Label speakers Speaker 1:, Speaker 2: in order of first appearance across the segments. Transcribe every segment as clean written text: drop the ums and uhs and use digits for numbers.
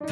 Speaker 1: パ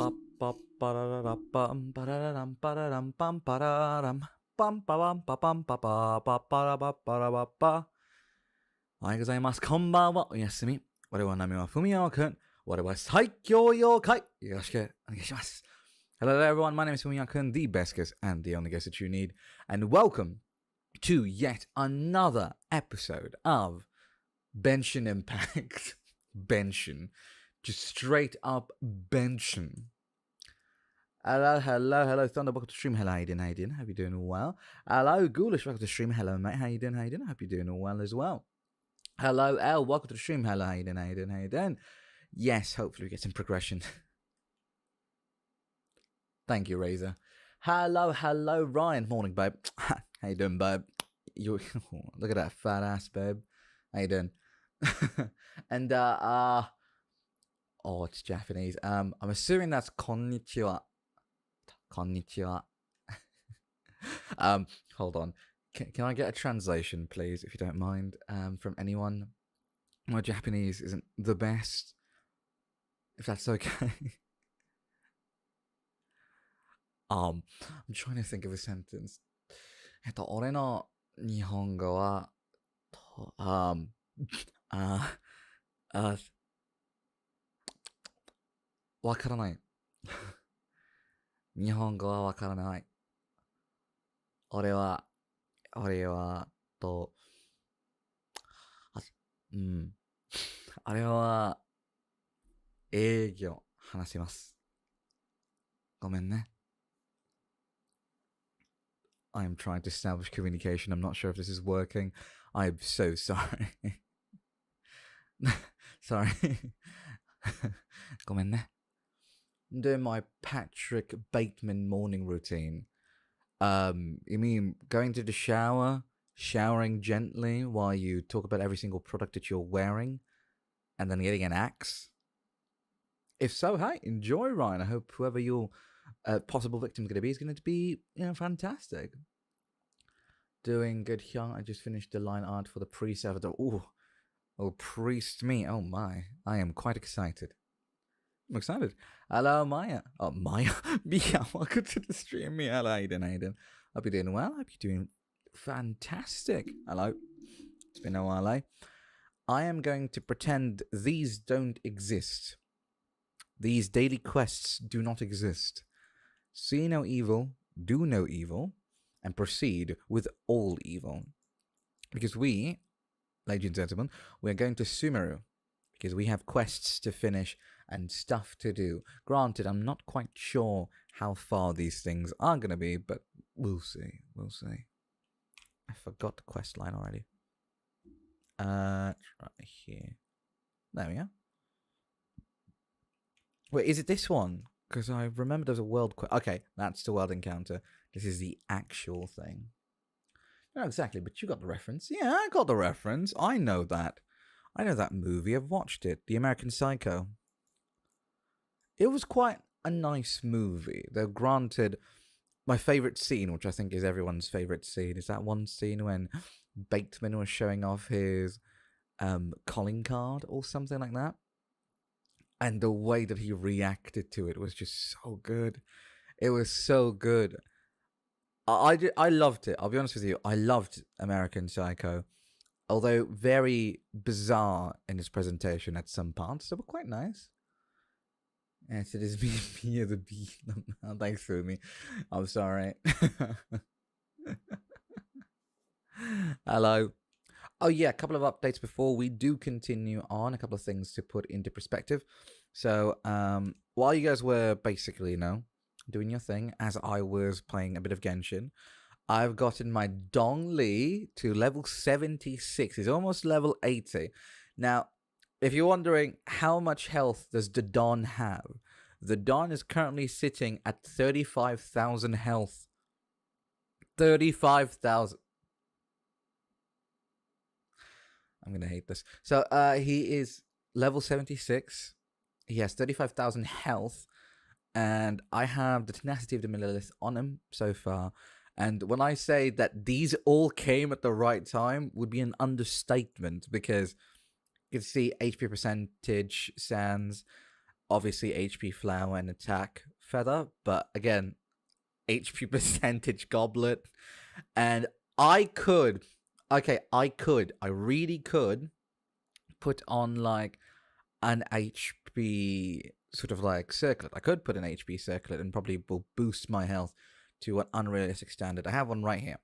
Speaker 1: ッパッパラララッパンパララランパラランパンパラランパンパワンパパンパパパッパラバッパラバッパ。おはようございます。こんばんは。おやすみ。我は名前はふみよくん。我は最強妖怪。よろしくお願いします。Hello there everyone, my name is Fumiyo-kun, the best guest and the only guest that you need. And welcome to yet another episode of Genshin Impact. Genshin. Just straight up Genshin. Hello, Thunder, welcome to stream. Hello, Aiden. Hope you're doing well. Hello, Ghoulish, welcome to stream. Hello, mate. How you doing, Aiden? Hope you're doing well as well. Hello, Elle, welcome to the stream. Hello, Aiden. How you doing? Yes, hopefully we get some progression. Thank you, Razor. Hello, Ryan. Morning, babe. How you doing, babe? You look at that fat ass, babe. How you doing? And oh, it's Japanese. I'm assuming that's konnichiwa. Konnichiwa. Hold on. Can I get a translation, please, if you don't mind, from anyone? My Japanese isn't the best, if that's okay. I'm trying to think of a sentence. 俺の日本語は、わからない。日本語はわからない。俺は、あれは、英語話します。ごめんね。I'm trying to establish communication. I'm not sure if this is working. I'm so sorry. Sorry. ごめんね。I'm doing my Patrick Bateman morning routine. You mean going to the shower, showering gently while you talk about every single product that you're wearing, and then getting an axe? If so, hey, enjoy, Ryan. I hope whoever your possible victim is going to be, fantastic. Doing good, Hyung. I just finished the line art for the priest avatar. Oh, priest me. Oh my, I am quite excited. I'm excited. Hello, Maya. Oh, Maya. Mia, welcome to the stream. Mia, hello, Aiden. Hope you're doing well. Hope you're doing fantastic. Hello. It's been a while, eh? I am going to pretend these don't exist. These daily quests do not exist. See no evil, do no evil, and proceed with all evil. Because we, ladies and gentlemen, we are going to Sumeru. Because we have quests to finish and stuff to do. Granted, I'm not quite sure how far these things are going to be, but we'll see. We'll see. I forgot the quest line already. Right here. There we are. Wait, is it this one? Because I remember there's a world quest. Okay, that's the world encounter. This is the actual thing. Not exactly, but you got the reference. Yeah, I got the reference. I know that. I know that movie. I've watched it. The American Psycho. It was quite a nice movie. Though granted, my favourite scene, which I think is everyone's favourite scene, is that one scene when Bateman was showing off his calling card or something like that. And the way that he reacted to it was just so good. It was so good. I loved it. I'll be honest with you. I loved American Psycho. Although very bizarre in its presentation at some parts. They were quite nice. Yes, it is me as a bee. Thanks for me. I'm sorry. Hello. Oh yeah, a couple of updates before we do continue on. A couple of things to put into perspective. So, while you guys were basically, doing your thing, as I was playing a bit of Genshin, I've gotten my Dongli to level 76. It's almost level 80. Now, if you're wondering how much health does the Don have, the Don is currently sitting at 35,000 health. 35,000. I'm going to hate this. So, he is level 76. He has 35,000 health. And I have the Tenacity of the Millilith on him so far. And when I say that these all came at the right time, would be an understatement. Because you can see HP percentage Sans, obviously HP Flower and Attack Feather. But again, HP percentage Goblet. And I really could put on like an HP sort of like circlet. I could put an HP circlet and probably will boost my health to an unrealistic standard. I have one right here.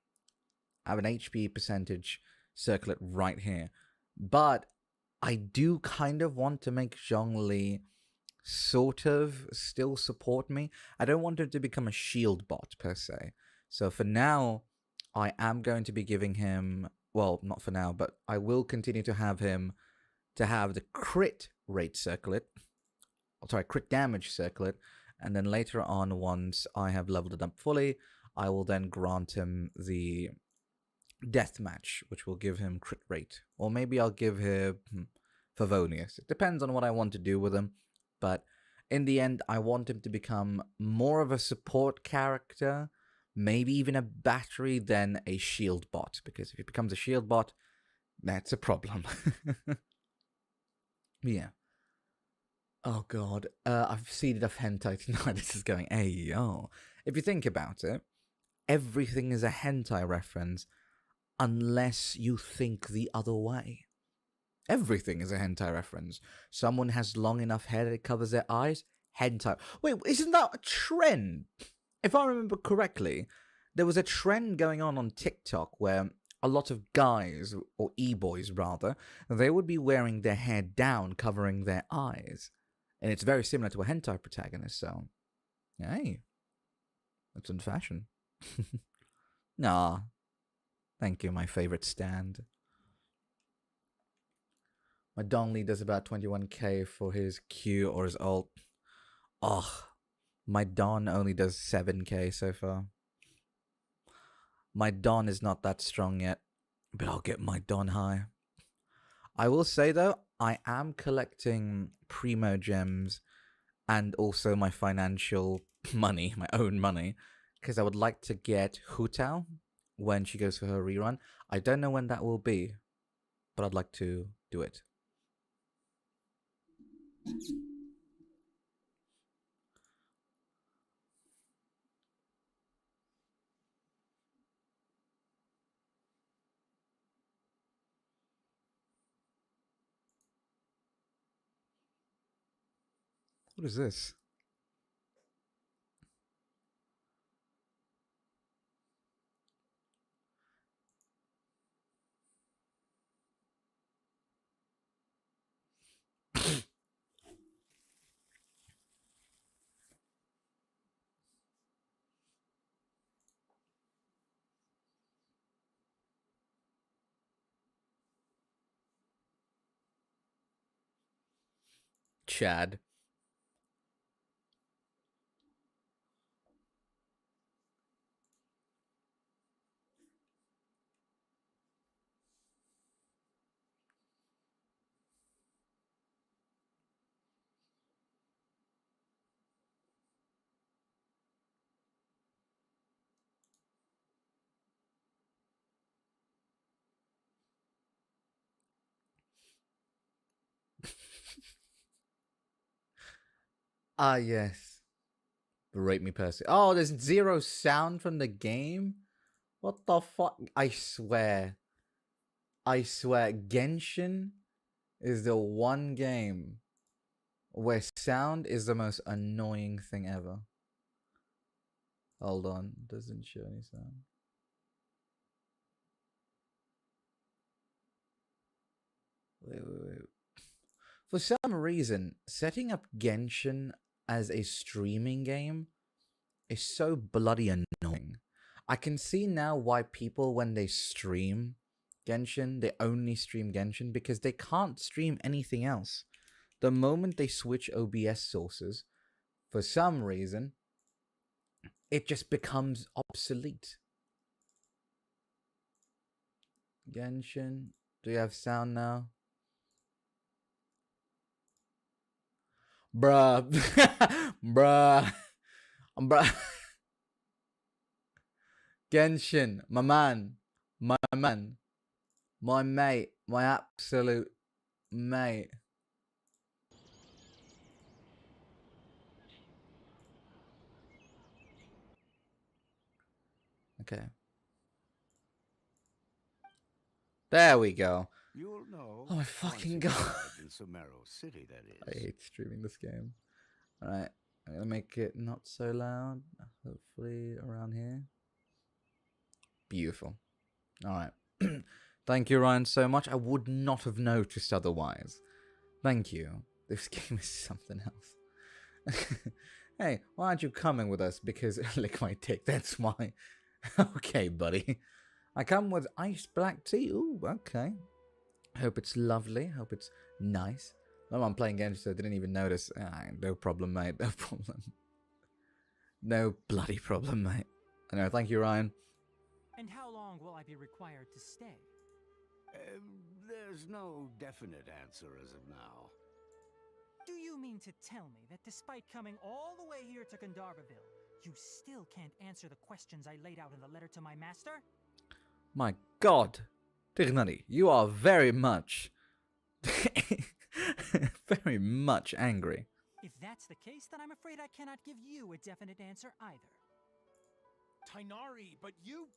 Speaker 1: I have an HP percentage circlet right here. But I do kind of want to make Zhongli sort of still support me. I don't want him to become a shield bot per se. So for now, I am going to be giving him, well, not for now, but I will continue to have him to have the crit rate circlet. Crit damage circlet. And then later on, once I have leveled it up fully, I will then grant him the death match, which will give him crit rate. Or maybe I'll give him Favonius. It depends on what I want to do with him. But in the end, I want him to become more of a support character, maybe even a battery, then a shield bot. Because if it becomes a shield bot, that's a problem. Yeah. Oh god. I've seen enough hentai to know where this is going. Hey, yo. If you think about it, everything is a hentai reference unless you think the other way. Everything is a hentai reference. Someone has long enough hair that it covers their eyes. Hentai. Wait, isn't that a trend? If I remember correctly, there was a trend going on TikTok where a lot of guys, or e-boys rather, they would be wearing their hair down, covering their eyes. And it's very similar to a hentai protagonist, so... Hey. That's in fashion. Nah. Thank you, my favorite stand. My Donley does about 21k for his Q or his ult. Ugh. My Don only does 7k so far. My Don is not that strong yet, but I'll get my Don high. I will say though, I am collecting Primo gems and also my financial money, my own money, because I would like to get Hutao when she goes for her rerun. I don't know when that will be, but I'd like to do it. What is this? Chad. Ah, yes. Berate me, Percy. Oh, there's zero sound from the game? What the fuck? I swear, Genshin is the one game where sound is the most annoying thing ever. Hold on, doesn't show any sound. Wait. For some reason, setting up Genshin as a streaming game is so bloody annoying. I can see now why people, when they stream Genshin, they only stream Genshin because they can't stream anything else. The moment they switch OBS sources, for some reason, it just becomes obsolete. Genshin, do you have sound now? Bruh. Bruh. Genshin, my man, my mate, my absolute mate. Okay. There we go.
Speaker 2: You'll know.
Speaker 1: Oh my fucking god.
Speaker 2: In Subzeros City, that is.
Speaker 1: I hate streaming this game. Alright, I'm gonna make it not so loud. Hopefully around here. Beautiful. Alright. Thank you, Ryan, so much. I would not have noticed otherwise. Thank you. This game is something else. Hey, why aren't you coming with us? Because lick my dick, that's why. Okay, buddy. I come with iced black tea. Ooh, okay. Hope it's lovely. Hope it's nice. No, I'm playing Genshin, so I didn't even notice. No problem, mate. No problem. No bloody problem, mate. Anyway, thank you, Ryan.
Speaker 3: And how long will I be required to stay?
Speaker 2: There's no definite answer as of now.
Speaker 3: Do you mean to tell me that despite coming all the way here to Gandharvaville, You still can't answer the questions I laid out in the letter to my master?
Speaker 1: My god. Dignity, you are very much... very much angry.
Speaker 3: If that's the case, then I'm afraid I cannot give you a definite answer either.
Speaker 4: Tainari, but you...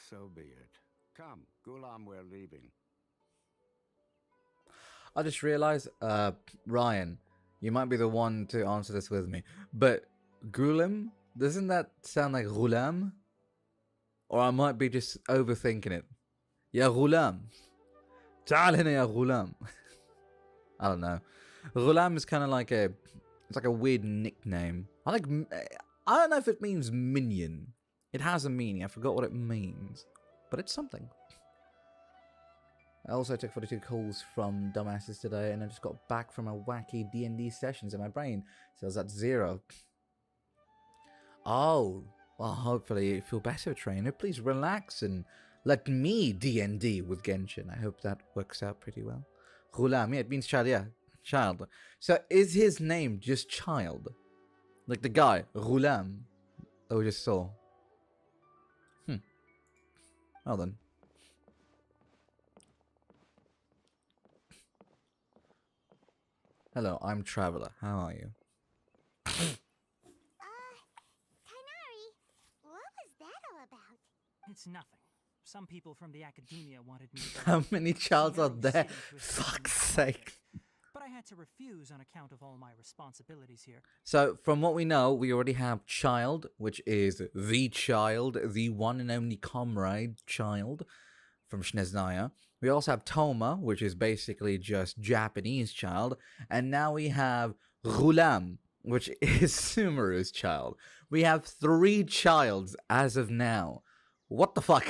Speaker 2: So be it. Come, Gulam, we're leaving.
Speaker 1: I just realized, Ryan, you might be the one to answer this with me, but Gulam, doesn't that sound like Ghulam? Or I might be just overthinking it. Ya Ghulam. Ta'al hina ya Ghulam. I don't know. Ghulam is kind of like it's like a weird nickname. I don't know if it means minion. It has a meaning. I forgot what it means, but it's something. I also took 42 calls from dumbasses today, and I just got back from a wacky D&D sessions in my brain, so that's 0. Oh, well, hopefully you feel better, trainer. Please relax and let me D&D with Genshin. I hope that works out pretty well. Ghulam, yeah, it means child, yeah, child. So is his name just child? Like the guy, Ghulam, that we just saw? Well then. Hello, I'm Traveler. How are you?
Speaker 5: Tainari, what was that all about?
Speaker 3: It's nothing. Some people from the academia wanted me to...
Speaker 1: How many childs are
Speaker 3: Sumeru
Speaker 1: there?
Speaker 3: City to a
Speaker 1: Fuck's
Speaker 3: certain
Speaker 1: sake.
Speaker 3: But I had to refuse on account of all my responsibilities here.
Speaker 1: So, from what we know, we already have Child, which is the child, the one and only comrade child from Shneznaya. We also have Toma, which is basically just Japanese child. And now we have Ghulam, which is Sumeru's child. We have 3 childs as of now. What the fuck?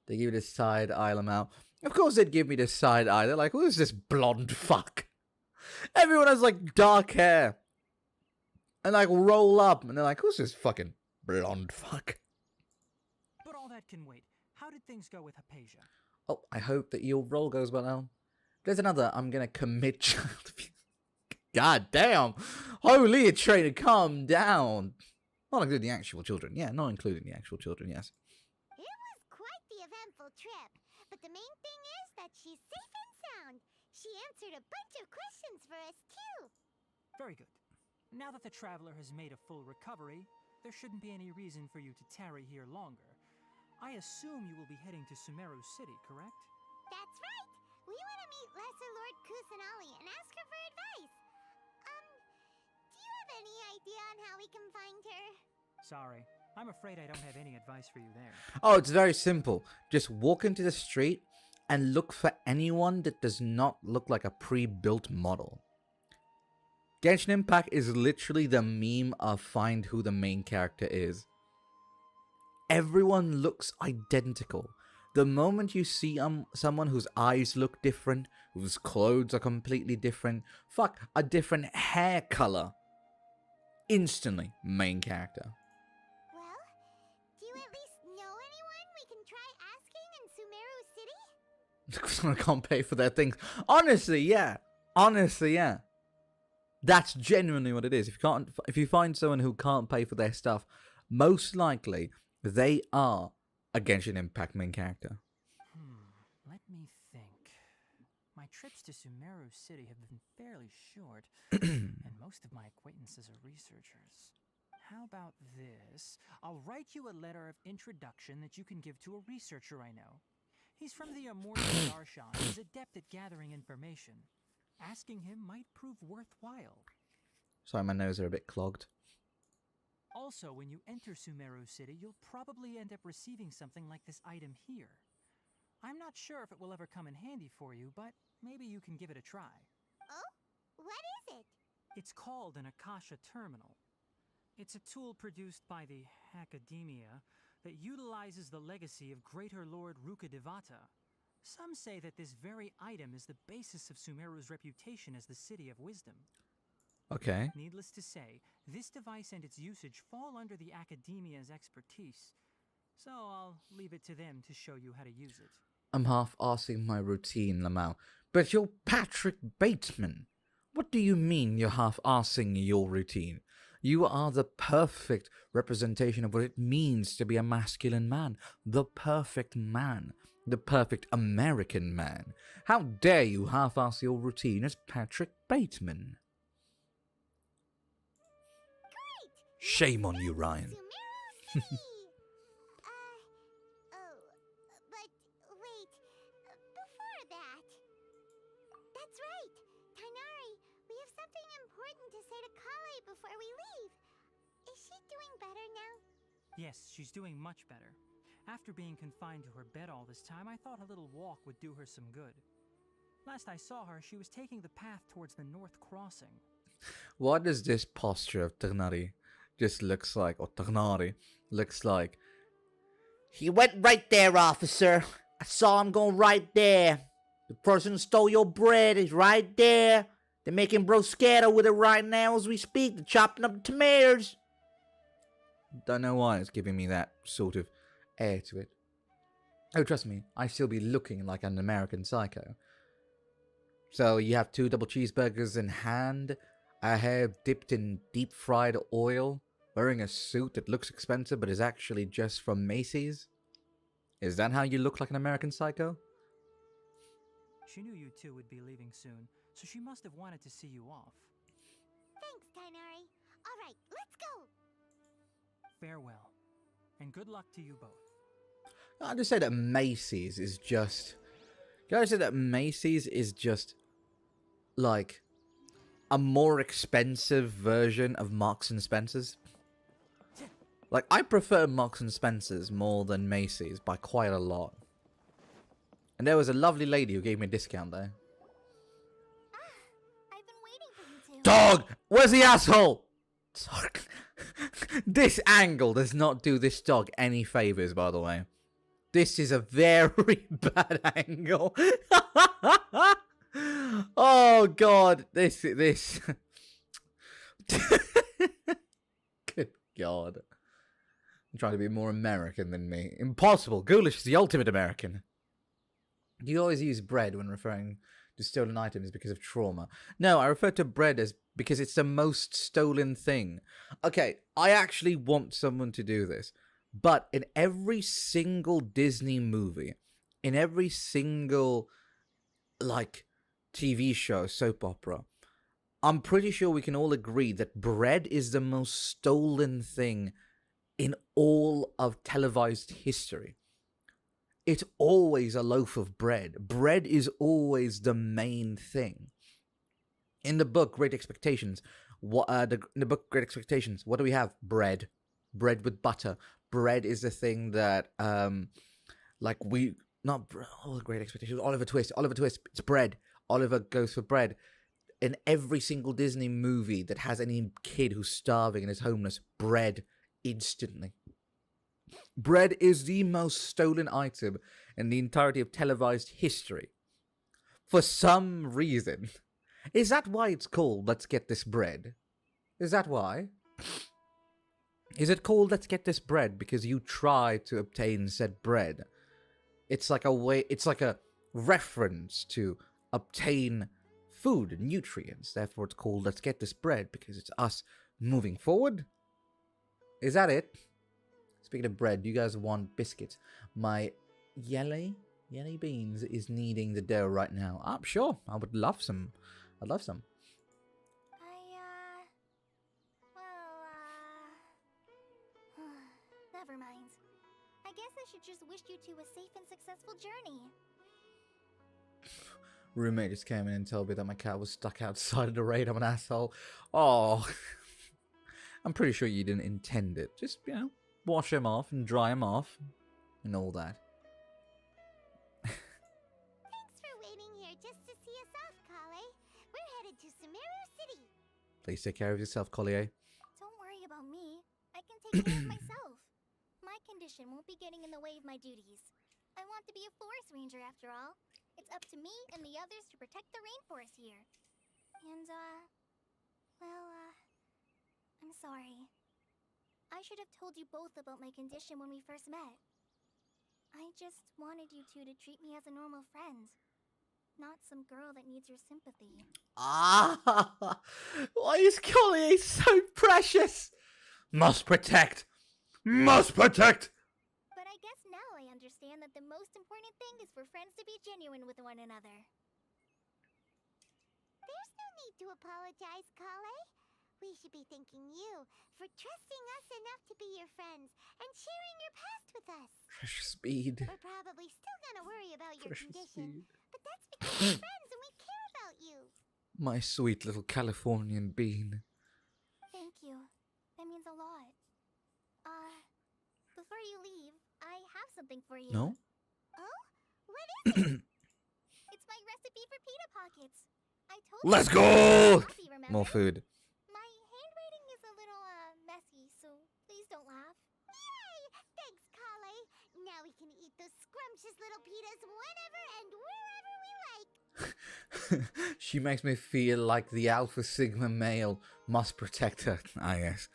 Speaker 1: They give me this side eye, Lamau. Of course they'd give me this side eye. They're like, who is this blonde fuck? Everyone has like dark hair. And like roll up. And they're like, who's this fucking blonde fuck?
Speaker 3: But all that can wait. How did things go with Hypatia?
Speaker 1: Oh, I hope that your role goes well now. There's another I'm gonna commit child abuse. God damn. Holy trainer, calm down. Not including the actual children. Yeah, not including the actual children, yes.
Speaker 5: It was quite the eventful trip, but the main thing is that she's safe and sound. She answered a bunch of questions for us, too.
Speaker 3: Very good. Now that the traveler has made a full recovery, there shouldn't be any reason for you to tarry here longer. I assume you will be heading to Sumeru City, correct?
Speaker 5: That's right. We want to meet Lesser Lord Kusanali and ask her for advice. Do you have any idea on how we can find her?
Speaker 3: Sorry. I'm afraid I don't have any advice for you there.
Speaker 1: Oh, it's very simple. Just walk into the street and look for anyone that does not look like a pre-built model. Genshin Impact is literally the meme of find who the main character is. Everyone looks identical. The moment you see someone whose eyes look different, whose clothes are completely different, fuck, a different hair color, instantly main character.
Speaker 5: Well, do you at least know anyone we can try asking in Sumeru City?
Speaker 1: I can't pay for their things. Honestly, yeah. That's genuinely what it is. If you find someone who can't pay for their stuff, most likely they are a Genshin Impact main character.
Speaker 3: Let me think. My trips to Sumeru City have been fairly short, and most of my acquaintances are researchers. How about this? I'll write you a letter of introduction that you can give to a researcher I know. He's from the Immortal Darshan and is adept at gathering information. Asking him might prove worthwhile.
Speaker 1: Sorry, my nose are a bit clogged.
Speaker 3: Also, when you enter Sumeru City, you'll probably end up receiving something like this item here. I'm not sure if it will ever come in handy for you, but maybe you can give it a try.
Speaker 5: Oh? What is it?
Speaker 3: It's called an Akasha Terminal. It's a tool produced by the Academia that utilizes the legacy of Greater Lord Rukkhadevata. Some say that this very item is the basis of Sumeru's reputation as the City of Wisdom.
Speaker 1: Okay.
Speaker 3: Needless to say, this device and its usage fall under the Academia's expertise, so I'll leave it to them to show you how to use it.
Speaker 1: I'm half-arsing my routine, Lamau. But you're Patrick Bateman. What do you mean you're half-arsing your routine? You are the perfect representation of what it means to be a masculine man. The perfect man. The perfect American man. How dare you half-ass your routine as Patrick Bateman?
Speaker 5: Great!
Speaker 1: Shame on you, Ryan.
Speaker 5: Subzeros City! Oh, but wait, before that. That's right! Tainari, we have something important to say to Kale before we leave. Is she doing better now?
Speaker 3: Yes, she's doing much better. After being confined to her bed all this time, I thought a little walk would do her some good. Last I saw her, she was taking the path towards the North Crossing.
Speaker 1: What does this posture of Tagnari just looks like, or Tagnari looks like? He went right there, officer. I saw him going right there. The person who stole your bread is right there. They're making bruschetta with it right now as we speak. They're chopping up the tomatoes. Don't know why it's giving me that sort of air to it. Oh, trust me, I still be looking like an American psycho. So you have 2 double cheeseburgers in hand, a hair dipped in deep fried oil, wearing a suit that looks expensive but is actually just from Macy's? Is that how you look like an American psycho?
Speaker 3: She knew you two would be leaving soon, so she must have wanted to see you off.
Speaker 5: Thanks, Tainari. All right, let's go!
Speaker 3: Farewell, and good luck to you both.
Speaker 1: I just say that Macy's is just... Can I say that Macy's is just, like, a more expensive version of Marks and Spencer's? Like, I prefer Marks and Spencer's more than Macy's by quite a lot. And there was a lovely lady who gave me a discount there.
Speaker 5: I've been waiting for you two.
Speaker 1: Dog! Where's the asshole? Sorry. This angle does not do this dog any favors, by the way. This is a very bad angle. Oh god, this. Good god. I'm trying to be more American than me. Impossible. Ghoulish is the ultimate American. You always use bread when referring to stolen items because of trauma. No, I refer to bread as because it's the most stolen thing. Okay, I actually want someone to do this. But in every single Disney movie, in every single, like, TV show, soap opera, I'm pretty sure we can all agree that bread is the most stolen thing in all of televised history. It's always a loaf of bread. Bread is always the main thing. In the book Great Expectations, what do we have? Bread. Bread with butter. Bread is the thing that, Great Expectations. Oliver Twist. It's bread. Oliver goes for bread. In every single Disney movie that has any kid who's starving and is homeless, bread instantly. Bread is the most stolen item in the entirety of televised history. For some reason. Is that why it's called Let's Get This Bread? Is that why? Is it called Let's Get This Bread because you try to obtain said bread? It's like a reference to obtain food and nutrients. Therefore, it's called Let's Get This Bread because it's us moving forward. Is that it? Speaking of bread, do you guys want biscuits? My yelly beans is kneading the dough right now. Sure. I would love some. I'd love some.
Speaker 5: Never mind. I guess I should just wish you two a safe and successful journey.
Speaker 1: Roommate just came in and told me that my cat was stuck outside of the raid. I'm an asshole. Oh. I'm pretty sure you didn't intend it. Just, wash him off and dry him off and all that.
Speaker 5: Thanks for waiting here just to see us off, Kale. We're headed to Subzeros City.
Speaker 1: Please take care of yourself, Collier.
Speaker 5: Don't worry about me. I can take care of myself. My condition won't be getting in the way of my duties. I want to be a forest ranger after all. It's up to me and the others to protect the rainforest here. And, I'm sorry. I should have told you both about my condition when we first met. I just wanted you two to treat me as a normal friend. not some girl that needs your sympathy.
Speaker 1: Ah, why is Collier so precious? Must protect. Must protect.
Speaker 5: But I guess now I understand that the most important thing is for friends to be genuine with one another.
Speaker 6: There's no need to apologize, Kale. We should be thanking you for trusting us enough to be your friends and sharing your past with us.
Speaker 1: Precious speed.
Speaker 6: We're probably still gonna worry about your
Speaker 1: Precious
Speaker 6: condition,
Speaker 1: speed.
Speaker 6: but that's because we're friends and we care about you.
Speaker 1: My sweet little Californian bean.
Speaker 5: Thank you. That means a lot. Before you leave, I have something for you.
Speaker 1: No?
Speaker 6: Oh? What is it?
Speaker 5: It's my recipe for pita pockets. I told
Speaker 1: Let's
Speaker 5: you.
Speaker 1: go!
Speaker 5: Coffee, remember?
Speaker 1: More food.
Speaker 5: My handwriting is a little, messy, so please don't laugh.
Speaker 6: Yay! Thanks, Kale. Now we can eat those scrumptious little pitas whenever and wherever we like.
Speaker 1: She makes me feel like the Alpha Sigma male must protect her. Ah, yes.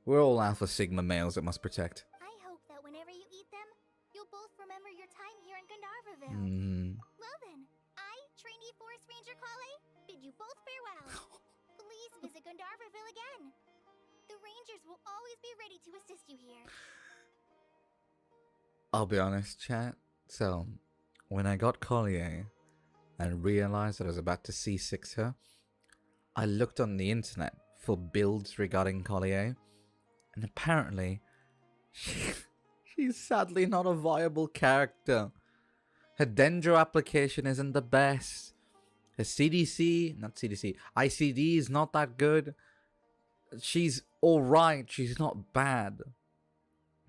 Speaker 1: We're all Alpha Sigma males that must protect.
Speaker 5: I hope that whenever you eat them, you'll both remember your time here in Gandharvaville. Well then, I, trainee Forest Ranger Kale, bid you both farewell. Please visit Gandharvaville again. The Rangers will always be ready to assist you here.
Speaker 1: I'll be honest, chat. So, when I got Collier and realized that I was about to C6 her, I looked on the internet for builds regarding Collier, and apparently, she's sadly not a viable character. Her Dendro application isn't the best. Her ICD is not that good. She's alright, she's not bad.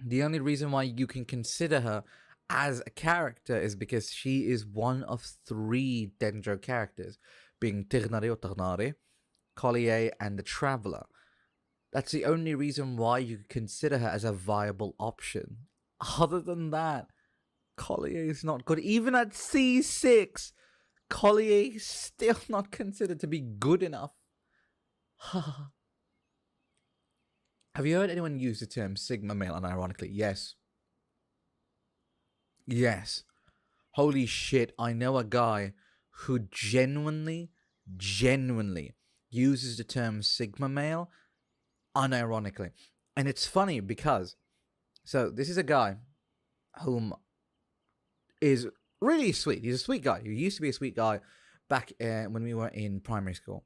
Speaker 1: The only reason why you can consider her as a character is because she is one of 3 Dendro characters, being Tirnari or Tarnari, Collier, and the Traveler. That's the only reason why you consider her as a viable option. Other than that, Collier is not good. Even at C6, Collier is still not considered to be good enough. Have you heard anyone use the term Sigma male unironically? Yes. Yes. Holy shit, I know a guy who genuinely uses the term Sigma male unironically. And it's funny because, so this is a guy whom is really sweet. He's a sweet guy. He used to be a sweet guy back when we were in primary school.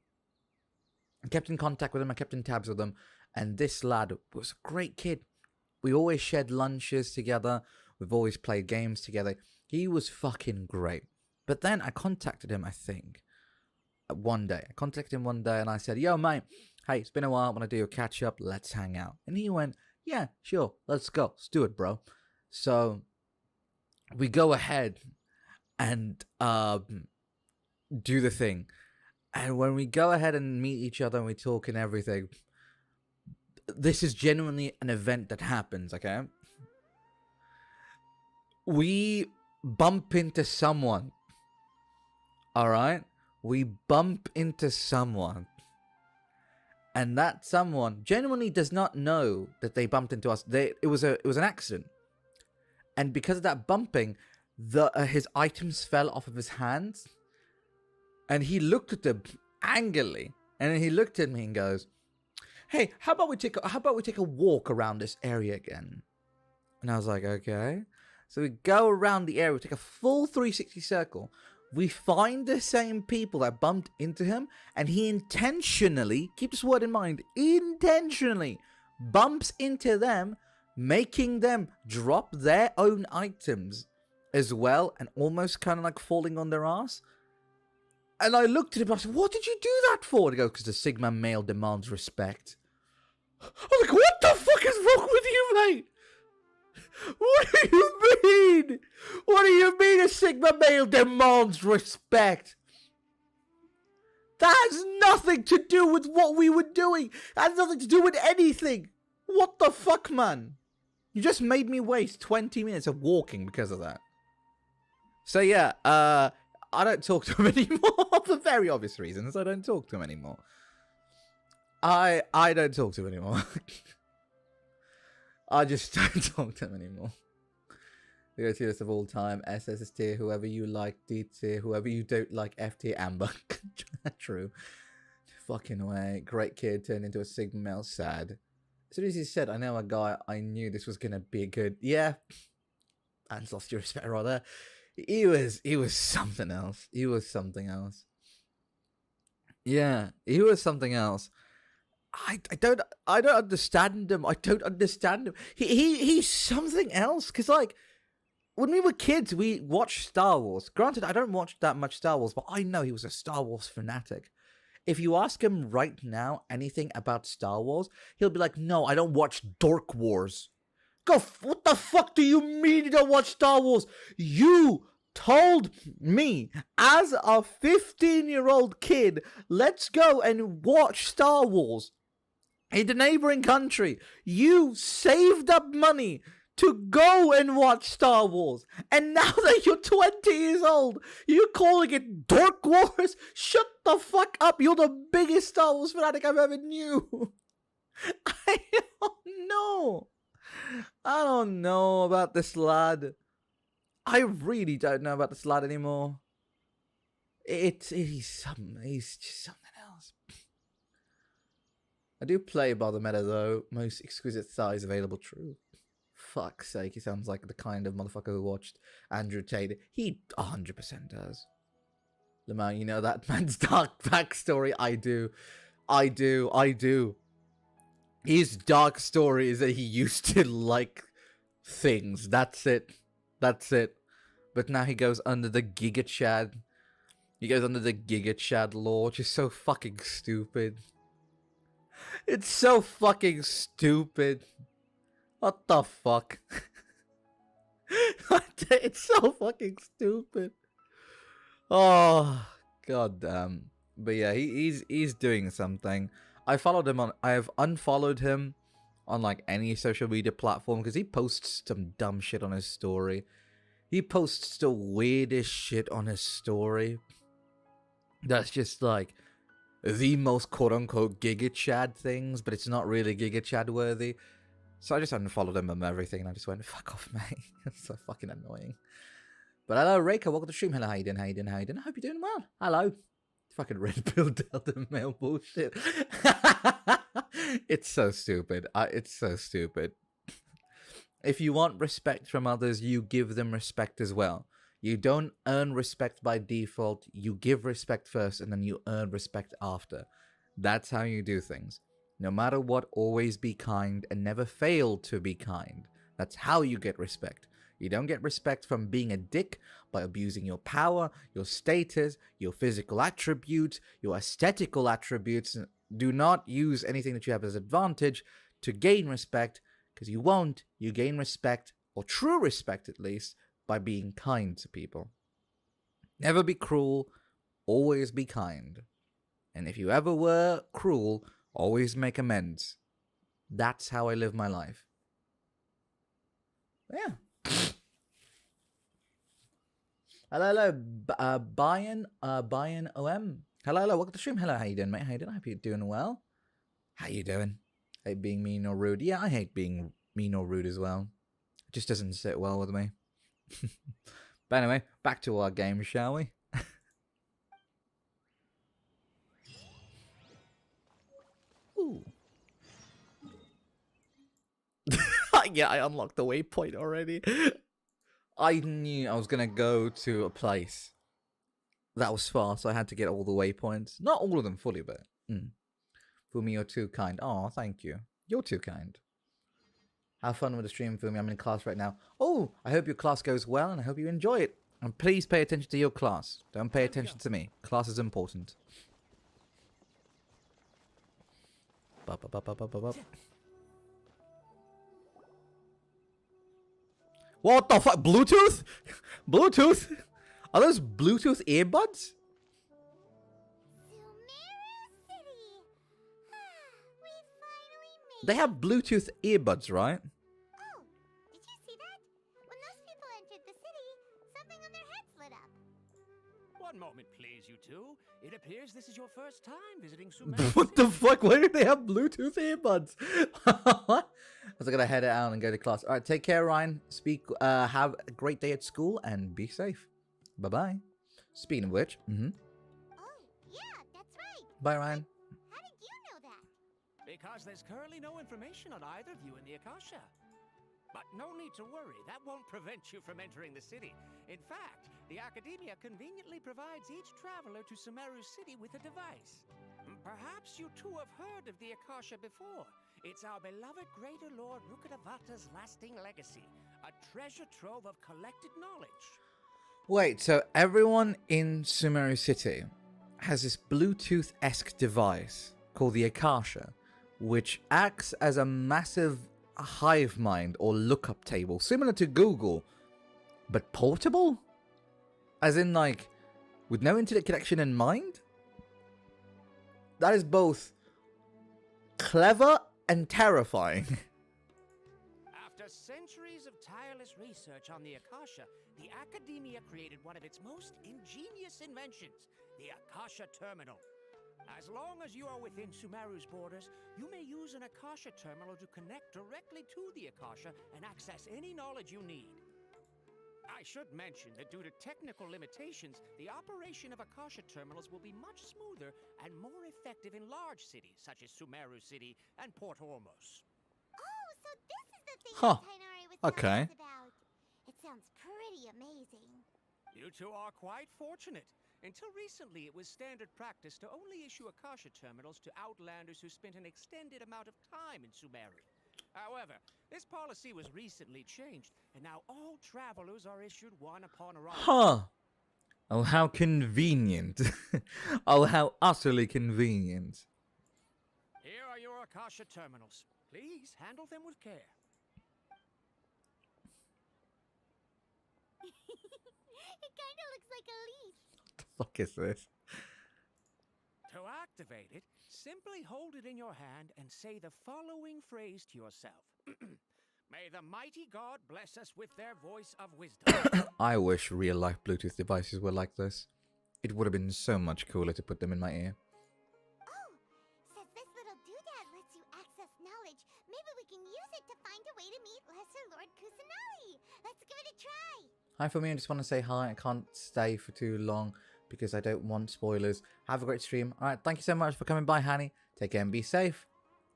Speaker 1: I kept in contact with him. I kept in tabs with him. And this lad was a great kid. We always shared lunches together. We've always played games together. He was fucking great. But then I contacted him, I think, one day. I contacted him one day and I said, yo, mate, hey, it's been a while. I want to do a catch up. Let's hang out. And he went, yeah, sure. Let's go. Let's do it, bro. So we go ahead and do the thing. And when we go ahead and meet each other and we talk and everything, this is genuinely an event that happens, okay? We bump into someone. Alright? We bump into someone. And that someone genuinely does not know that they bumped into us. It was an accident. And because of that bumping, his items fell off of his hands. And he looked at them angrily. And then he looked at me and goes, hey, how about we take a walk around this area again? And I was like, okay. So we go around the area, we take a full 360 circle. We find the same people that bumped into him, and he intentionally, keep this word in mind, intentionally bumps into them, making them drop their own items as well, and almost kind of like falling on their ass. And I looked at him and I said, what did you do that for? And he goes, because the Sigma male demands respect. I was like, what the fuck is wrong with you, mate? What do you mean? What do you mean a Sigma male demands respect? That has nothing to do with what we were doing. That has nothing to do with anything. What the fuck, man? You just made me waste 20 minutes of walking because of that. So yeah, I don't talk to him anymore for very obvious reasons. I don't talk to him anymore. I don't talk to him anymore. I just don't talk to him anymore. The tiers of all time. SS is tier, whoever you like. D tier, whoever you don't like. F tier, Amber. True. Fucking way. Great kid turned into a Sigma male. Sad. As soon as he said, I know a guy, I knew this was gonna be good. Yeah. Anne's lost your respect right there. He was something else. He was something else. Yeah, he was something else. I don't understand him. I don't understand him. He's something else. Cause like, when we were kids, we watched Star Wars. Granted, I don't watch that much Star Wars, but I know he was a Star Wars fanatic. If you ask him right now anything about Star Wars, he'll be like, no, I don't watch Dork Wars. Go, what the fuck do you mean you don't watch Star Wars? You told me as a 15-year-old kid, let's go and watch Star Wars in the neighboring country. You saved up money to go and watch Star Wars. And now that you're 20 years old, you're calling it Dork Wars? Shut the fuck up. You're the biggest Star Wars fanatic I've ever knew. I don't know. I don't know about this lad. I really don't know about this lad anymore. He's just something else. I do play by the meta though. Most exquisite thighs available. True. Fuck's sake, he sounds like the kind of motherfucker who watched Andrew Tate. He 100% does. Lamar, you know that man's dark backstory? I do. His dark story is that he used to like things. That's it. But now he goes under the Giga Chad. He goes under the Giga Chad law, which is so fucking stupid. It's so fucking stupid. What the fuck? It's so fucking stupid. Oh, god damn. But yeah, he's doing something. I have unfollowed him on like any social media platform because he posts some dumb shit on his story. He posts the weirdest shit on his story. That's just like the most quote-unquote Giga Chad things, but it's not really Giga Chad worthy. So I just unfollowed him and everything, and I just went, fuck off, mate. It's so fucking annoying. But hello, Reika. Welcome to the stream. Hello, how you doing? I hope you're doing well. Hello. Fucking red pill delta male bullshit. It's so stupid. It's so stupid. If you want respect from others, you give them respect as well. You don't earn respect by default. You give respect first, and then you earn respect after. That's how you do things. No matter what, always be kind and never fail to be kind. That's how you get respect. You don't get respect from being a dick by abusing your power, your status, your physical attributes, your aesthetical attributes. Do not use anything that you have as advantage to gain respect, because you won't. You gain respect, or true respect at least, by being kind to people. Never be cruel, always be kind. And if you ever were cruel, always make amends. That's how I live my life. Yeah. Hello, Bayan OM. Hello, welcome to the stream. Hello, how you doing, mate? How you doing? I hope you're doing well. How you doing? Hate being mean or rude. Yeah, I hate being mean or rude as well. It just doesn't sit well with me. But anyway, back to our game, shall we? Ooh. Yeah, I unlocked the waypoint already. I knew I was gonna go to a place that was far, so I had to get all the waypoints. Not all of them fully, but Fumi, you're too kind. Oh, thank you. You're too kind. Have fun with the stream, Fumi. I'm in class right now. Oh, I hope your class goes well, and I hope you enjoy it. And please pay attention to your class. Don't pay attention to me. Class is important. What the fuck? Bluetooth? Bluetooth? Are those Bluetooth earbuds? They have Bluetooth earbuds, right?
Speaker 6: Oh, did you see that? When those people entered the city, something on their heads lit up.
Speaker 4: One moment, please, you two. It appears this is your first time visiting Sumeru.
Speaker 1: What the fuck? Why do they have Bluetooth earbuds? What? As I gotta head out and go to class. All right, take care, Ryan. Have a great day at school and be safe. Bye bye. Speaking of which,
Speaker 6: Oh, yeah, that's right.
Speaker 1: bye, Ryan.
Speaker 6: How did you know that?
Speaker 4: Because there's currently no information on either of you in the Akasha. But no need to worry, that won't prevent you from entering the city. In fact, the Academia conveniently provides each traveler to Sumeru City with a device. Perhaps you too have heard of the Akasha before. It's our beloved Greater Lord Rukkhadevata's lasting legacy, a treasure trove of collected knowledge.
Speaker 1: Wait, so everyone in Sumeru City has this Bluetooth-esque device called the Akasha, which acts as a massive hive mind or lookup table, similar to Google, but portable? As in, like, with no internet connection in mind? That is both clever and terrifying.
Speaker 4: After centuries of tireless research on the Akasha, the Academia created one of its most ingenious inventions, the Akasha Terminal. As long as you are within Sumeru's borders, you may use an Akasha Terminal to connect directly to the Akasha and access any knowledge you need. I should mention that due to technical limitations, the operation of Akasha Terminals will be much smoother and more effective in large cities such as Sumeru City and Port Ormos.
Speaker 6: Oh, so this is the thing
Speaker 1: Huh.
Speaker 6: Tainari was
Speaker 1: Okay.
Speaker 6: telling us about. It sounds pretty amazing.
Speaker 4: You two are quite fortunate. Until recently, it was standard practice to only issue Akasha Terminals to outlanders who spent an extended amount of time in Sumeru. However, this policy was recently changed, and now all travelers are issued one upon arrival.
Speaker 1: Huh. Oh, how convenient. Oh, how utterly convenient.
Speaker 4: Here are your Akasha Terminals. Please handle them with care.
Speaker 6: It kind of looks like a leaf.
Speaker 1: The fuck is this?
Speaker 4: To activate it, simply hold it in your hand and say the following phrase to yourself. May the mighty God bless us with their voice of wisdom.
Speaker 1: I wish real-life Bluetooth devices were like this. It would have been so much cooler to put them in my ear.
Speaker 6: Oh, says this little doodad lets you access knowledge. Maybe we can use it to find a way to meet Lesser Lord Kusanagi. Let's give it a try.
Speaker 1: Hi, Fumiyo. I just want to say hi. I can't stay for too long because I don't want spoilers. Have a great stream. All right, thank you so much for coming by, Hanny. Take care and be safe.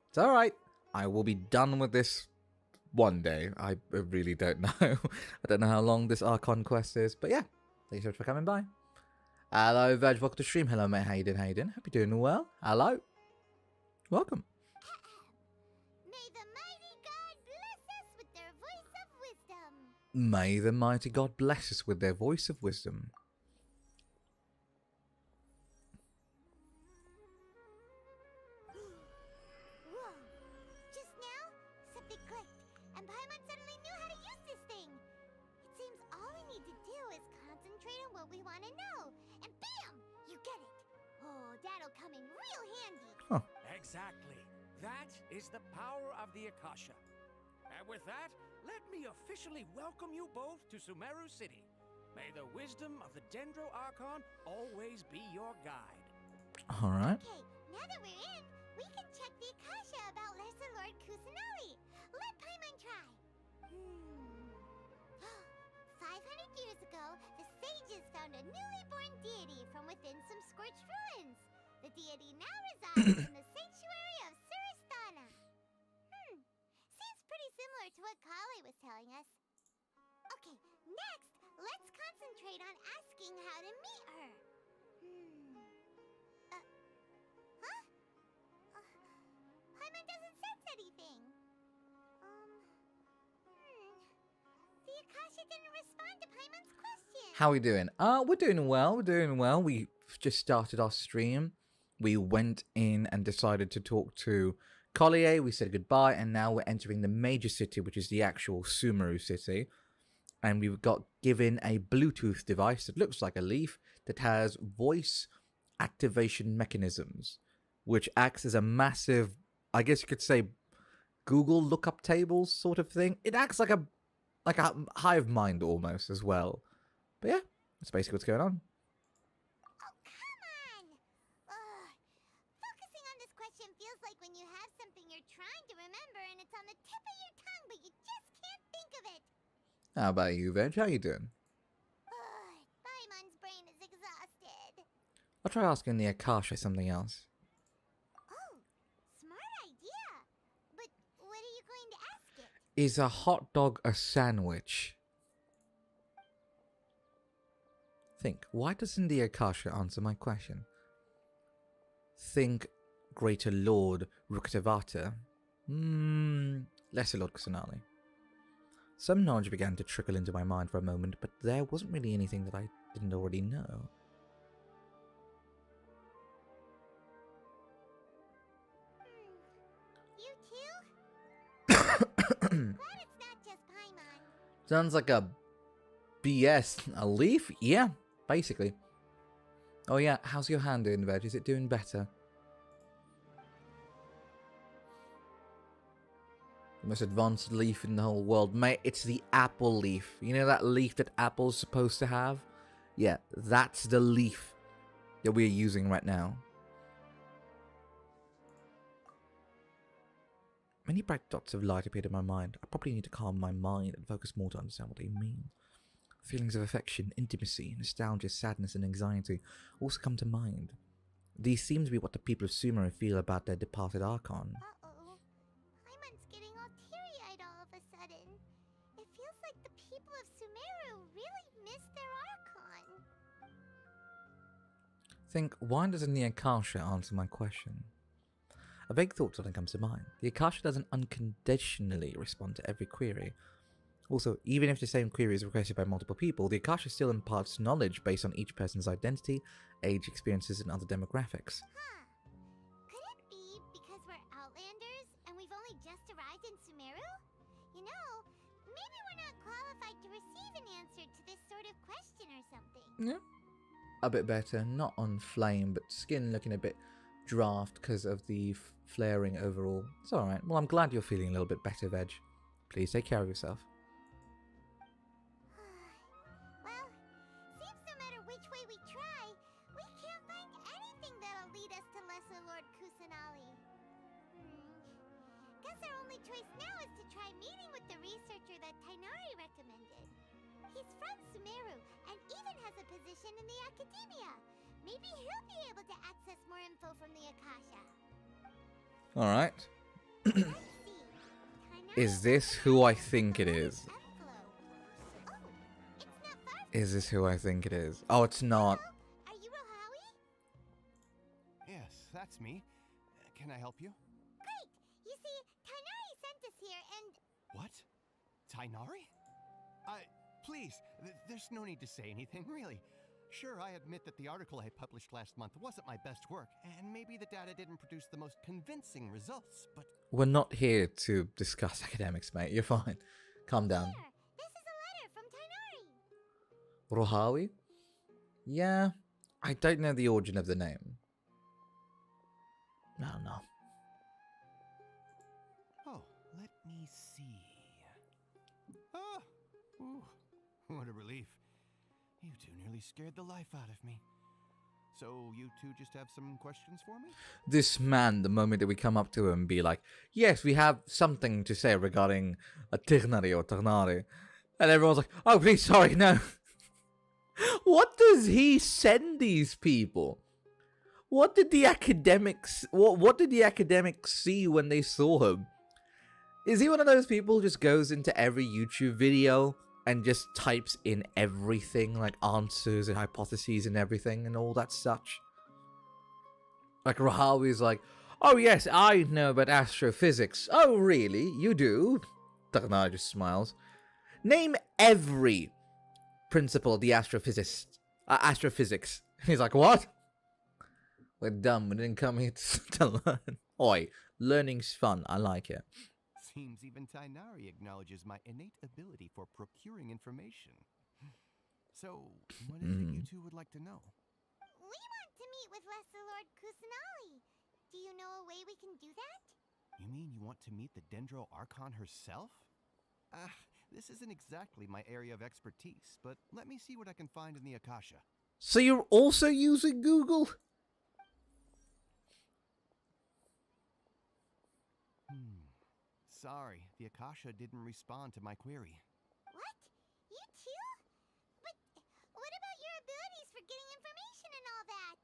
Speaker 1: It's all right. I will be done with this one day. I really don't know. I don't know how long this Archon quest is, but yeah. Thank you so much for coming by. Hello, Veg. Welcome to stream. Hello, mate. How you doing? How you doing? Hope you're doing well. Hello. Welcome.
Speaker 6: May the mighty God bless us with their voice of wisdom.
Speaker 1: May the mighty God bless us with their voice of wisdom.
Speaker 6: Whoa. Just now, something clicked, and Paimon suddenly knew how to use this thing. It seems all we need to do is concentrate on what we want to know, and bam! You get it. Oh, that'll come in real handy.
Speaker 4: Exactly. That is the power of the Akasha. And with that, let me officially welcome you both to Sumeru City. May the wisdom of the Dendro Archon always be your guide.
Speaker 1: All right.
Speaker 6: Okay, now that we're in, we can check the Akasha about Lesser Lord Kusanagi. Let Paimon try. 500 years ago, the sages found a newly born deity from within some scorched ruins. The deity now resides in the sanctuary of Suristana. Seems pretty similar to what Kale was telling us. Okay, next, let's concentrate on asking how to meet her. Paimon doesn't sense anything. The Akasha didn't respond to Paimon's question.
Speaker 1: How are we doing? We're doing well. We're doing well. We just started our stream. We went in and decided to talk to Collier. We said goodbye, and now we're entering the major city, which is the actual Sumeru city. And we've got given a Bluetooth device that looks like a leaf that has voice activation mechanisms, which acts as a massive, I guess you could say, Google lookup tables sort of thing. It acts like a hive mind almost as well. But yeah, that's basically what's going on.
Speaker 6: Oh, come on! Ugh. Focusing on this question feels like when you have something you're trying to remember and it's on the tip of your tongue, but you just can't think of it.
Speaker 1: How about you, Veg? How you doing?
Speaker 6: Paimon's brain is exhausted.
Speaker 1: I'll try asking the Akasha something else.
Speaker 6: Oh, smart idea. But what are you going to ask it?
Speaker 1: Is a hot dog a sandwich? Think, why doesn't the Akasha answer my question? Think, Greater Lord Ruktavata. Lesser Lord Kusanali. Some knowledge began to trickle into my mind for a moment, but there wasn't really anything that I didn't already know.
Speaker 6: You too? Glad it's not just Paimon.
Speaker 1: Sounds like a BS. A leaf? Yeah, basically. Oh yeah, how's your hand doing, Veg? Is it doing better? The most advanced leaf in the whole world. Mate, it's the apple leaf. You know that leaf that Apple's supposed to have? Yeah, that's the leaf that we're using right now. Many bright dots of light appeared in my mind. I probably need to calm my mind and focus more to understand what they mean. Feelings of affection, intimacy, nostalgia, sadness, and anxiety also come to mind. These seem to be what the people of Sumeru feel about their departed Archon.
Speaker 6: Uh-oh. Paimon's getting all teary-eyed all of a sudden. It feels like the people of Sumeru really miss their Archon.
Speaker 1: Think, why doesn't the Akasha answer my question? A vague thought suddenly comes to mind. The Akasha doesn't unconditionally respond to every query. Also, even if the same query is requested by multiple people, the Akasha still imparts knowledge based on each person's identity, age, experiences, and other demographics.
Speaker 6: Huh. Could it be because we're Outlanders and we've only just arrived in Sumeru? You know, maybe we're not qualified to receive an answer to this sort of question or something.
Speaker 1: Yeah. A bit better. Not on flame, but skin looking a bit draft because of the flaring overall. It's alright. Well, I'm glad you're feeling a little bit better, Veg. Please take care of yourself.
Speaker 6: Well, seems no matter which way we try, we can't find anything that'll lead us to Lesser Lord Kusanali. Guess our only choice now is to try meeting with the researcher that Tainari recommended. He's from Sumeru and even has a position in the academia. Maybe he'll be able to access more info from the Akasha.
Speaker 1: Alright.
Speaker 6: Let's see. Tainari
Speaker 1: Is this who I think it is?
Speaker 6: envelope. Oh, it's not far from
Speaker 1: Is this who I think it is? Oh, it's not.
Speaker 6: Are you Rohawi?
Speaker 7: Yes, that's me. Can I help you?
Speaker 6: Great! You see, Tainari sent us here and...
Speaker 7: What? Tainari? Please, there's no need to say anything, really. Sure, I admit that the article I published last month wasn't my best work, and maybe the data didn't produce the most convincing results, but...
Speaker 1: We're not here to discuss academics, mate. You're fine. Calm down.
Speaker 6: Here, this is a letter from Tainari.
Speaker 1: Rohawi? Yeah. I don't know the origin of the name. I don't know.
Speaker 7: Oh, let me see. Ah! Ooh, what a relief. You two nearly scared the life out of me. So, you two just have some questions for me?
Speaker 1: This man, the moment that we come up to him, be like, yes, we have something to say regarding a Tirnari or Tarnari. And everyone's like, oh, please, sorry, no. What does he send these people? What did the academics, what did the academics see when they saw him? Is he one of those people who just goes into every YouTube video and just types in everything, like answers and hypotheses and everything and all that such? Like Rahawi's like, oh yes, I know about astrophysics. Oh really? You do? Tarnari just smiles. Name every principle of the astrophysics. He's like, what? We're dumb, we didn't come here to learn. Oi, learning's fun, I like it.
Speaker 7: Seems even Tainari acknowledges my innate ability for procuring information. So, what is it you two would like to know?
Speaker 6: We want to meet with Lesser Lord Kusanali. Do you know a way we can do that?
Speaker 7: You mean you want to meet the Dendro Archon herself? This isn't exactly my area of expertise, but let me see what I can find in the Akasha.
Speaker 1: So you're also using Google?
Speaker 7: sorry. The Akasha didn't respond to my query.
Speaker 6: What? You too? But what about your abilities for getting information and all that?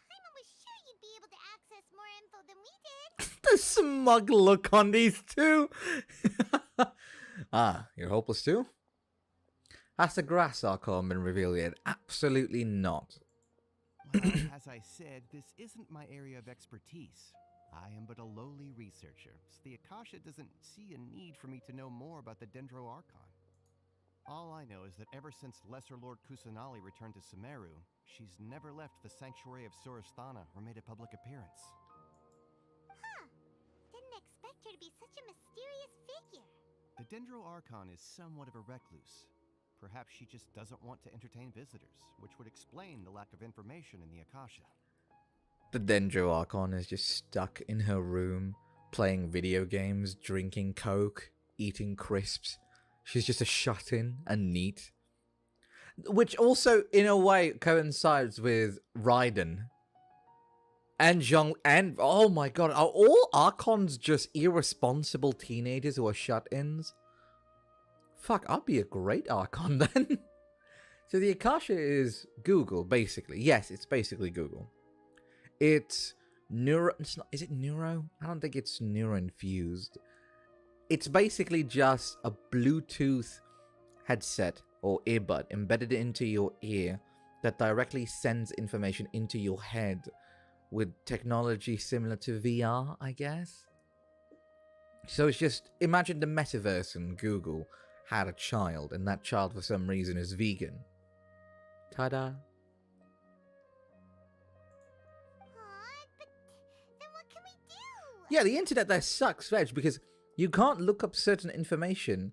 Speaker 6: Paimon was sure you'd be able to access more info than we did.
Speaker 1: The smug look on these two. Ah, you're hopeless too? Has the grass archon been revealed yet? Absolutely not.
Speaker 7: Well, as I said, this isn't my area of expertise. I am but a lowly researcher, so the Akasha doesn't see a need for me to know more about the Dendro Archon. All I know is that ever since Lesser Lord Kusanali returned to Sumeru, she's never left the Sanctuary of Surasthana or made a public appearance.
Speaker 6: Huh. Didn't expect her to be such a mysterious figure.
Speaker 7: The Dendro Archon is somewhat of a recluse. Perhaps she just doesn't want to entertain visitors, which would explain the lack of information in the Akasha.
Speaker 1: The Dendro Archon is just stuck in her room, playing video games, drinking coke, eating crisps. She's just a shut-in and neat. Which also, in a way, coincides with Raiden. And Zhong... And, oh my god, are all Archons just irresponsible teenagers who are shut-ins? Fuck, I'd be a great Archon then. So the Akasha is Google, basically. Yes, it's basically Google. It's neuro... It's not, is it neuro? I don't think it's neuro-infused. It's basically just a Bluetooth headset or earbud embedded into your ear that directly sends information into your head with technology similar to VR, I guess. So it's just, imagine the metaverse and Google had a child, and that child for some reason is vegan. Ta-da.
Speaker 6: But then what can we do?
Speaker 1: Yeah, the internet there sucks, Veg, because you can't look up certain information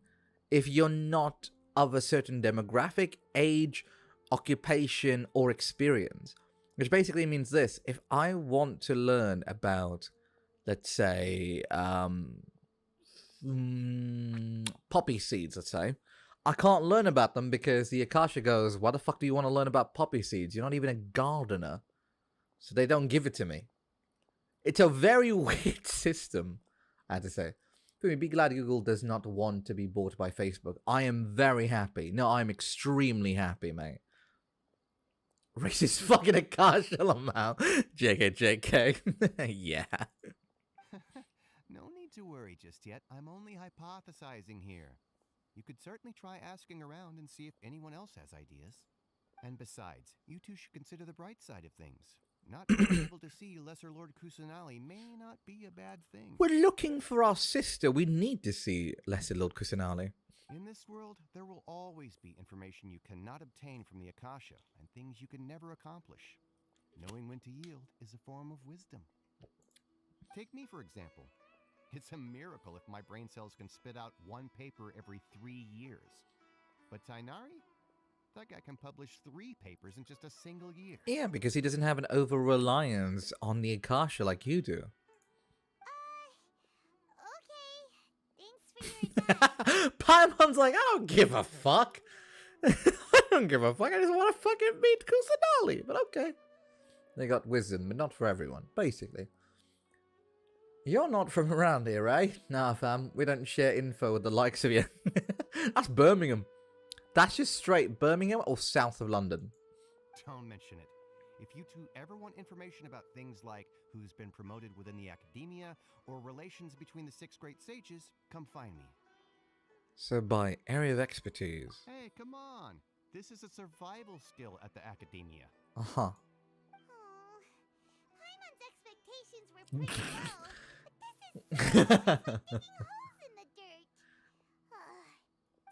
Speaker 1: if you're not of a certain demographic, age, occupation, or experience. Which basically means this: if I want to learn about, let's say, poppy seeds, let's say, I can't learn about them because the Akasha goes, why the fuck do you want to learn about poppy seeds? You're not even a gardener. So they don't give it to me. It's a very weird system, I have to say. Be glad Google does not want to be bought by Facebook. I am very happy. No, I'm extremely happy, mate. Racist fucking Akasha Lamau. JK. Yeah.
Speaker 7: No need to worry just yet. I'm only hypothesizing here. You could certainly try asking around and see if anyone else has ideas. And besides, you two should consider the bright side of things. Not being able to see Lesser Lord Kusanali may not be a bad thing.
Speaker 1: We're looking for our sister. We need to see Lesser Lord Kusanali.
Speaker 7: In this world, there will always be information you cannot obtain from the Akasha, and things you can never accomplish. Knowing when to yield is a form of wisdom. Take me, for example. It's a miracle if my brain cells can spit out one paper every 3 years. But Tainari? That guy can publish 3 papers in just a single year.
Speaker 1: Yeah, because he doesn't have an over-reliance on the Akasha like you do.
Speaker 6: Okay. Thanks for your advice.
Speaker 1: Paimon's like, I don't give a fuck. I don't give a fuck. I just want to fucking meet Kusanali. But okay. They got wisdom, but not for everyone, basically. You're not from around here, eh? Nah, fam. We don't share info with the likes of you. That's Birmingham. That's just straight Birmingham or south of London.
Speaker 7: Don't mention it. If you two ever want information about things like who's been promoted within the academia or relations between the 6 great sages, come find me.
Speaker 1: So by area of expertise.
Speaker 7: Hey, come on. This is a survival skill at the academia.
Speaker 1: Uh-huh.
Speaker 6: Paimon's expectations were pretty low, but this is like digging holes in the dirt.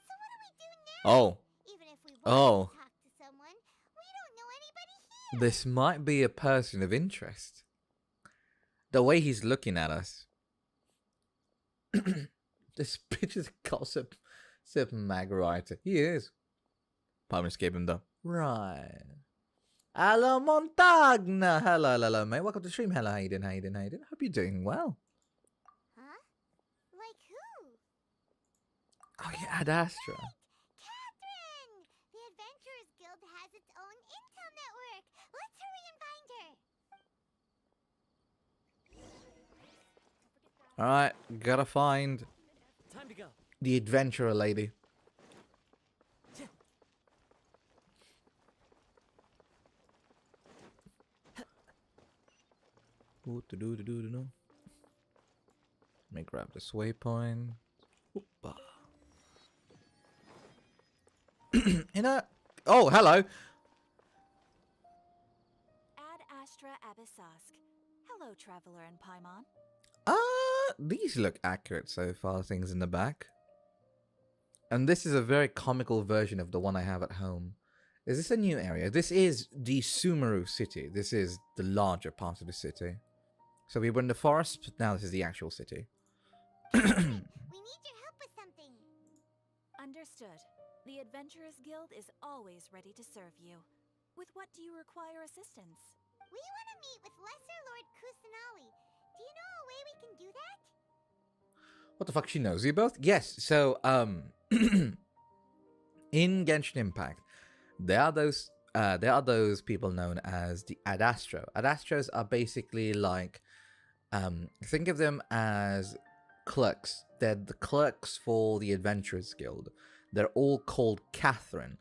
Speaker 6: So what do we do now?
Speaker 1: Oh.
Speaker 6: Even if we want
Speaker 1: Oh.
Speaker 6: to talk to someone, we don't know anybody here.
Speaker 1: This might be a person of interest. The way he's looking at us. This bitch is gossip mag writer. He is. Palm escape him though. Right. Hello, Montagna. Hello, mate. Welcome to the stream. Hello, how you doing? Hope you're doing well.
Speaker 6: Huh? Like who?
Speaker 1: Oh, yeah, Ad Astra.
Speaker 6: Catherine! The Adventurers Guild has its own intel network. Let's hurry and find her.
Speaker 1: Alright, gotta find
Speaker 3: Time to go.
Speaker 1: the adventurer lady. Ooh-doo-doo-doo-doo-doo. Let me grab this waypoint. Oopah. You know. Oh, hello.
Speaker 8: Ad Astra Abyssask. Hello, traveler in Paimon.
Speaker 1: These look accurate so far, things in the back. And this is a very comical version of the one I have at home. Is this a new area? This is the Sumeru city. This is the larger part of the city. So we were in the forest, but now this is the actual city.
Speaker 6: We need your help with something.
Speaker 8: Understood. The Adventurers Guild is always ready to serve you. With what do you require assistance?
Speaker 6: We want to meet with Lesser Lord Kusanali. Do you know a way we can do that?
Speaker 1: What the fuck, she knows you both? Yes, so, in Genshin Impact, there are those people known as the Adastro. Adastros are basically like, think of them as clerks. They're the clerks for the Adventurers Guild. They're all called Catherine.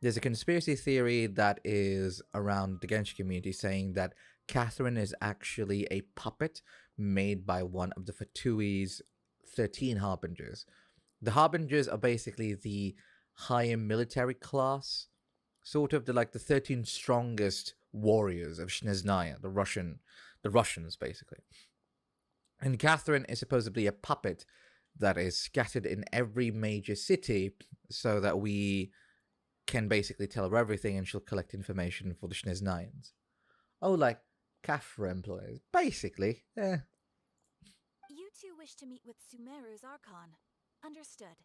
Speaker 1: There's a conspiracy theory that is around the Genshin community saying that Catherine is actually a puppet made by one of the Fatui's 13 Harbingers. The Harbingers are basically the higher military class, sort of the 13 strongest warriors of Snezhnaya, the Russians basically. And Catherine is supposedly a puppet that is scattered in every major city so that we can basically tell her everything and she'll collect information for the Snezhnayans. Oh, like Kafra employees. Basically,
Speaker 8: You two wish to meet with Sumeru's Archon. Understood.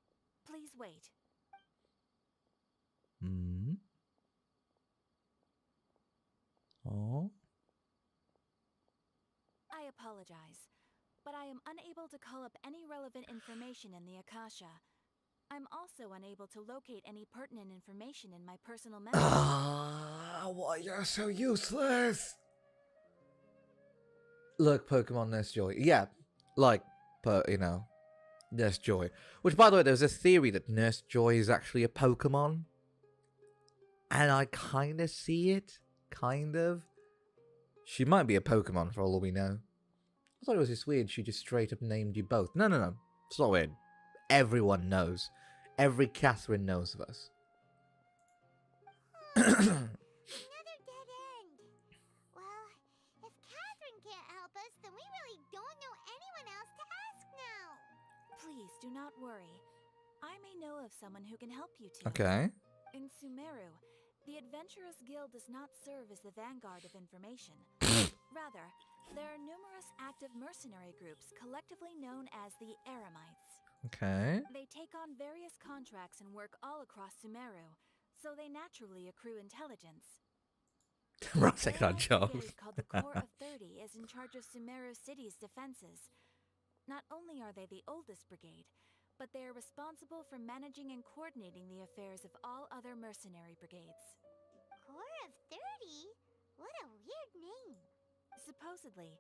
Speaker 8: Please wait.
Speaker 1: Hmm. Oh.
Speaker 8: I apologize, but I am unable to call up any relevant information in the Akasha. I'm also unable to locate any pertinent information in my personal memory.
Speaker 1: Ah, why you're so useless? Look, Pokemon Nurse Joy. Yeah, Nurse Joy. Which, by the way, there's a theory that Nurse Joy is actually a Pokemon. And I kind of see it. Kind of. She might be a Pokemon for all we know. I thought it was just weird she just straight up named you both. No. It's not weird. Everyone knows. Every Catherine knows of us.
Speaker 6: Another dead end. Well, if Catherine can't help us, then we really don't know anyone else to ask now.
Speaker 8: Please do not worry. I may know of someone who can help you two.
Speaker 1: Okay.
Speaker 8: In Sumeru, the Adventurers Guild does not serve as the vanguard of information. Rather, there are numerous active mercenary groups collectively known as the Eremites.
Speaker 1: Okay.
Speaker 8: They take on various contracts and work all across Sumeru, so they naturally accrue intelligence.
Speaker 1: Right, taking on
Speaker 8: Their
Speaker 1: jobs.
Speaker 8: brigade called the Corps of 30 is in charge of Sumeru City's defenses. Not only are they the oldest brigade, but they are responsible for managing and coordinating the affairs of all other mercenary brigades.
Speaker 6: Corps of 30? What a weird name.
Speaker 8: Supposedly,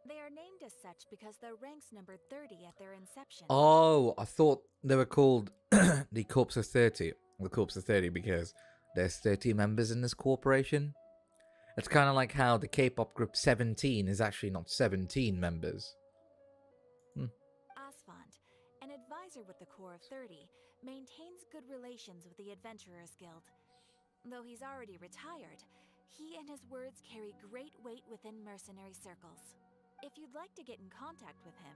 Speaker 8: they are named as such because their ranks numbered 30 at their inception.
Speaker 1: Oh, I thought they were called the Corps of 30. The Corps of 30 because there's 30 members in this corporation. It's kind of like how the K-pop group 17 is actually not 17 members.
Speaker 8: Asfand, an advisor with the Corps of 30, maintains good relations with the Adventurers Guild. Though he's already retired, he and his words carry great weight within mercenary circles. If you'd like to get in contact with him,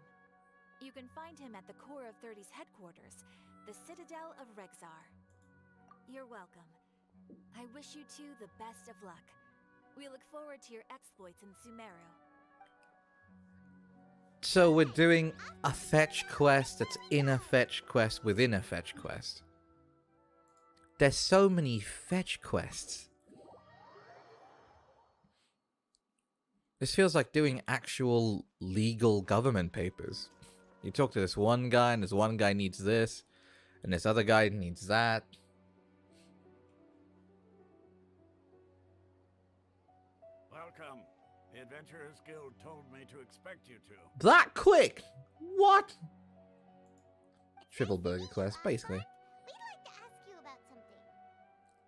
Speaker 8: you can find him at the Corps of 30's headquarters, the Citadel of Rexar. You're welcome. I wish you two the best of luck. We look forward to your exploits in Sumeru.
Speaker 1: So we're doing a fetch quest that's in a fetch quest within a fetch quest. There's so many fetch quests. This feels like doing actual legal government papers. You talk to this one guy, and this one guy needs this, and this other guy needs that.
Speaker 2: Welcome. The Adventurers Guild told me to expect you to.
Speaker 1: That quick? What? Triple burger quest, basically.
Speaker 6: We'd like to ask you about something.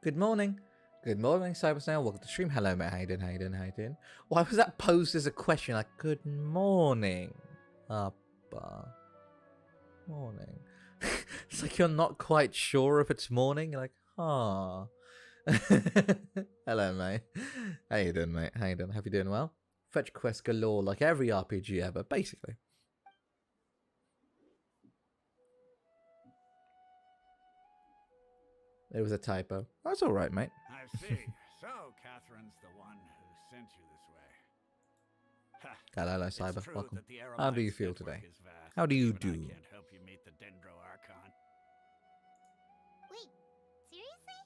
Speaker 1: Good morning. Good morning, Cybersnail. Welcome to the stream. Hello, mate. How you doing? How you doing? How you doing? Why was that posed as a question? Like, good morning. Morning. It's like you're not quite sure if it's morning. You're like, ah. Hello, mate. How you doing, mate? How you doing? Hope you're doing well. Fetch quest galore, like every RPG ever, basically. It was a typo. That's all right, mate.
Speaker 2: I see. So, Catherine's the one who sent you this way. Ha.
Speaker 1: Hello,
Speaker 2: It's
Speaker 1: Cyber.
Speaker 2: true
Speaker 1: Welcome.
Speaker 2: that the
Speaker 1: How do you
Speaker 2: Aromites
Speaker 1: feel
Speaker 2: network
Speaker 1: today?
Speaker 2: is vast,
Speaker 1: How do you
Speaker 2: but I
Speaker 1: do?
Speaker 2: can't help you meet the Dendro Archon.
Speaker 6: Wait, seriously?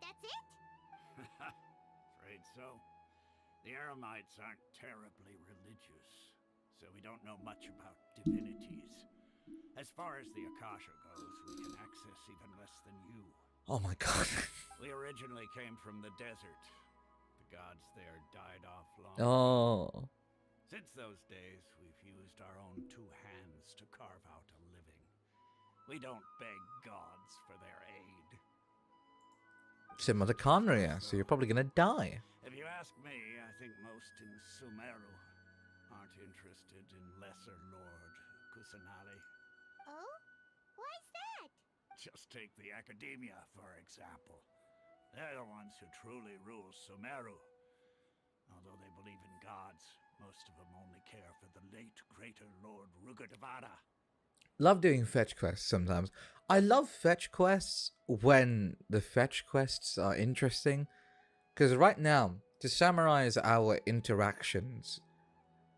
Speaker 6: That's it?
Speaker 2: Afraid so. The Aromites aren't terribly religious, so we don't know much about divinities. As far as the Akasha goes, we can access even less than you.
Speaker 1: Oh my god.
Speaker 2: We originally came from the desert. The gods there died off long
Speaker 1: Oh.
Speaker 2: ago. Since those days, we've used our own two hands to carve out a living. We don't beg gods for their aid.
Speaker 1: Similar to Conria, so you're probably gonna die.
Speaker 2: If you ask me, I think most in Sumeru aren't interested in Lesser Lord Kusanali.
Speaker 6: Oh? Why's that?
Speaker 2: Just take the Academia, for example. They're the ones who truly rule Sumeru. Although they believe in gods, most of them only care for the late Greater Lord Rugadavada.
Speaker 1: Love doing fetch quests sometimes. I love fetch quests when the fetch quests are interesting. Because right now, to summarize our interactions,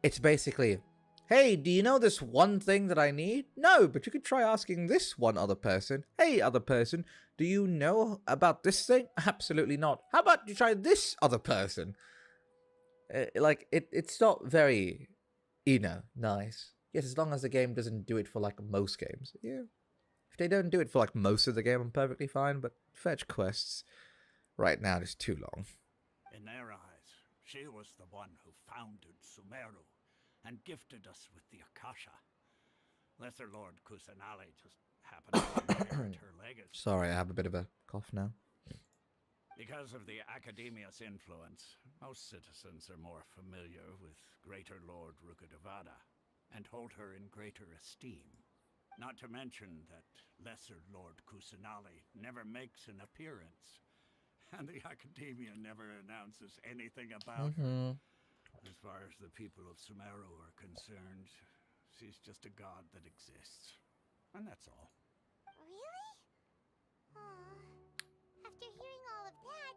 Speaker 1: it's basically, hey, do you know this one thing that I need? No, but you could try asking this one other person. Hey, other person, do you know about this thing? Absolutely not. How about you try this other person? It's not very, nice. Yes, as long as the game doesn't do it for, like, most games. Yeah. If they don't do it for, like, most of the game, I'm perfectly fine. But fetch quests right now is too long.
Speaker 2: In their eyes, she was the one who founded Sumeru and gifted us with the Akasha. Lesser Lord Kusanali just happened to inherit her legacy.
Speaker 1: Sorry, I have a bit of a cough now.
Speaker 2: Because of the Academia's influence, most citizens are more familiar with Greater Lord Rugadavada and hold her in greater esteem. Not to mention that Lesser Lord Kusanali never makes an appearance, and the Academia never announces anything about her. As far as the people of Sumeru are concerned, she's just a god that exists. And that's all.
Speaker 6: Really? Aw. After hearing all of that,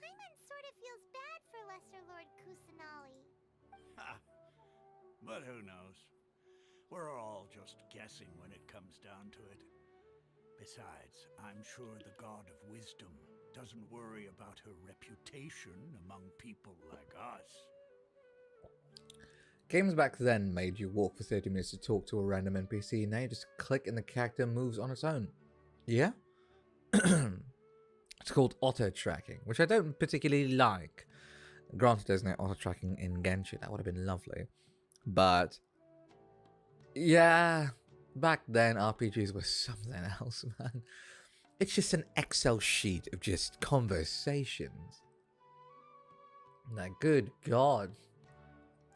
Speaker 6: Paimon sort of feels bad for Lesser Lord Kusanali.
Speaker 2: Ha! But who knows? We're all just guessing when it comes down to it. Besides, I'm sure the god of wisdom doesn't worry about her reputation among people like us.
Speaker 1: Games back then made you walk for 30 minutes to talk to a random NPC. Now you just click and the character moves on its own. Yeah? It's called auto-tracking, which I don't particularly like. Granted, there's no auto-tracking in Genshin. That would have been lovely. But, yeah, back then RPGs were something else, man. It's just an Excel sheet of just conversations. Now, good God.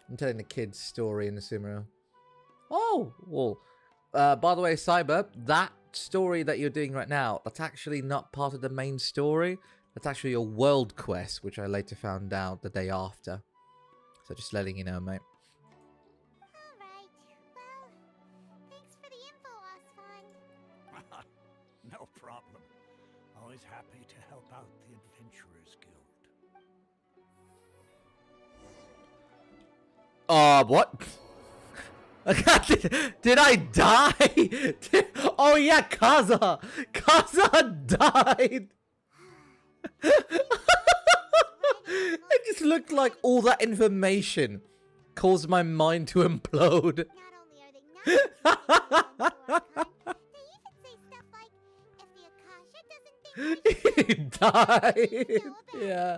Speaker 1: I'm telling the kids' story in the Sumeru. Oh, well, by the way, Cyber, that story that you're doing right now, that's actually not part of the main story. That's actually a world quest, which I later found out the day after. So just letting you know, mate.
Speaker 6: Alright, well, thanks for the info, Osfond.
Speaker 2: No problem. Always happy to help out the Adventurers Guild.
Speaker 1: What? Did I die? Oh yeah, Kaza! Kaza died! It just looked like all that information caused my mind to implode.
Speaker 6: Not only are they not they even say stuff like, if the Akasha doesn't think
Speaker 1: He died. Yeah.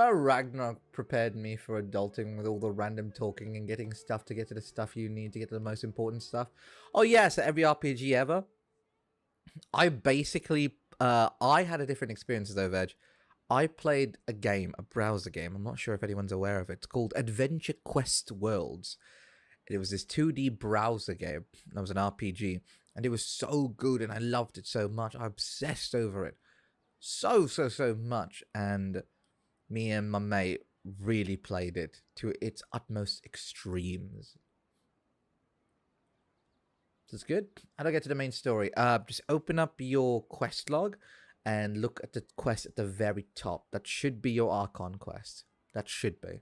Speaker 1: Ragnarok prepared me for adulting with all the random talking and getting stuff to get to the stuff you need to get to the most important stuff. Oh yeah, so every RPG ever. I basically, I had a different experience though, Veg. I played a game, a browser game. I'm not sure if anyone's aware of it. It's called Adventure Quest Worlds. It was this 2D browser game. That was an RPG. And it was so good and I loved it so much. I obsessed over it. So much. And me and my mate really played it to its utmost extremes. That's good. How do I get to the main story? Just open up your quest log and look at the quest at the very top. That should be your Archon quest. That should be.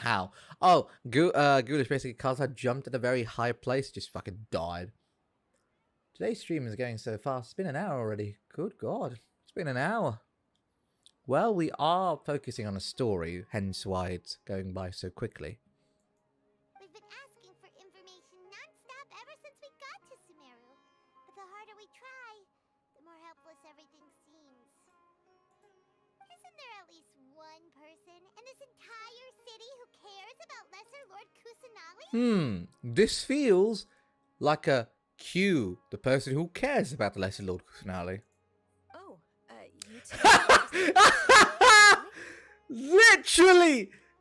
Speaker 1: How? Oh, Ghoulish basically Kazha jumped at a very high place, just fucking died. Today's stream is going so fast. It's been an hour already. Good God. It's been an hour. Well, we are focusing on a story, hence why it's going by so quickly.
Speaker 6: We've been asking for information non-stop ever since we got to Sumeru. But the harder we try, the more helpless everything seems. Isn't there at least one person in this entire city who cares about Lesser Lord Kusanali?
Speaker 1: This feels like a Q, the person who cares about the Lesser Lord Kusanali.
Speaker 8: Oh, you two.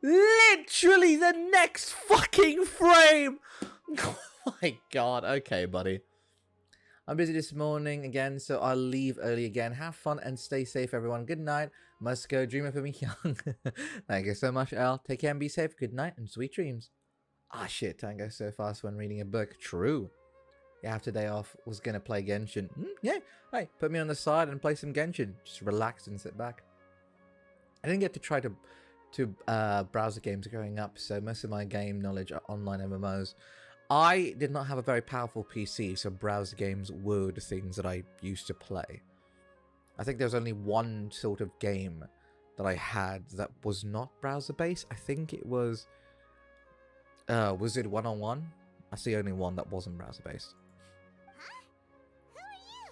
Speaker 1: Literally the next fucking frame. Oh my God. Okay, buddy. I'm busy this morning again, so I'll leave early again. Have fun and stay safe, everyone. Good night. Must go dreaming for me young. Thank you so much, Al. Take care and be safe. Good night and sweet dreams. Ah, shit. Time goes so fast when reading a book. True. Yeah, after day off, was going to play Genshin. Yeah. Hey, put me on the side and play some Genshin. Just relax and sit back. I didn't get to try to browser games growing up, so most of my game knowledge are online MMOs. I did not have a very powerful PC, so browser games were the things that I used to play. I think there was only one sort of game that I had that was not browser-based. I think it was Wizard 101. That's the only one that wasn't browser-based.
Speaker 6: Huh? Who are you?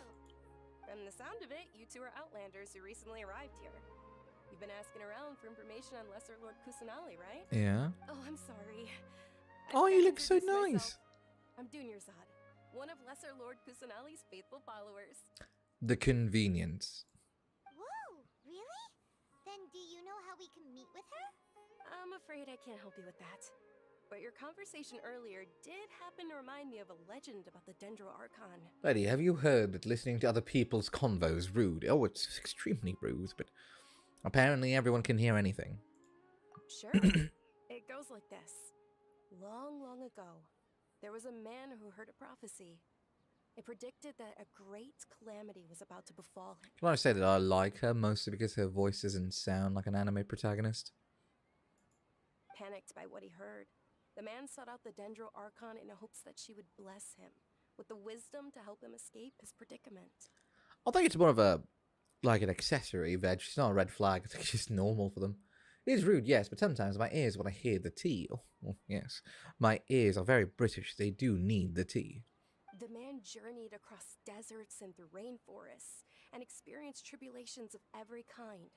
Speaker 9: From the sound of it, you two are Outlanders who recently arrived here. You've been asking around for information on Lesser Lord Kusanali, right?
Speaker 1: Yeah.
Speaker 9: Oh, I'm sorry.
Speaker 1: Oh, you look so nice.
Speaker 9: I'm Dunyarzad, one of Lesser Lord Kusanali's faithful followers.
Speaker 1: The convenience.
Speaker 6: Whoa, really? Then do you know how we can meet with her?
Speaker 9: I'm afraid I can't help you with that. But your conversation earlier did happen to remind me of a legend about the Dendro Archon.
Speaker 1: Lady, have you heard that listening to other people's convo is rude? Oh, it's extremely rude, but apparently everyone can hear anything.
Speaker 9: Sure. It goes like this. Long, long ago, there was a man who heard a prophecy. It predicted that a great calamity was about to befall him.
Speaker 1: Can I say that I like her mostly because her voice doesn't sound like an anime protagonist?
Speaker 9: Panicked by what he heard, the man sought out the Dendro Archon in hopes that she would bless him with the wisdom to help him escape his predicament.
Speaker 1: I think it's more of a, like an accessory, Veg. It's not a red flag. I think it's just normal for them. It is rude, yes, but sometimes my ears, when I hear the tea, oh, yes, my ears are very British. They do need the tea.
Speaker 9: The man journeyed across deserts and through rainforests and experienced tribulations of every kind.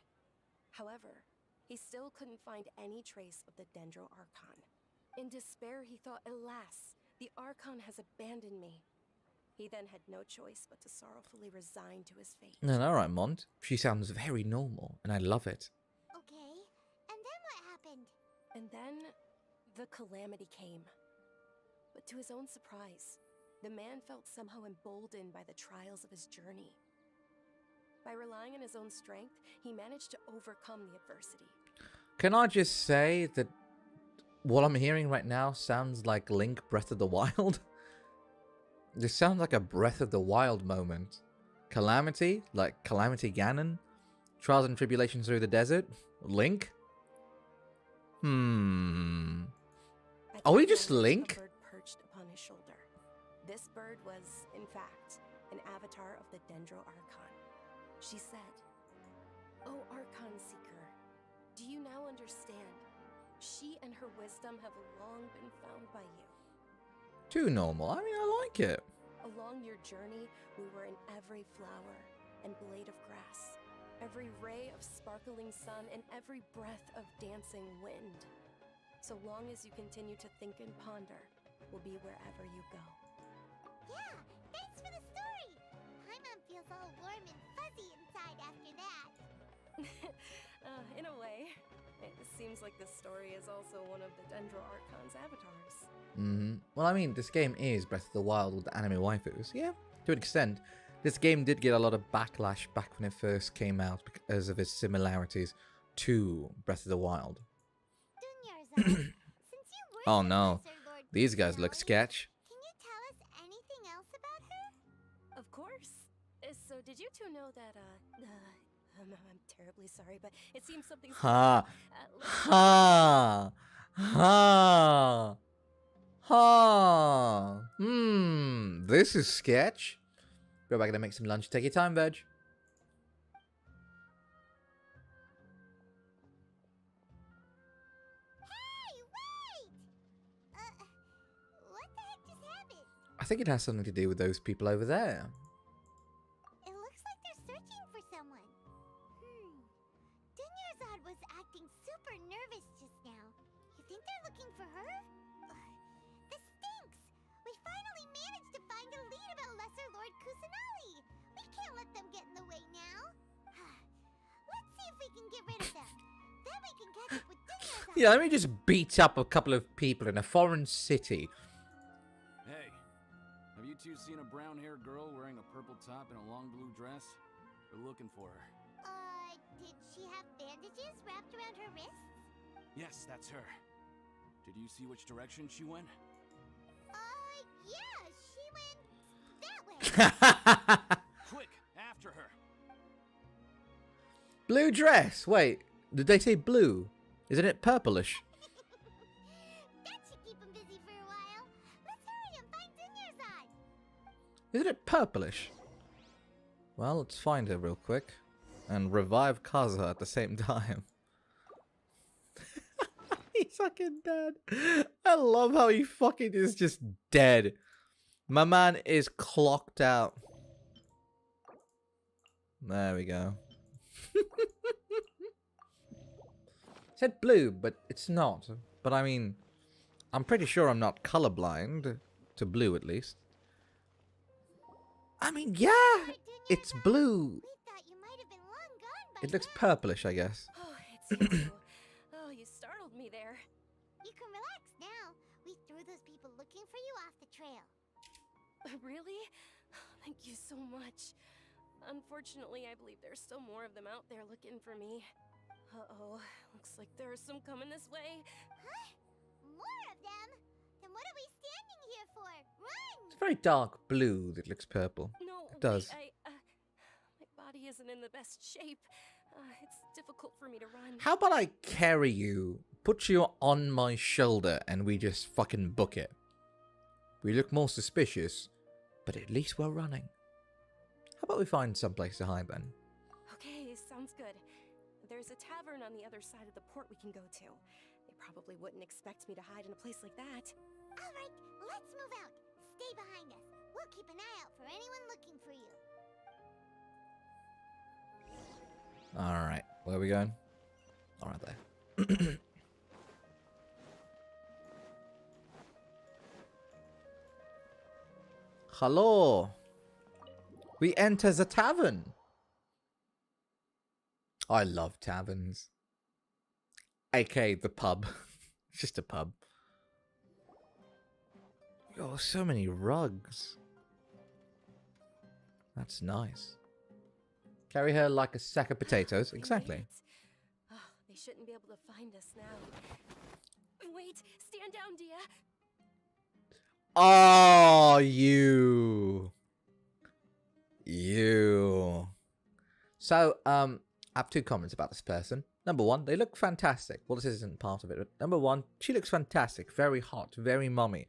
Speaker 9: However, he still couldn't find any trace of the Dendro Archon. In despair, he thought, alas, the Archon has abandoned me. He then had no choice but to sorrowfully resign to his fate.
Speaker 1: No, all right, Mont. She sounds very normal, and I love it.
Speaker 6: Okay, and then what happened?
Speaker 9: And then, the calamity came. But to his own surprise, the man felt somehow emboldened by the trials of his journey. By relying on his own strength, he managed to overcome the adversity.
Speaker 1: Can I just say that what I'm hearing right now sounds like Link Breath of the Wild? This sounds like a Breath of the Wild moment. Calamity, like Calamity Ganon? Trials and tribulations through the desert? Link? Are we just Link?
Speaker 9: A bird perched upon his shoulder. This bird was, in fact, an avatar of the Dendro Archon. She said, "O Archon Seeker, do you now understand? She and her wisdom have long been found by you.
Speaker 1: Too normal. I mean, I like it.
Speaker 9: Along your journey, we were in every flower and blade of grass. every ray of sparkling sun, and every breath of dancing wind. So long as you continue to think and ponder, we'll be wherever you go.
Speaker 6: Yeah, thanks for the story. Paimon feels all warm and fuzzy inside after that.
Speaker 9: In a way, it seems like this story is also one of the Dendro Archon's avatars.
Speaker 1: Well, I mean, this game is Breath of the Wild with the anime waifus. Yeah, to an extent. This game did get a lot of backlash back when it first came out because of its similarities to Breath of the Wild.
Speaker 6: Dunyarzad, since you work
Speaker 1: Oh
Speaker 6: with
Speaker 1: no,
Speaker 6: Lesser Lord
Speaker 1: these guys look
Speaker 6: Kusanali,
Speaker 1: sketch.
Speaker 6: Can you tell us anything else about her?
Speaker 9: Of course. So did you two know that, I'm terribly sorry, but it seems something's...
Speaker 1: Ha! Ha! Ha! Ha! This is sketch. Go back and make some lunch. Take your time, Veg.
Speaker 6: Hey, wait! What the heck just happened?
Speaker 1: I think it has something to do with those people over there.
Speaker 6: It looks like they're searching for someone. Dunyarzad was acting super nervous just now. You think they're looking for her? This stinks! We finally managed to find a lead about Lesser Lord Kusanali. We can't let them get in the way now. Let's see if we can get rid of them. Then we can catch up with Dunyarzad.
Speaker 1: Yeah, let me just beat up a couple of people in a foreign city.
Speaker 10: Hey, have you two seen a brown-haired girl wearing a purple top and a long blue dress? We're looking for her.
Speaker 6: Did she have bandages wrapped around her wrists?
Speaker 10: Yes, that's her. Did you see which direction she went?
Speaker 6: Yeah, she went that way.
Speaker 10: Quick, after her.
Speaker 1: Blue dress. Wait, did they say blue? Isn't it purplish?
Speaker 6: That should keep him busy for a while. Let's hurry and find Dunyarzad.
Speaker 1: Isn't it purplish? Well, let's find her real quick. And revive Kaza at the same time. He's fucking dead. I love how he fucking is just dead. My man is clocked out. There we go. Said blue, but it's not. But I mean, I'm pretty sure I'm not colorblind. To blue, at least. I mean, yeah! It's blue.
Speaker 6: We thought you might have been long gone by
Speaker 1: It looks
Speaker 6: now.
Speaker 1: purplish, I guess.
Speaker 9: Oh, it's you two. Oh, you startled me there.
Speaker 6: You can relax now. We threw those people looking for you off the trail.
Speaker 9: Really? Thank you so much. Unfortunately, I believe there's still more of them out there looking for me. Uh-oh, looks like there's some coming this way.
Speaker 6: Huh? More of them? Then what are we standing here for? Run!
Speaker 1: It's very dark blue that looks purple.
Speaker 9: No,
Speaker 1: It does.
Speaker 9: wait, my body isn't in the best shape. It's difficult for me to run.
Speaker 1: How about I carry you, put you on my shoulder, and we just fucking book it? We look more suspicious, but at least we're running. How about we find someplace to hide then?
Speaker 9: Okay, sounds good. There's a tavern on the other side of the port we can go to. They probably wouldn't expect me to hide in a place like that.
Speaker 6: All right, let's move out. Stay behind us. We'll keep an eye out for anyone looking for you.
Speaker 1: Alright, where are we going? Alright, there. Hello. We enter the tavern. I love taverns. aka the pub. It's just a pub. Oh, so many rugs. That's nice. Carry her like a sack of potatoes.
Speaker 9: They made
Speaker 1: Exactly.
Speaker 9: it. Oh, they shouldn't be able to find us now. Wait, stand down, Dia.
Speaker 1: Oh, you. You. So, I have two comments about this person. Number one, they look fantastic. Well, this isn't part of it, but number one, she looks fantastic. Very hot, very mommy.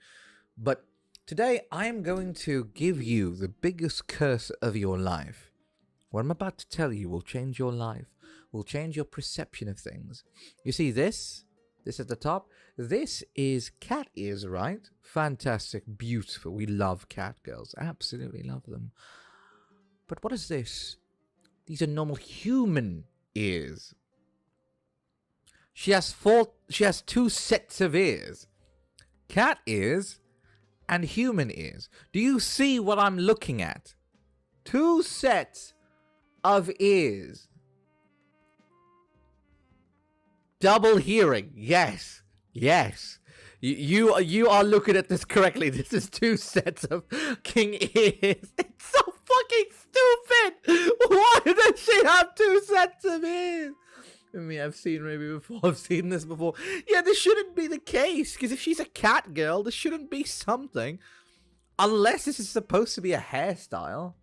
Speaker 1: But today, I am going to give you the biggest curse of your life. What I'm about to tell you will change your life, will change your perception of things. You see this? This at the top? This is cat ears, right? Fantastic, beautiful. We love cat girls. Absolutely love them. But what is this? These are normal human ears. She has two sets of ears. Cat ears and human ears. Do you see what I'm looking at? Two sets of ears. Double hearing. Yes. Yes. You are looking at this correctly. This is two sets of king ears. It's so fucking stupid. Why does she have two sets of ears? I mean, I've seen this before. Yeah, this shouldn't be the case. Because if she's a cat girl, this shouldn't be something. Unless this is supposed to be a hairstyle.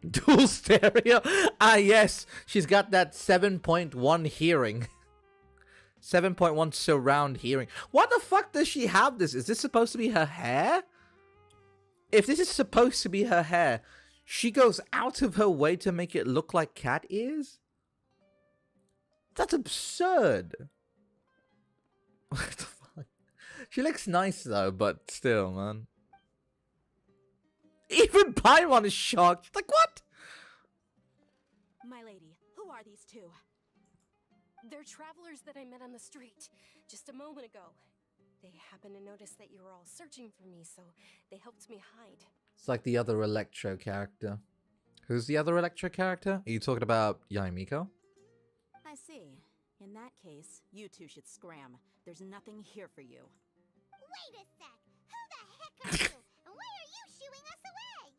Speaker 1: Dual stereo. Ah, yes. She's got that 7.1 hearing. 7.1 surround hearing. What the fuck does she have this? Is this supposed to be her hair? If this is supposed to be her hair, she goes out of her way to make it look like cat ears? That's absurd. What the fuck? She looks nice though, but still, man. Even Paimon is shocked. Like, what?
Speaker 9: My lady, who are these two? They're travelers that I met on the street just a moment ago. They happened to notice that you were all searching for me, so they helped me hide.
Speaker 1: It's like the other Electro character. Who's the other Electro character? Are you talking about Yaimiko?
Speaker 11: I see. In that case, you two should scram. There's nothing here for you.
Speaker 6: Wait a sec! Who the heck are you? And why are you shooing us away?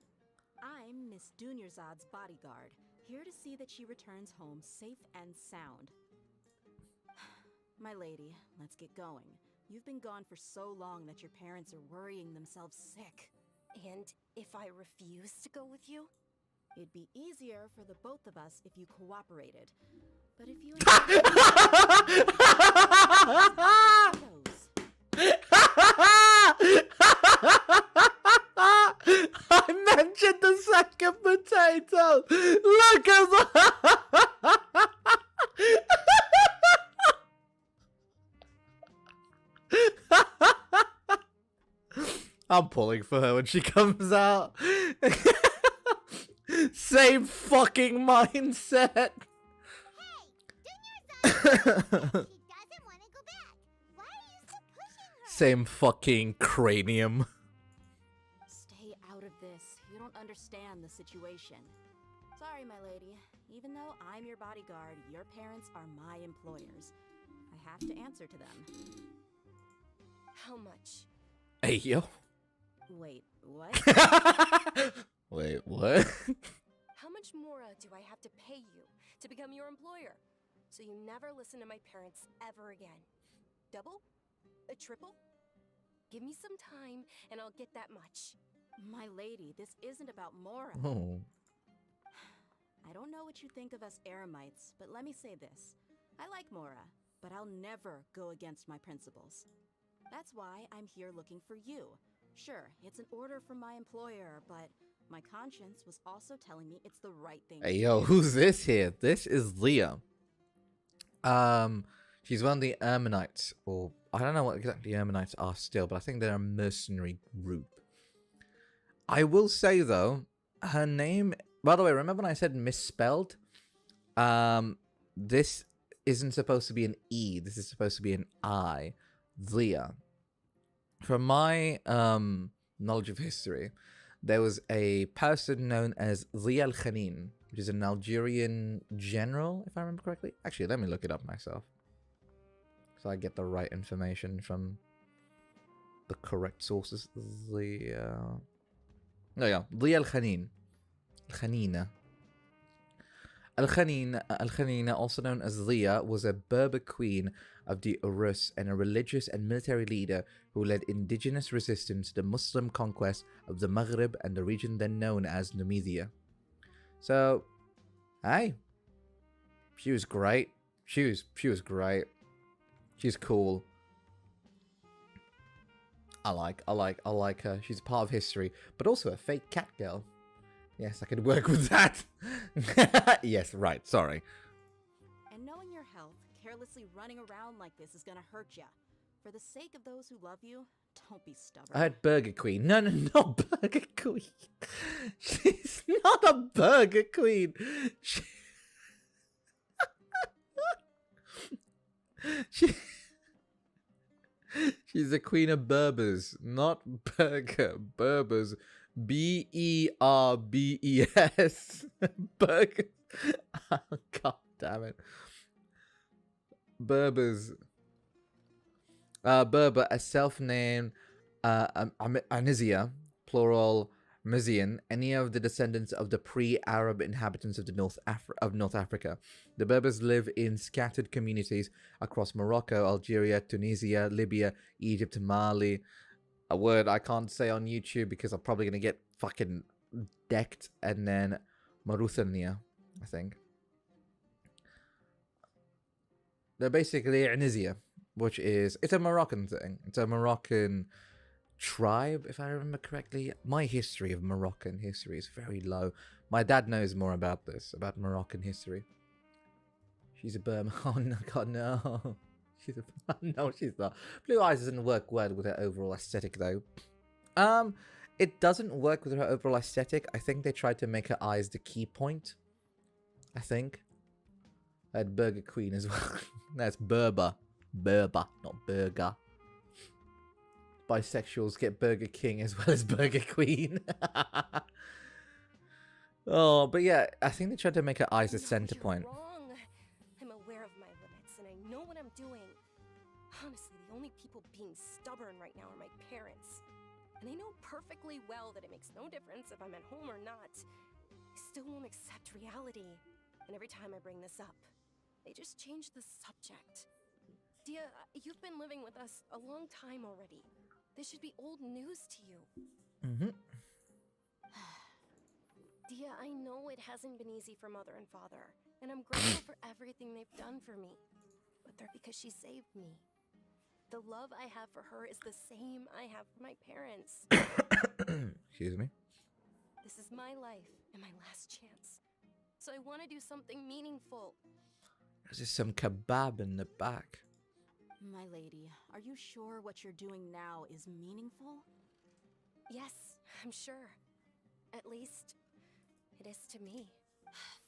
Speaker 11: I'm Miss Dunyarzad's bodyguard, here to see that she returns home safe and sound. My lady, let's get going. You've been gone for so long that your parents are worrying themselves sick.
Speaker 9: And if I refuse to go with you?
Speaker 11: It'd be easier for the both of us if you cooperated. But if you
Speaker 1: I mentioned the sack of potatoes. Look at I'm pulling for her when she comes out. Same fucking mindset.
Speaker 6: She doesn't want to go back. Why are you still pushing her?
Speaker 1: Same fucking cranium.
Speaker 11: Stay out of this. You don't understand the situation. Sorry, my lady. Even though I'm your bodyguard, your parents are my employers. I have to answer to them.
Speaker 9: How much?
Speaker 1: Hey, yo.
Speaker 11: Wait, what?
Speaker 1: Wait, what?
Speaker 9: How much more do I have to pay you to become your employer? So you never listen to my parents ever again. Double? A triple? Give me some time and I'll get that much.
Speaker 11: My lady, this isn't about Mora.
Speaker 1: Oh.
Speaker 11: I don't know what you think of us Eremites, but let me say this. I like Mora, but I'll never go against my principles. That's why I'm here looking for you. Sure, it's an order from my employer, but my conscience was also telling me it's the right thing
Speaker 1: Hey,
Speaker 11: to
Speaker 1: yo,
Speaker 11: do.
Speaker 1: who's this here? This is Leah. She's one of the Erminites, or I don't know what exactly Erminites are still, but I think they're a mercenary group. I will say though, her name. By the way, remember when I said misspelled? This isn't supposed to be an E. This is supposed to be an I. Leah. From my knowledge of history, there was a person known as Zia al-Khanin, which is an Algerian general, if I remember correctly. Actually, let me look it up myself, so I get the right information from the correct sources. Zia... There you go. Zia al-Khanin. Al-Khanina. Al-Khanina, also known as Zia, was a Berber queen of the Urus and a religious and military leader who led indigenous resistance to the Muslim conquest of the Maghrib and the region then known as Numidia. So, hey, she was great. She was great. She's cool. I like her. She's a part of history, but also a fake cat girl. Yes, I could work with that. Yes, right. Sorry.
Speaker 11: And knowing your health, carelessly running around like this is gonna hurt ya. For the sake of those who love you, don't be stubborn.
Speaker 1: I had Burger Queen. No, not Burger Queen. She's not a Burger Queen. She's the queen of Berbers, not burger. Berbers. Berbes. Burger. God damn it. Berbers. Berber, a self-named Anizia, plural Mizian, any of the descendants of the pre-Arab inhabitants of the North Africa. The Berbers live in scattered communities across Morocco, Algeria, Tunisia, Libya, Egypt, and Mali. A word I can't say on YouTube because I'm probably going to get fucking decked. And then Mauritania, I think. They're basically Anizia, which is, it's a Moroccan thing. It's a Moroccan tribe, if I remember correctly. My history of Moroccan history is very low. My dad knows more about this, about Moroccan history. She's a Burma. Oh no, God, no. No, she's not. Blue eyes doesn't work well with her overall aesthetic, though. It doesn't work with her overall aesthetic. I think they tried to make her eyes the key point. I think. I had Burger Queen as well. That's Berber. Berber, not burger. Bisexuals get Burger King as well as Burger Queen. Oh, but yeah, I think they tried to make her eyes the center point.
Speaker 9: Wrong. I'm aware of my limits and I know what I'm doing. Honestly, the only people being stubborn right now are my parents. And they know perfectly well that it makes no difference if I'm at home or not. They still won't accept reality. And every time I bring this up, they just change the subject. Dia, you've been living with us a long time already. This should be old news to you.
Speaker 1: Mm-hmm.
Speaker 9: Dia, I know it hasn't been easy for Mother and Father, and I'm grateful for everything they've done for me. But they're because she saved me. The love I have for her is the same I have for my parents.
Speaker 1: Excuse me.
Speaker 9: This is my life and my last chance. So I want to do something meaningful.
Speaker 1: There's just some kebab in the back.
Speaker 11: My lady, are you sure what you're doing now is meaningful?
Speaker 9: Yes, I'm sure. At least, it is to me.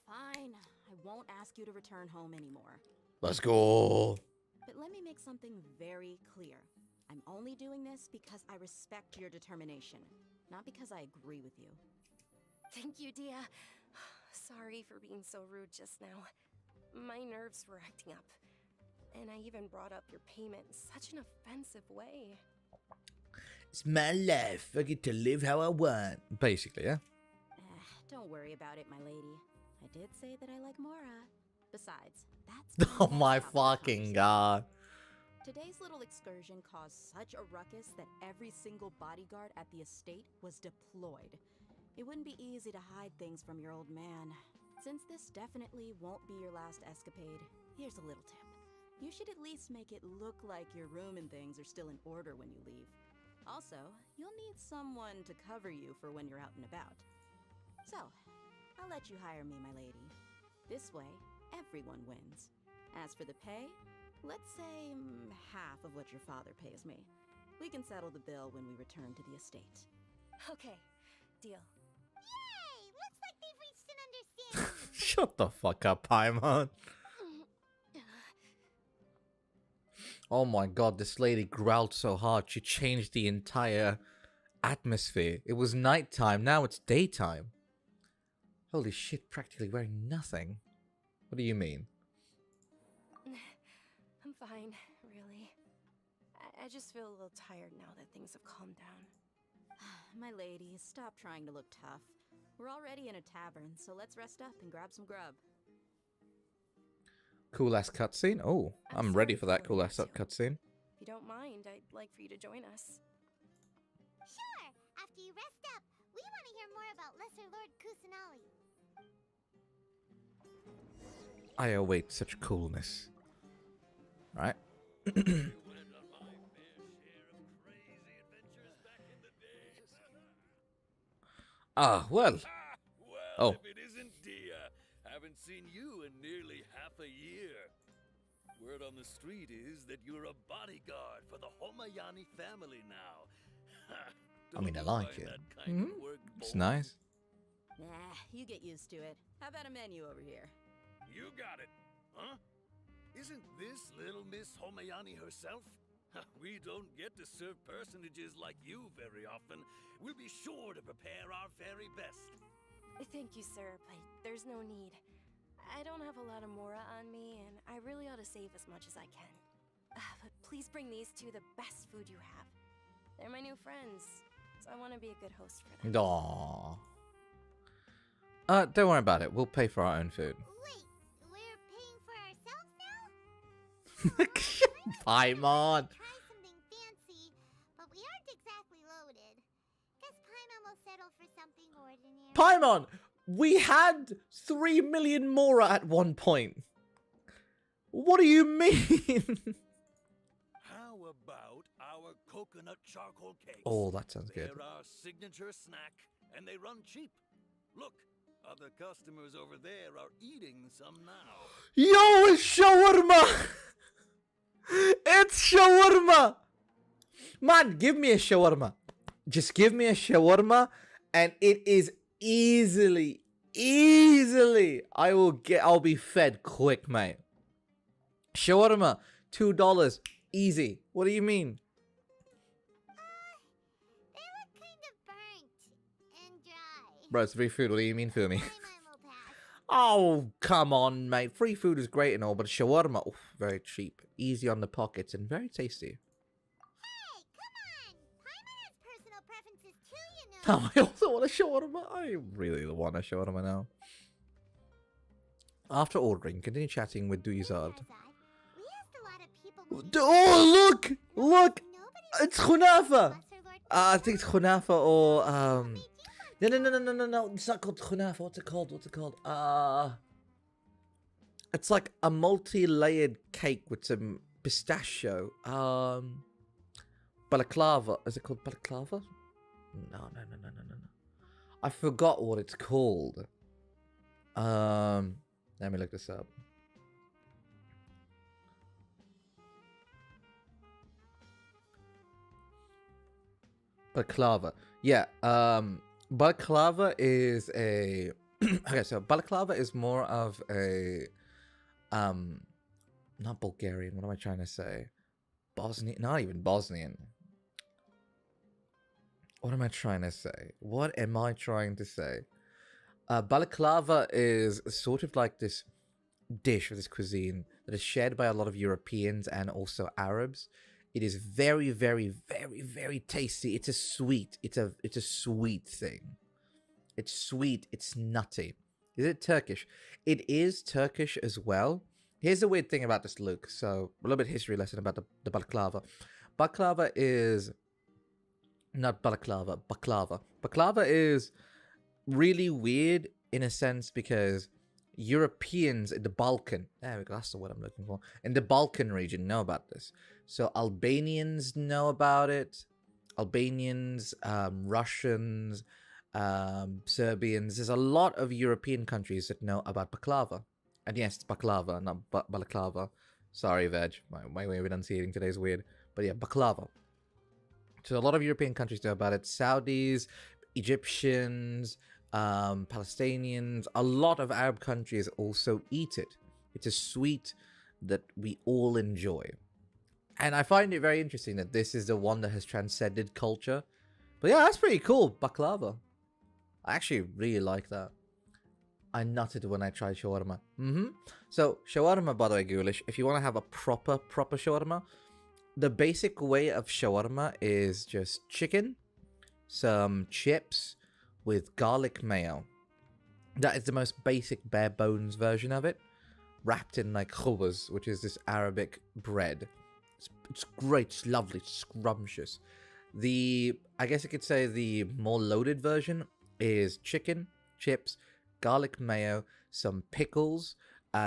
Speaker 11: Fine. I won't ask you to return home anymore.
Speaker 1: Let's go.
Speaker 11: But let me make something very clear. I'm only doing this because I respect your determination, not because I agree with you.
Speaker 9: Thank you, Dia. Sorry for being so rude just now. My nerves were acting up. And I even brought up your payment in such an offensive way.
Speaker 1: It's my life. I get to live how I want. Basically, yeah?
Speaker 11: Don't worry about it, my lady. I did say that I like Mora. Besides, that's...
Speaker 1: Oh my fucking god.
Speaker 11: Today's little excursion caused such a ruckus that every single bodyguard at the estate was deployed. It wouldn't be easy to hide things from your old man. Since this definitely won't be your last escapade, here's a little tip. You should at least make it look like your room and things are still in order when you leave. Also, you'll need someone to cover you for when you're out and about. So, I'll let you hire me, my lady. This way, everyone wins. As for the pay, let's say half of what your father pays me. We can settle the bill when we return to the estate.
Speaker 9: Okay, deal.
Speaker 6: Yay! Looks like they've reached an understanding.
Speaker 1: Shut the fuck up, Paimon. Oh my god, this lady growled so hard she changed the entire atmosphere. It was nighttime, now it's daytime. Holy shit, practically wearing nothing. What do you mean?
Speaker 9: I'm fine, really. I just feel a little tired now that things have calmed down.
Speaker 11: My lady, stop trying to look tough. We're already in a tavern, so let's rest up and grab some grub.
Speaker 1: Cool ass cutscene? Oh, I'm ready for that cool ass cutscene.
Speaker 9: If you don't mind, I'd like for you to join us.
Speaker 6: Sure! After you rest up, we want to hear more about Lesser Lord Kusanali.
Speaker 1: I await such coolness. Right? Ah, well.
Speaker 12: Well,
Speaker 1: Oh.
Speaker 12: if it isn't Dia. Haven't seen you in nearly half a year. Word on the street is that you're a bodyguard for the Homayani family now.
Speaker 1: I mean, I
Speaker 12: Don't
Speaker 1: like
Speaker 12: find
Speaker 1: it.
Speaker 12: that kind of work
Speaker 1: It's
Speaker 12: boring?
Speaker 1: nice.
Speaker 11: Nah, you get used to it. How about a menu over here?
Speaker 12: You got it, huh? Isn't this little Miss Homayani herself? We don't get to serve personages like you very often. We'll be sure to prepare our very best.
Speaker 9: Thank you, sir, but there's no need. I don't have a lot of Mora on me, and I really ought to save as much as I can. But please bring these two the best food you have. They're my new friends, so I want to be a good host for them.
Speaker 1: Aww. Don't worry about it. We'll pay for our own food.
Speaker 6: Wait, we're paying for ourselves now?
Speaker 1: Paimon.
Speaker 6: Try something fancy, but we aren't exactly loaded. Guess Paimon will settle for something ordinary.
Speaker 1: Paimon, we had 3 million Mora at one point. What do you mean?
Speaker 12: How about our coconut charcoal cakes?
Speaker 1: Oh, that sounds good.
Speaker 12: They're our signature snack, and they run cheap. Look, other customers over there are eating some now.
Speaker 1: Yo, it's shawarma! It's shawarma! Man, give me a shawarma. Just give me a shawarma, and it is easily, I'll be fed quick, mate. Shawarma, $2, easy. What do you mean?
Speaker 6: They look kind of burnt and dry.
Speaker 1: Bro, it's free food. What do you mean, Fumi?
Speaker 6: Paimon will pass.
Speaker 1: Oh, come on, mate. Free food is great and all, but shawarma, oof, very cheap. Easy on the pockets and very tasty.
Speaker 6: Hey, come on! Paimon has personal preferences too, you know.
Speaker 1: Oh, I also want a shawarma. I really want a shawarma now. After ordering, continue chatting with Duizard.
Speaker 6: We asked a lot of people what
Speaker 1: Oh, look! Look!
Speaker 6: nobody
Speaker 1: It's Khunafa!
Speaker 6: Lesser Lord
Speaker 1: I think it's Khunafa or,
Speaker 6: made you want
Speaker 1: No. It's not called Khunafa. What's it called? It's like a multi-layered cake with some pistachio. Balaclava. Is it called balaclava? No. I forgot what it's called. Let me look this up. Balaclava. Yeah. Balaclava is a okay, so balaclava is more of a not Bulgarian, what am I trying to say? Bosnian, not even Bosnian. What am I trying to say? Balaclava is sort of like this dish or this cuisine that is shared by a lot of Europeans and also Arabs. It is very, very, very, very tasty. It's a sweet thing. It's sweet. It's nutty. Is it Turkish? It is Turkish as well. Here's the weird thing about this, Luke. So a little bit of history lesson about the balaclava. Baklava is not balaclava. Baklava. Baklava is really weird in a sense because Europeans in the Balkan, there we go, that's the word I'm looking for, in the Balkan region know about this. So Albanians know about it. Albanians, Russians, Serbians. There's a lot of European countries that know about baklava. And yes, it's baklava, not balaclava. Sorry, Veg. My way of enunciating today is weird. But yeah, baklava. So a lot of European countries know about it. Saudis, Egyptians, Palestinians, a lot of Arab countries also eat it. It's a sweet that we all enjoy. And I find it very interesting that this is the one that has transcended culture. But yeah, that's pretty cool, baklava. I actually really like that. I nutted when I tried shawarma. So, shawarma, by the way, Ghoulish, if you want to have a proper shawarma, the basic way of shawarma is just chicken, some chips with garlic mayo. That is the most basic bare bones version of it, wrapped in like khubaz, which is this Arabic bread. It's great, it's lovely, it's scrumptious. I guess you could say the more loaded version is chicken, chips, garlic mayo, some pickles,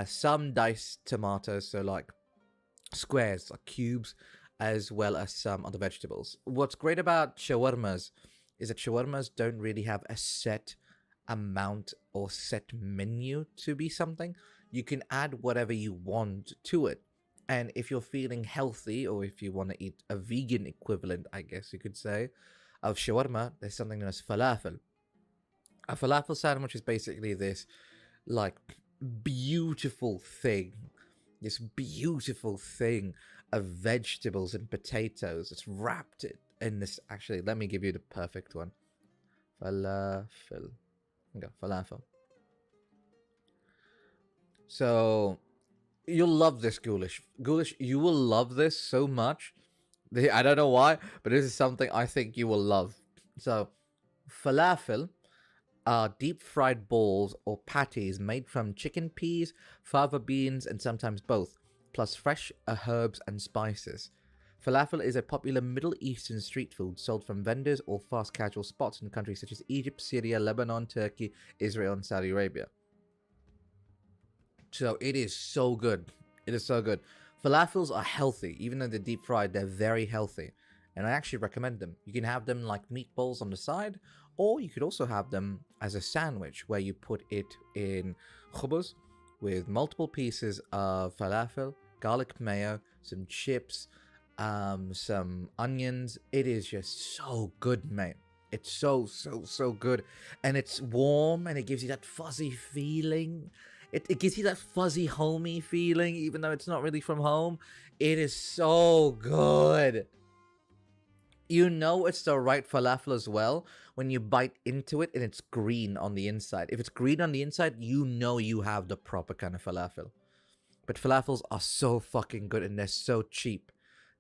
Speaker 1: some diced tomatoes, so like squares, like cubes, as well as some other vegetables. What's great about shawarmas is that shawarmas don't really have a set amount or set menu to be something. You can add whatever you want to it. And if you're feeling healthy, or if you want to eat a vegan equivalent, I guess you could say, of shawarma, there's something known as falafel. A falafel sandwich is basically this, like, beautiful thing of vegetables and potatoes. It's wrapped in this. Actually, let me give you the perfect one. Falafel. Go, falafel. So, you'll love this, Ghoulish. Ghoulish, you will love this so much. I don't know why, but this is something I think you will love. So, falafel are deep-fried balls or patties made from chicken peas, fava beans, and sometimes both, plus fresh herbs and spices. Falafel is a popular Middle Eastern street food sold from vendors or fast casual spots in countries such as Egypt, Syria, Lebanon, Turkey, Israel, and Saudi Arabia. So it is so good. It is so good. Falafels are healthy. Even though they're deep fried, they're very healthy. And I actually recommend them. You can have them like meatballs on the side, or you could also have them as a sandwich where you put it in khubuz with multiple pieces of falafel, garlic mayo, some chips, some onions. It is just so good, mate. It's so good. And it's warm and it gives you that fuzzy feeling. It gives you that fuzzy homey feeling, even though it's not really from home. It is so good. You know it's the right falafel as well when you bite into it and it's green on the inside. If it's green on the inside, you know you have the proper kind of falafel. But falafels are so fucking good and they're so cheap.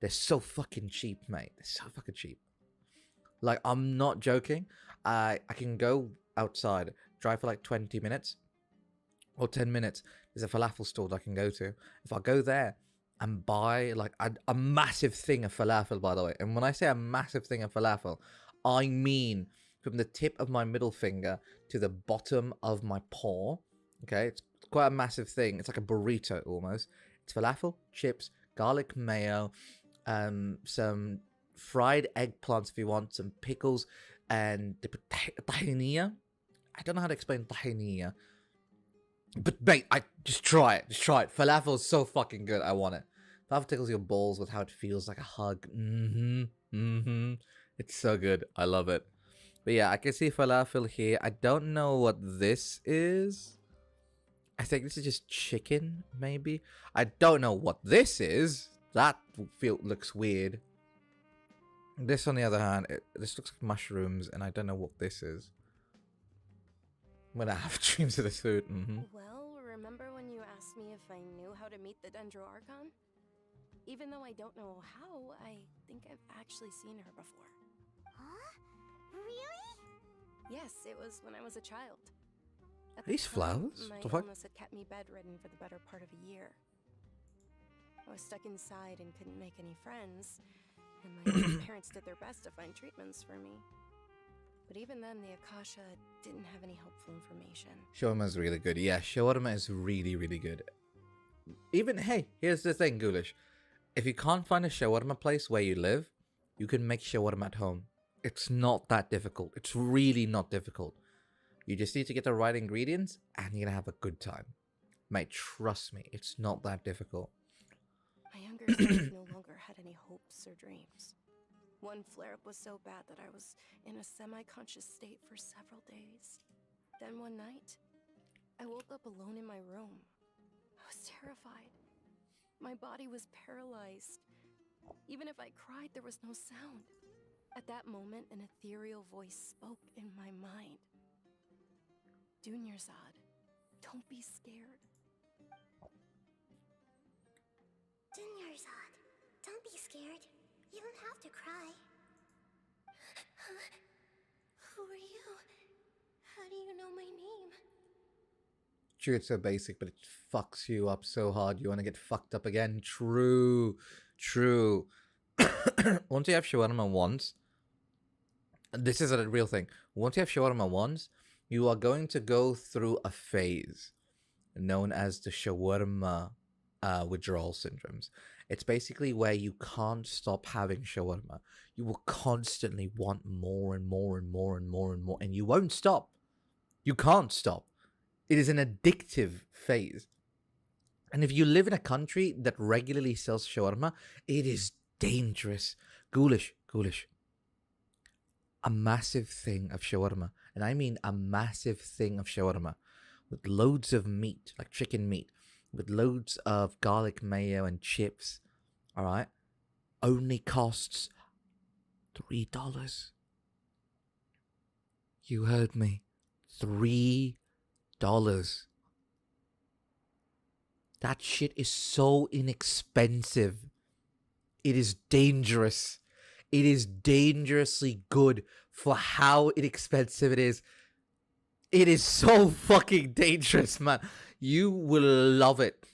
Speaker 1: They're so fucking cheap, mate. They're so fucking cheap. Like, I'm not joking. I can go outside, drive for like 20 minutes or 10 minutes. There's a falafel store that I can go to. If I go there and buy like a massive thing of falafel, by the way. And when I say a massive thing of falafel, I mean from the tip of my middle finger to the bottom of my paw. Okay, it's quite a massive thing. It's like a burrito almost. It's falafel, chips, garlic mayo, some fried eggplants if you want, some pickles, and they put tahiniya. I don't know how to explain tahiniya. But mate, just try it. Just try it. Falafel is so fucking good. I want it. Falafel tickles your balls with how it feels like a hug. It's so good. I love it. But yeah, I can see falafel here. I don't know what this is. I think this is just chicken, maybe. I don't know what this is. That looks weird. This, on the other hand, this looks like mushrooms, and I don't know what this is. I'm gonna have dreams of this food.
Speaker 9: Well, remember when you asked me if I knew how to meet the Dendroarchon? Even though I don't know how, I think I've actually seen her before.
Speaker 6: Huh? Really?
Speaker 9: Yes, it was when I was a child. At
Speaker 1: These
Speaker 9: the time,
Speaker 1: flowers?
Speaker 9: My
Speaker 1: The fuck?
Speaker 9: illness had kept me bedridden for the better part of a year. I was stuck inside and couldn't make any friends, and my parents did their best to find treatments for me. But even then, the Akasha didn't have any helpful information.
Speaker 1: Shawarma is really good. Yeah, shawarma is really, really good. Even, hey, here's the thing, Ghoulish. If you can't find a shawarma place where you live, you can make shawarma at home. It's not that difficult. It's really not difficult. You just need to get the right ingredients and you're gonna have a good time. Mate, trust me, it's not that difficult.
Speaker 9: My younger self no longer had any hopes or dreams. One flare-up was so bad that I was in a semi-conscious state for several days. Then one night, I woke up alone in my room. I was terrified. My body was paralyzed. Even if I cried, there was no sound. At that moment, an ethereal voice spoke in my mind. Dunyarzad, don't be scared.
Speaker 6: Dunyarzad, don't be scared. You don't have to cry. Who are you? How do you know my name?
Speaker 1: True, it's so basic, but it fucks you up so hard. You want to get fucked up again. True. Once you have shawarma once, this is a real thing. Once you have shawarma once, you are going to go through a phase known as the shawarma withdrawal syndromes. It's basically where you can't stop having shawarma. You will constantly want more and more and more and more and more, and you won't stop. You can't stop. It is an addictive phase. And if you live in a country that regularly sells shawarma, it is dangerous. Ghoulish. A massive thing of shawarma, and I mean a massive thing of shawarma, with loads of meat, like chicken meat, with loads of garlic mayo and chips, alright, only costs $3. You heard me. $3. That shit is so inexpensive. It is dangerous. It is dangerously good for how inexpensive it is. It is so fucking dangerous, man. You will love it.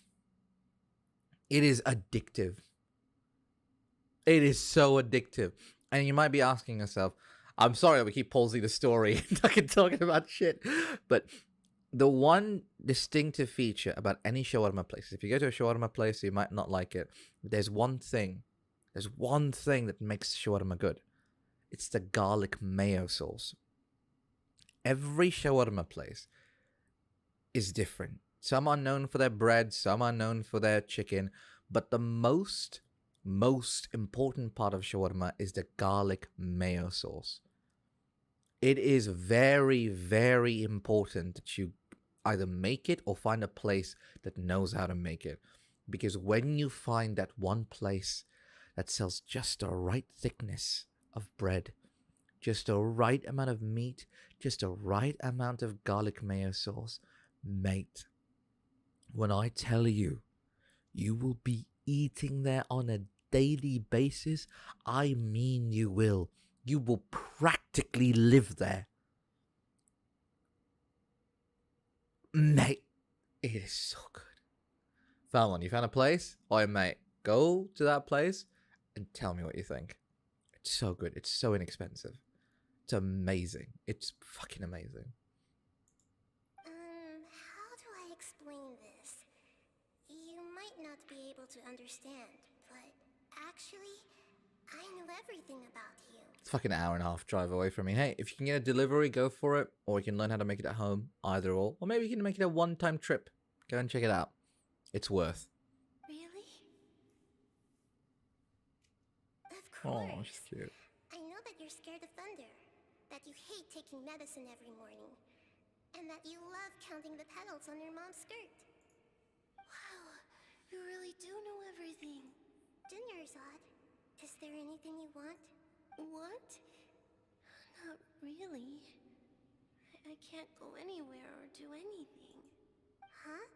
Speaker 1: It is addictive. It is so addictive. And you might be asking yourself, I'm sorry that we keep pausing the story and talking about shit, but the one distinctive feature about any shawarma place, if you go to a shawarma place, you might not like it. There's one thing that makes shawarma good. It's the garlic mayo sauce. Every shawarma place is different. Some are known for their bread, some are known for their chicken, but the most important part of shawarma is the garlic mayo sauce. It is very, very important that you either make it or find a place that knows how to make it. Because when you find that one place that sells just the right thickness of bread, just the right amount of meat, just the right amount of garlic mayo sauce, mate, when I tell you, you will be eating there on a daily basis, I mean you will. You will practically live there. Mate, it is so good. Found one. You found a place? Oh, mate, go to that place and tell me what you think. It's so good. It's so inexpensive. It's amazing. It's fucking amazing.
Speaker 6: How do I explain this? You might not be able to understand, but actually, I know everything about you.
Speaker 1: It's fucking an hour and a half drive away from me. Hey, if you can get a delivery, go for it. Or you can learn how to make it at home. Either or. Or maybe you can make it a one-time trip. Go and check it out. It's worth.
Speaker 6: Really? Of course.
Speaker 1: Oh, she's cute.
Speaker 6: I know that you're scared of thunder. That you hate taking medicine every morning. And that you love counting the petals on your mom's skirt. Wow, you really do know everything. Dinner's odd. Is there anything you want? What? Not really. I can't go anywhere or do anything. Huh?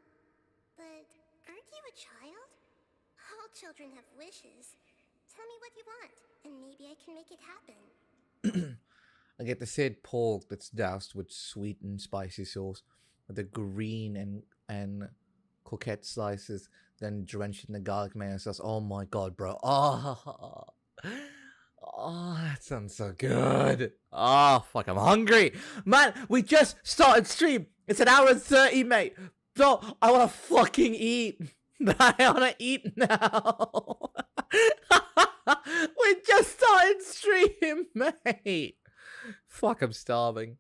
Speaker 6: But aren't you a child? All children have wishes. Tell me what you want, and maybe I can make it happen.
Speaker 1: I get the said pork that's doused with sweet and spicy sauce, with the green and coquette slices, then drenched in the garlic mayo sauce. Oh my god, bro. Oh, that sounds so good. Oh, fuck, I'm hungry. Man, we just started stream. It's an hour and 30, mate. So, I want to fucking eat. I want to eat now. We just started stream, mate. Fuck, I'm starving.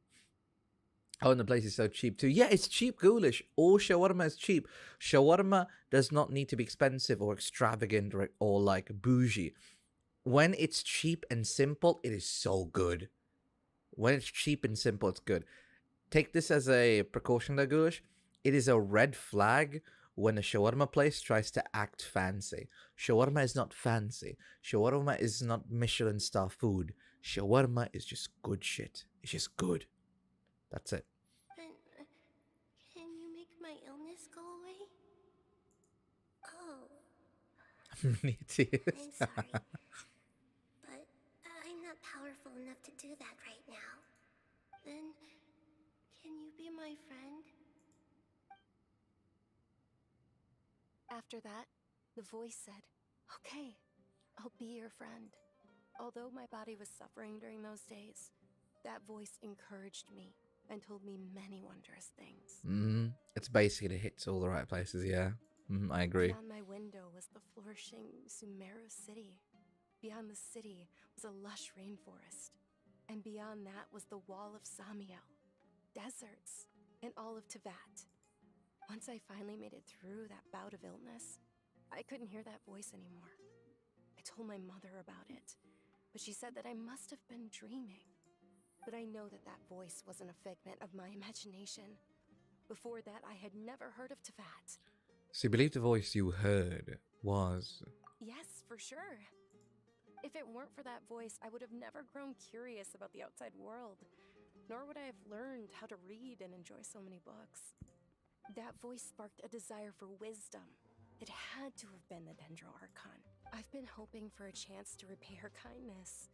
Speaker 1: Oh, and the place is so cheap too. Yeah, it's cheap, ghoulish. All shawarma is cheap. Shawarma does not need to be expensive or extravagant or like bougie. When it's cheap and simple, it is so good. When it's cheap and simple, it's good. Take this as a precaution though, ghoulish. It is a red flag when a shawarma place tries to act fancy. Shawarma is not fancy. Shawarma is not Michelin star food. Shawarma is just good shit. It's just good. That's it.
Speaker 6: Can you make my illness go away? Oh.
Speaker 1: Me too.
Speaker 6: I'm sorry. But I'm not powerful enough to do that right now. Then, can you be my friend?
Speaker 9: After that, the voice said, "Okay, I'll be your friend." Although my body was suffering during those days, that voice encouraged me and told me many wondrous things.
Speaker 1: It's basically hits all the right places, yeah. I agree.
Speaker 9: Beyond my window was the flourishing Sumeru city. Beyond the city was a lush rainforest. And beyond that was the wall of Samiel, deserts, and all of Teyvat. Once I finally made it through that bout of illness, I couldn't hear that voice anymore. I told my mother about it, but she said that I must have been dreaming. But I know that that voice wasn't a figment of my imagination. Before that, I had never heard of Teyvat.
Speaker 1: So you believe the voice you heard was...
Speaker 9: Yes, for sure. If it weren't for that voice, I would have never grown curious about the outside world, nor would I have learned how to read and enjoy so many books. That voice sparked a desire for wisdom. It had to have been the Dendro Archon. I've been hoping for a chance to repay her kindness.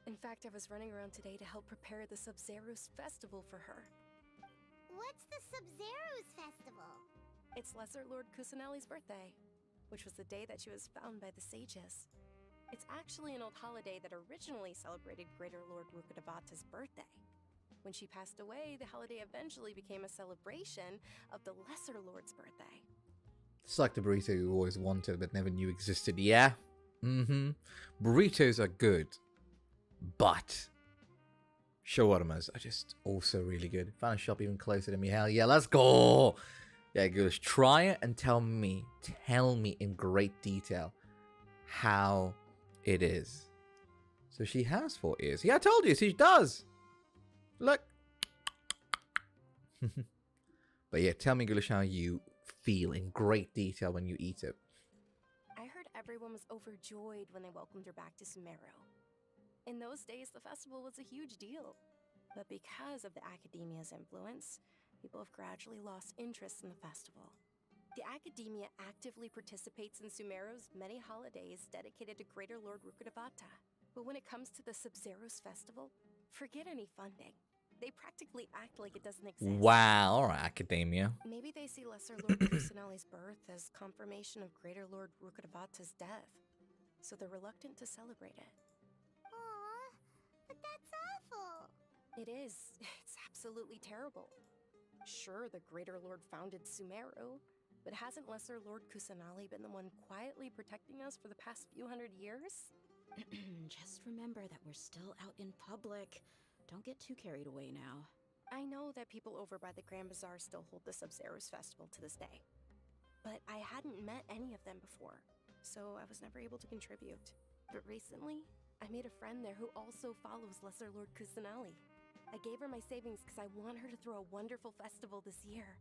Speaker 9: In fact, I was running around today to help prepare the Subzeros Festival for her.
Speaker 6: What's the Subzeros Festival?
Speaker 9: It's Lesser Lord Kusanali's birthday, which was the day that she was found by the sages. It's actually an old holiday that originally celebrated Greater Lord Rukkhadevata's birthday. When she passed away, the holiday eventually became a celebration of the Lesser Lord's birthday.
Speaker 1: It's like the burrito you always wanted but never knew existed. Yeah. Burritos are good. But shawarmas are just also really good. Found a shop even closer to me. Hell yeah, let's go. Yeah, goes. Try it and tell me in great detail how it is. So she has 4 ears. Yeah, I told you, she does. Look. But yeah, tell me, Gulish, how you feel in great detail when you eat it.
Speaker 9: I heard everyone was overjoyed when they welcomed her back to Sumero. In those days, the festival was a huge deal. But because of the Academia's influence, people have gradually lost interest in the festival. The Academia actively participates in Sumero's many holidays dedicated to Greater Lord Rukkhadevata. But when it comes to the Sabzeros Festival, forget any funding. They practically act like it doesn't exist.
Speaker 1: Wow, alright, Academia.
Speaker 9: Maybe they see Lesser Lord Kusanali's birth as confirmation of Greater Lord Rukkhadevata's death, so they're reluctant to celebrate it.
Speaker 6: Aw, but that's awful.
Speaker 9: It is. It's absolutely terrible. Sure, the Greater Lord founded Sumero, but hasn't Lesser Lord Kusanali been the one quietly protecting us for the past few hundred years?
Speaker 11: Just remember that we're still out in public. Don't get too carried away now.
Speaker 9: I know that people over by the Grand Bazaar still hold the Sabzeros Festival to this day, but I hadn't met any of them before, so I was never able to contribute. But recently, I made a friend there who also follows Lesser Lord Kusanali. I gave her my savings because I want her to throw a wonderful festival this year.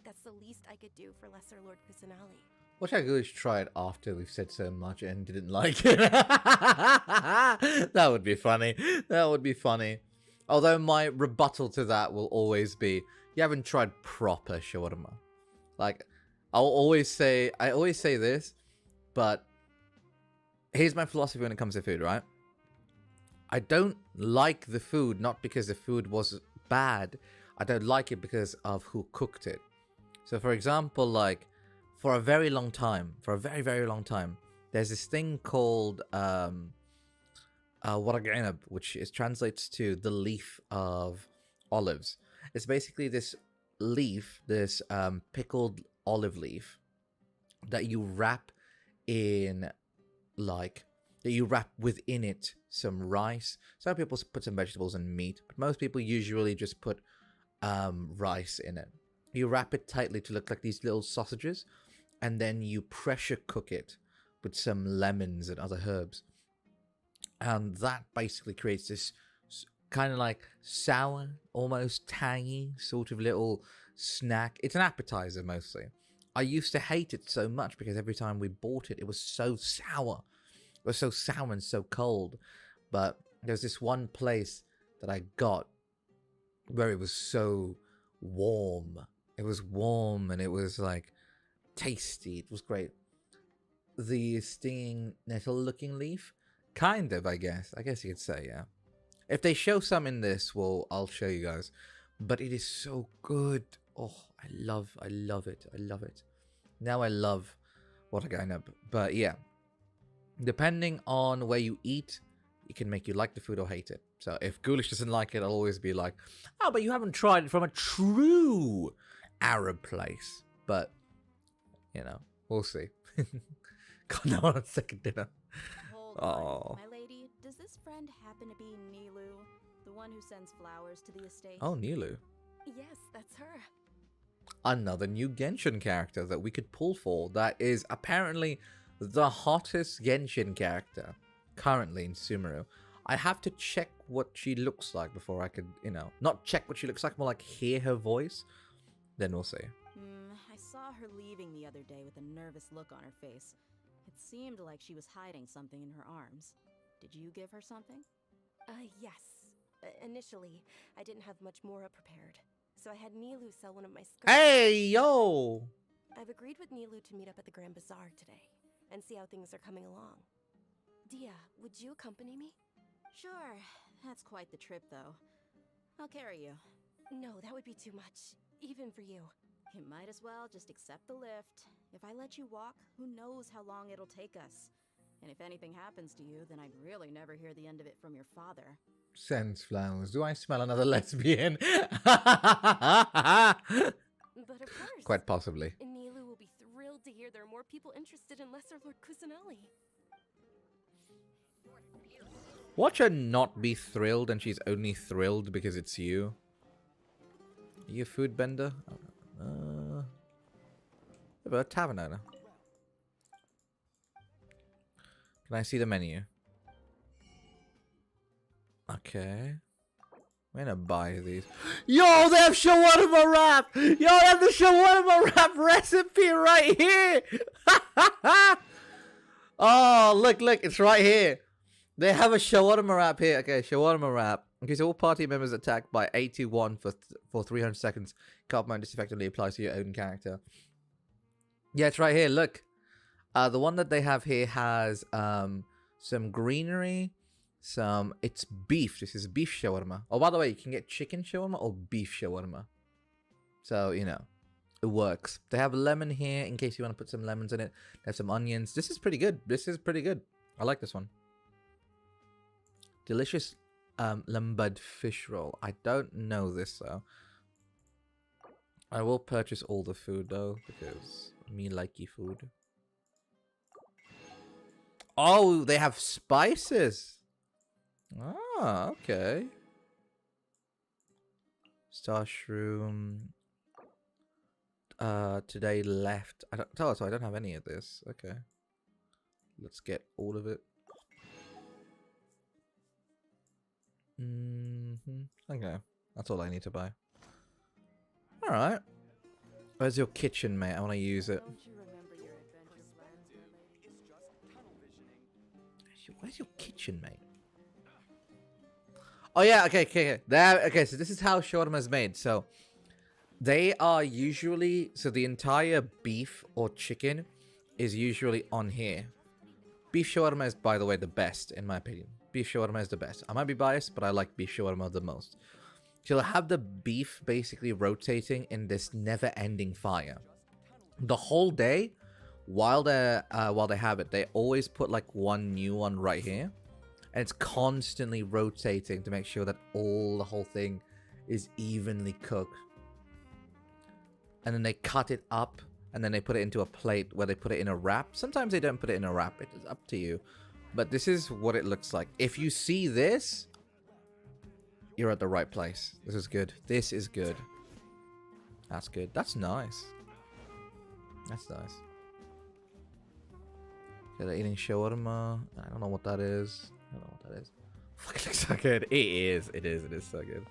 Speaker 9: That's the least I could do for Lesser Lord Kusanali.
Speaker 1: Watch how Gulish tried after we've said so much and didn't like it. That would be funny. That would be funny. Although my rebuttal to that will always be, you haven't tried proper shawarma. Like, I always say this, but here's my philosophy when it comes to food, right? I don't like the food not because the food was bad. I don't like it because of who cooked it. So, for example, like, for a very long time, very long time, there's this thing called waraq, which translates to the leaf of olives. It's basically this leaf, this pickled olive leaf that you wrap in, like, that you wrap within it some rice. Some people put some vegetables and meat, but most people usually just put rice in it. You wrap it tightly to look like these little sausages, and then you pressure cook it with some lemons and other herbs. And that basically creates this kind of like sour, almost tangy sort of little snack. It's an appetizer mostly. I used to hate it so much because every time we bought it, it was so sour. It was so sour and so cold. But there's this one place that I got where it was so warm. It was warm and it was like tasty. It was great. The stinging nettle-looking leaf, kind of, I guess you could say, yeah. If they show some in this, well, I'll show you guys. But it is so good. Oh, I love it. I love it. Now I love waraq. But yeah, depending on where you eat, it can make you like the food or hate it. So if Gulish doesn't like it, I'll always be like, oh, but you haven't tried it from a true Arab place. But, you know, we'll see. God, no, on second dinner.
Speaker 11: Hold on, my lady. Does this friend happen to be Nilu, the one who sends flowers to the estate?
Speaker 1: Oh, Nilu.
Speaker 9: Yes, that's her.
Speaker 1: another new Genshin character that we could pull for. That is apparently the hottest Genshin character currently in Sumeru. I have to check what she looks like before I could, you know, not check what she looks like, more like hear her voice. Then we'll see.
Speaker 11: I saw her leaving the other day with a nervous look on her face. It seemed like she was hiding something in her arms. Did you give her something?
Speaker 9: Yes. Initially, I didn't have much Mora prepared, so I had Nilu sell one of my skirts.
Speaker 1: Hey, yo!
Speaker 9: I've agreed with Nilu to meet up at the Grand Bazaar today, and see how things are coming along. Dia, would you accompany me?
Speaker 11: Sure. That's quite the trip, though. I'll carry you.
Speaker 9: No, that would be too much, even for you.
Speaker 11: You might as well just accept the lift. If I let you walk, who knows how long it'll take us. And if anything happens to you, then I'd really never hear the end of it from your father.
Speaker 1: Scents flowers. Do I smell another lesbian?
Speaker 9: But of course.
Speaker 1: Quite possibly.
Speaker 9: Nilu will be thrilled to hear there are more people interested in Lesser Lord Kusanali.
Speaker 1: Watch her not be thrilled and she's only thrilled because it's you. Are you a food bender? But a tavern owner. Can I see the menu? Okay. I'm gonna buy these. Yo, they have shawarma wrap! Yo, they have the shawarma wrap recipe right here! Oh, look, it's right here. They have a shawarma wrap here. Okay, shawarma wrap. Okay, so all party members attacked by 81 for 300 seconds. Card mode effectively applies to your own character. Yeah, it's right here. Look. The one that they have here has some greenery. It's beef. This is beef shawarma. Oh, by the way, you can get chicken shawarma or beef shawarma. So, you know, it works. They have lemon here in case you want to put some lemons in it. They have some onions. This is pretty good. I like this one. Delicious lambud fish roll. I don't know this, though. I will purchase all the food, though, because me likey food. Oh, they have spices. Ah, okay. Star shroom. Today left. I don't have any of this. Okay. Let's get all of it. Okay. That's all I need to buy. Alright. Where's your kitchen, mate? I want to use it. Where's your kitchen, mate? Oh yeah, okay. Okay, so this is how shawarma is made. So they are usually, so the entire beef or chicken is usually on here. Beef shawarma is, by the way, the best in my opinion. Beef shawarma is the best. I might be biased, but I like beef shawarma the most. You'll have the beef basically rotating in this never-ending fire the whole day. While they have it, they always put like one new one right here, and it's constantly rotating to make sure that the whole thing is evenly cooked. And then they cut it up, and then they put it into a plate where they put it in a wrap. Sometimes they don't put it in a wrap. It is up to you. But this is what it looks like. If you see this, you're at the right place. This is good. This is good. That's good. That's nice. That's nice. Yeah, they're eating shawarma. I don't know what that is. Fuck, it looks so good. It is. It is so good.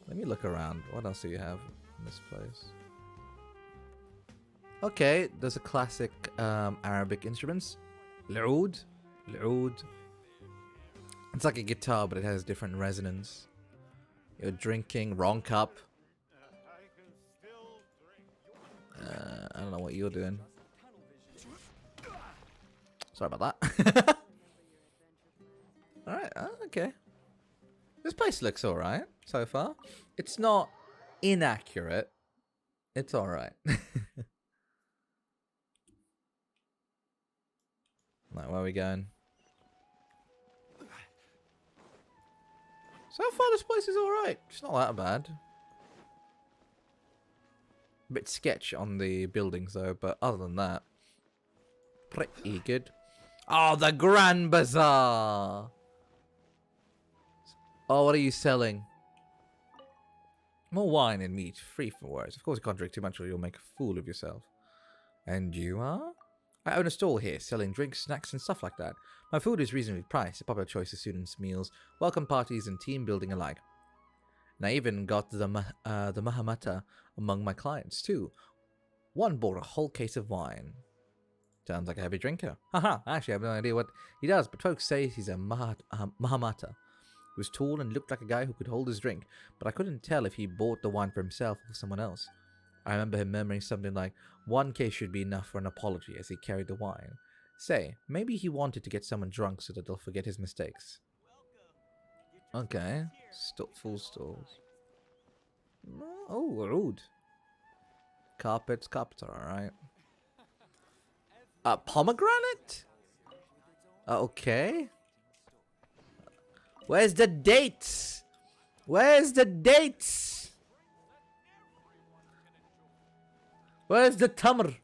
Speaker 1: Let me look around. What else do you have in this place? Okay, there's a classic Arabic instruments. L'oud. It's like a guitar, but it has different resonance. You're drinking. Wrong cup. I don't know what you're doing. Sorry about that. Alright, okay. This place looks alright so far. It's not inaccurate. It's alright. Right, where are we going? So far this place is alright. It's not that bad. A bit sketch on the buildings though, but other than that, pretty good. Oh, the Grand Bazaar! Oh, what are you selling? More wine and meat, free from words. Of course, you can't drink too much or you'll make a fool of yourself. And you are? I own a stall here, selling drinks, snacks, and stuff like that. My food is reasonably priced, a popular choice of students' meals, welcome parties, and team building alike. And I even got the Mahamata among my clients, too. One bought a whole case of wine. Sounds like a heavy drinker. Haha, actually I have no idea what he does, but folks say he's a Mahamata. He was tall and looked like a guy who could hold his drink, but I couldn't tell if he bought the wine for himself or for someone else. I remember him murmuring something like, 1 case should be enough for an apology as he carried the wine. Say, maybe he wanted to get someone drunk so that they'll forget his mistakes. Okay, full stalls. Oh, rude. Carpets are alright. Pomegranate? Okay. Where's the dates? Where's the dates? Where's the tamar?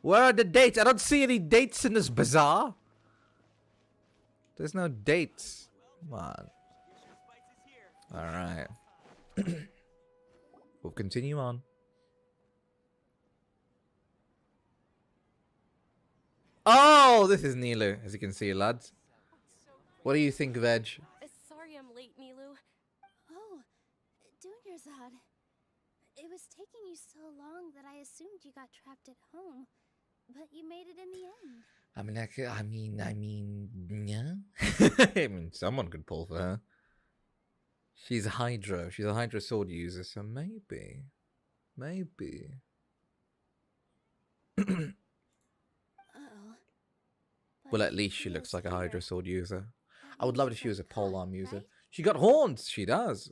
Speaker 1: Where are the dates? I don't see any dates in this bazaar. There's no dates. Come on. Alright. We'll continue on. Oh, this is Nilu, as you can see, lads. What do you think, Veg?
Speaker 9: Sorry I'm late, Nilu.
Speaker 6: Oh, Dunyarzad. It was taking you so long that I assumed you got trapped at home, but you made it in the end.
Speaker 1: Yeah. I mean, someone could pull for her. She's a Hydra. She's a Hydra sword user, so maybe. Well, at least she looks like a Hydra sword user. I would love it if she was a polearm user. She got horns. She does.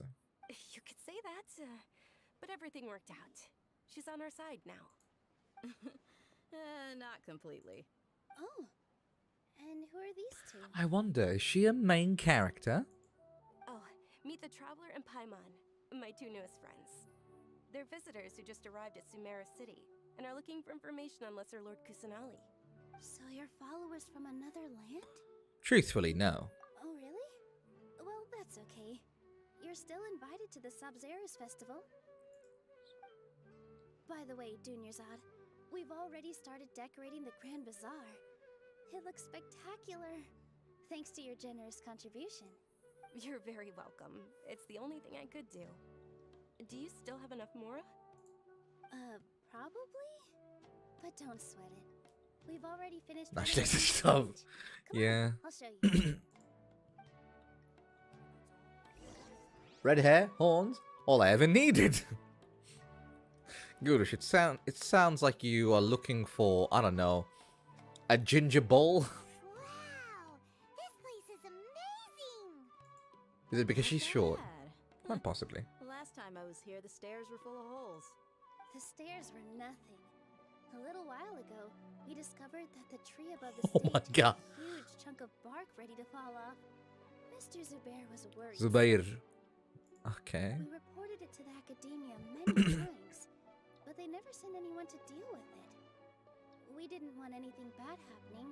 Speaker 9: You could say that, but everything worked out. She's on our side now.
Speaker 11: Not completely.
Speaker 6: Oh, and who are these two?
Speaker 1: I wonder, is she a main character?
Speaker 9: Oh, meet the Traveler and Paimon, my 2 newest friends. They're visitors who just arrived at Sumeru City and are looking for information on Lesser Lord Kusanali.
Speaker 6: So you're followers from another land?
Speaker 1: Truthfully, no.
Speaker 6: Oh, really? Well, that's okay. You're still invited to the Sabzeros Festival. By the way, Dunyarzad, we've already started decorating the Grand Bazaar. It looks spectacular. Thanks to your generous contribution.
Speaker 9: You're very welcome. It's the only thing I could do. Do you still have enough Mora?
Speaker 6: Probably? But don't sweat it. We've already finished.
Speaker 1: Stuff. Yeah.
Speaker 6: I'll show you.
Speaker 1: Red hair, horns, all I ever needed. Goodish, it sounds like you are looking for, I don't know, a ginger bowl.
Speaker 6: Wow, this place is amazing.
Speaker 1: Is it because she's short?
Speaker 11: Bad.
Speaker 1: Not possibly.
Speaker 11: Last time I was here, the stairs were full of holes.
Speaker 6: The stairs were nothing. A little while ago, we discovered that the tree above the stage
Speaker 1: Oh my God.
Speaker 6: had a huge chunk of bark ready to fall off. Mr. Zubair was worried.
Speaker 1: Zubair. Okay.
Speaker 6: We reported it to the academia many times, but they never sent anyone to deal with it. We didn't want anything bad happening,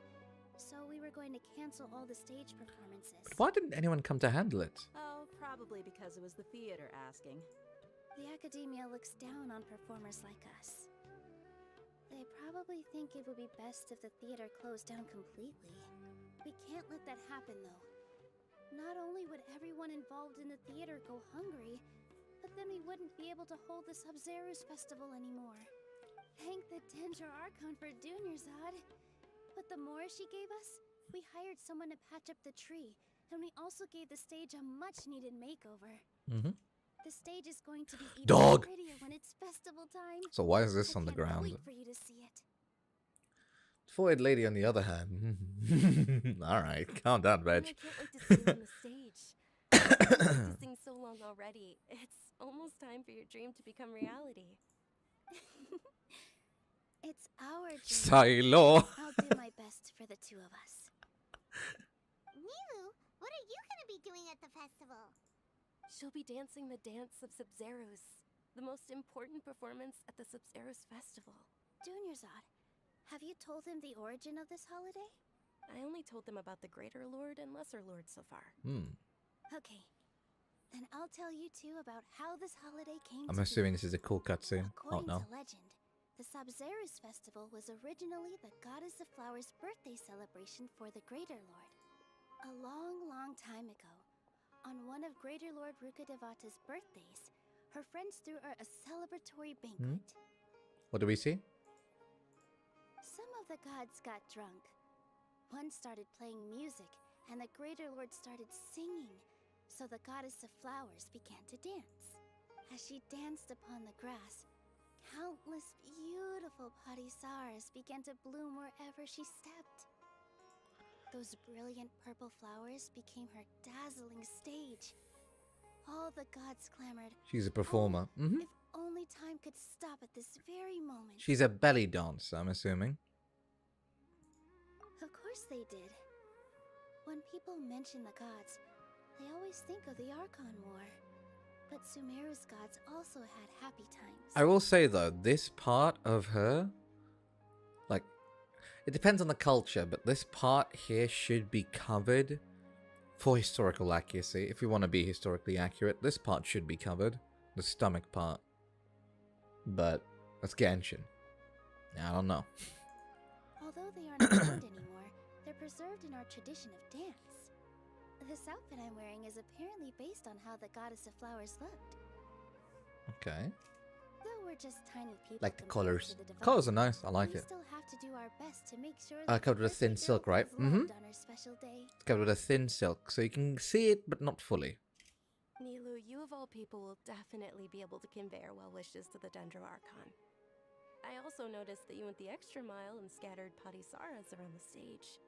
Speaker 6: so we were going to cancel all the stage performances.
Speaker 1: But why didn't anyone come to handle it?
Speaker 11: Oh, probably because it was the theater asking.
Speaker 6: The academia looks down on performers like us. They probably think it would be best if the theater closed down completely. We can't let that happen, though. Not only would everyone involved in the theater go hungry, but then we wouldn't be able to hold the Sabzeros Festival anymore. Thank the Dendra Archon for Dunyarzad. But the more she gave us, we hired someone to patch up the tree, and we also gave the stage a much-needed makeover.
Speaker 1: Mm-hmm.
Speaker 6: The stage is going to be even
Speaker 1: Dog.
Speaker 6: prettier when it's festival time.
Speaker 1: So why is this
Speaker 6: I
Speaker 1: on the
Speaker 6: can't
Speaker 1: ground?
Speaker 6: wait for you to see it.
Speaker 1: Forehead lady, on the other hand. Alright, calm down, Reg.
Speaker 9: I can't wait to see you on the stage. I've been practicing so long already. It's almost time for your dream to become reality.
Speaker 6: It's our dream.
Speaker 1: Silo.
Speaker 6: I'll do my best for the two of us. Nilu, what are you gonna be doing at the festival?
Speaker 9: She'll be dancing the dance of Subzeros, the most important performance at the Sabzeros Festival.
Speaker 6: Dunyarzad, have you told him the origin of this holiday?
Speaker 9: I only told them about the Greater Lord and Lesser Lord so far.
Speaker 6: Okay. And I'll tell you too about how this holiday came
Speaker 1: I'm
Speaker 6: to
Speaker 1: assuming
Speaker 6: be.
Speaker 1: this is a cool cutscene. Oh
Speaker 6: According
Speaker 1: no.
Speaker 6: to legend, the Sabzeros Festival was originally the Goddess of Flowers' birthday celebration for the Greater Lord. A long, long time ago, on one of Greater Lord Rukkhadevata's birthdays, her friends threw her a celebratory banquet.
Speaker 1: What do we see?
Speaker 6: Some of the gods got drunk. One started playing music, and the Greater Lord started singing, so the Goddess of Flowers began to dance. As she danced upon the grass, countless beautiful parisaras began to bloom wherever she stepped. Those brilliant purple flowers became her dazzling stage. All the gods clamored,
Speaker 1: She's a performer.
Speaker 6: "Oh, if only time could stop at this very moment."
Speaker 1: She's a belly dancer, I'm assuming.
Speaker 6: Of course they did. When people mention the gods, they always think of the Archon War. But Sumeru's gods also had happy times.
Speaker 1: I will say though, this part of her, like, it depends on the culture, but this part here should be covered for historical accuracy. If we want to be historically accurate, this part should be covered. The stomach part. But that's Genshin. I don't know.
Speaker 6: Although they aren't found anymore, they're preserved in our tradition of dance. This outfit I'm wearing is apparently based on how the Goddess of Flowers looked.
Speaker 1: Okay.
Speaker 6: Though we're just tiny people
Speaker 1: Like the
Speaker 6: compared
Speaker 1: colors.
Speaker 6: to the divine,
Speaker 1: Colors are nice. I like
Speaker 6: we
Speaker 1: it.
Speaker 6: still have to do our best to make sure
Speaker 1: Covered with a thin
Speaker 6: birthday
Speaker 1: silk,
Speaker 6: girl
Speaker 1: right?
Speaker 6: feels loved on her special day.
Speaker 1: It's covered with a thin silk, so you can see it, but not fully.
Speaker 9: Nilu, you of all people will definitely be able to convey our well wishes to the Dendro Archon. I also noticed that you went the extra mile and scattered Padisaras around the stage.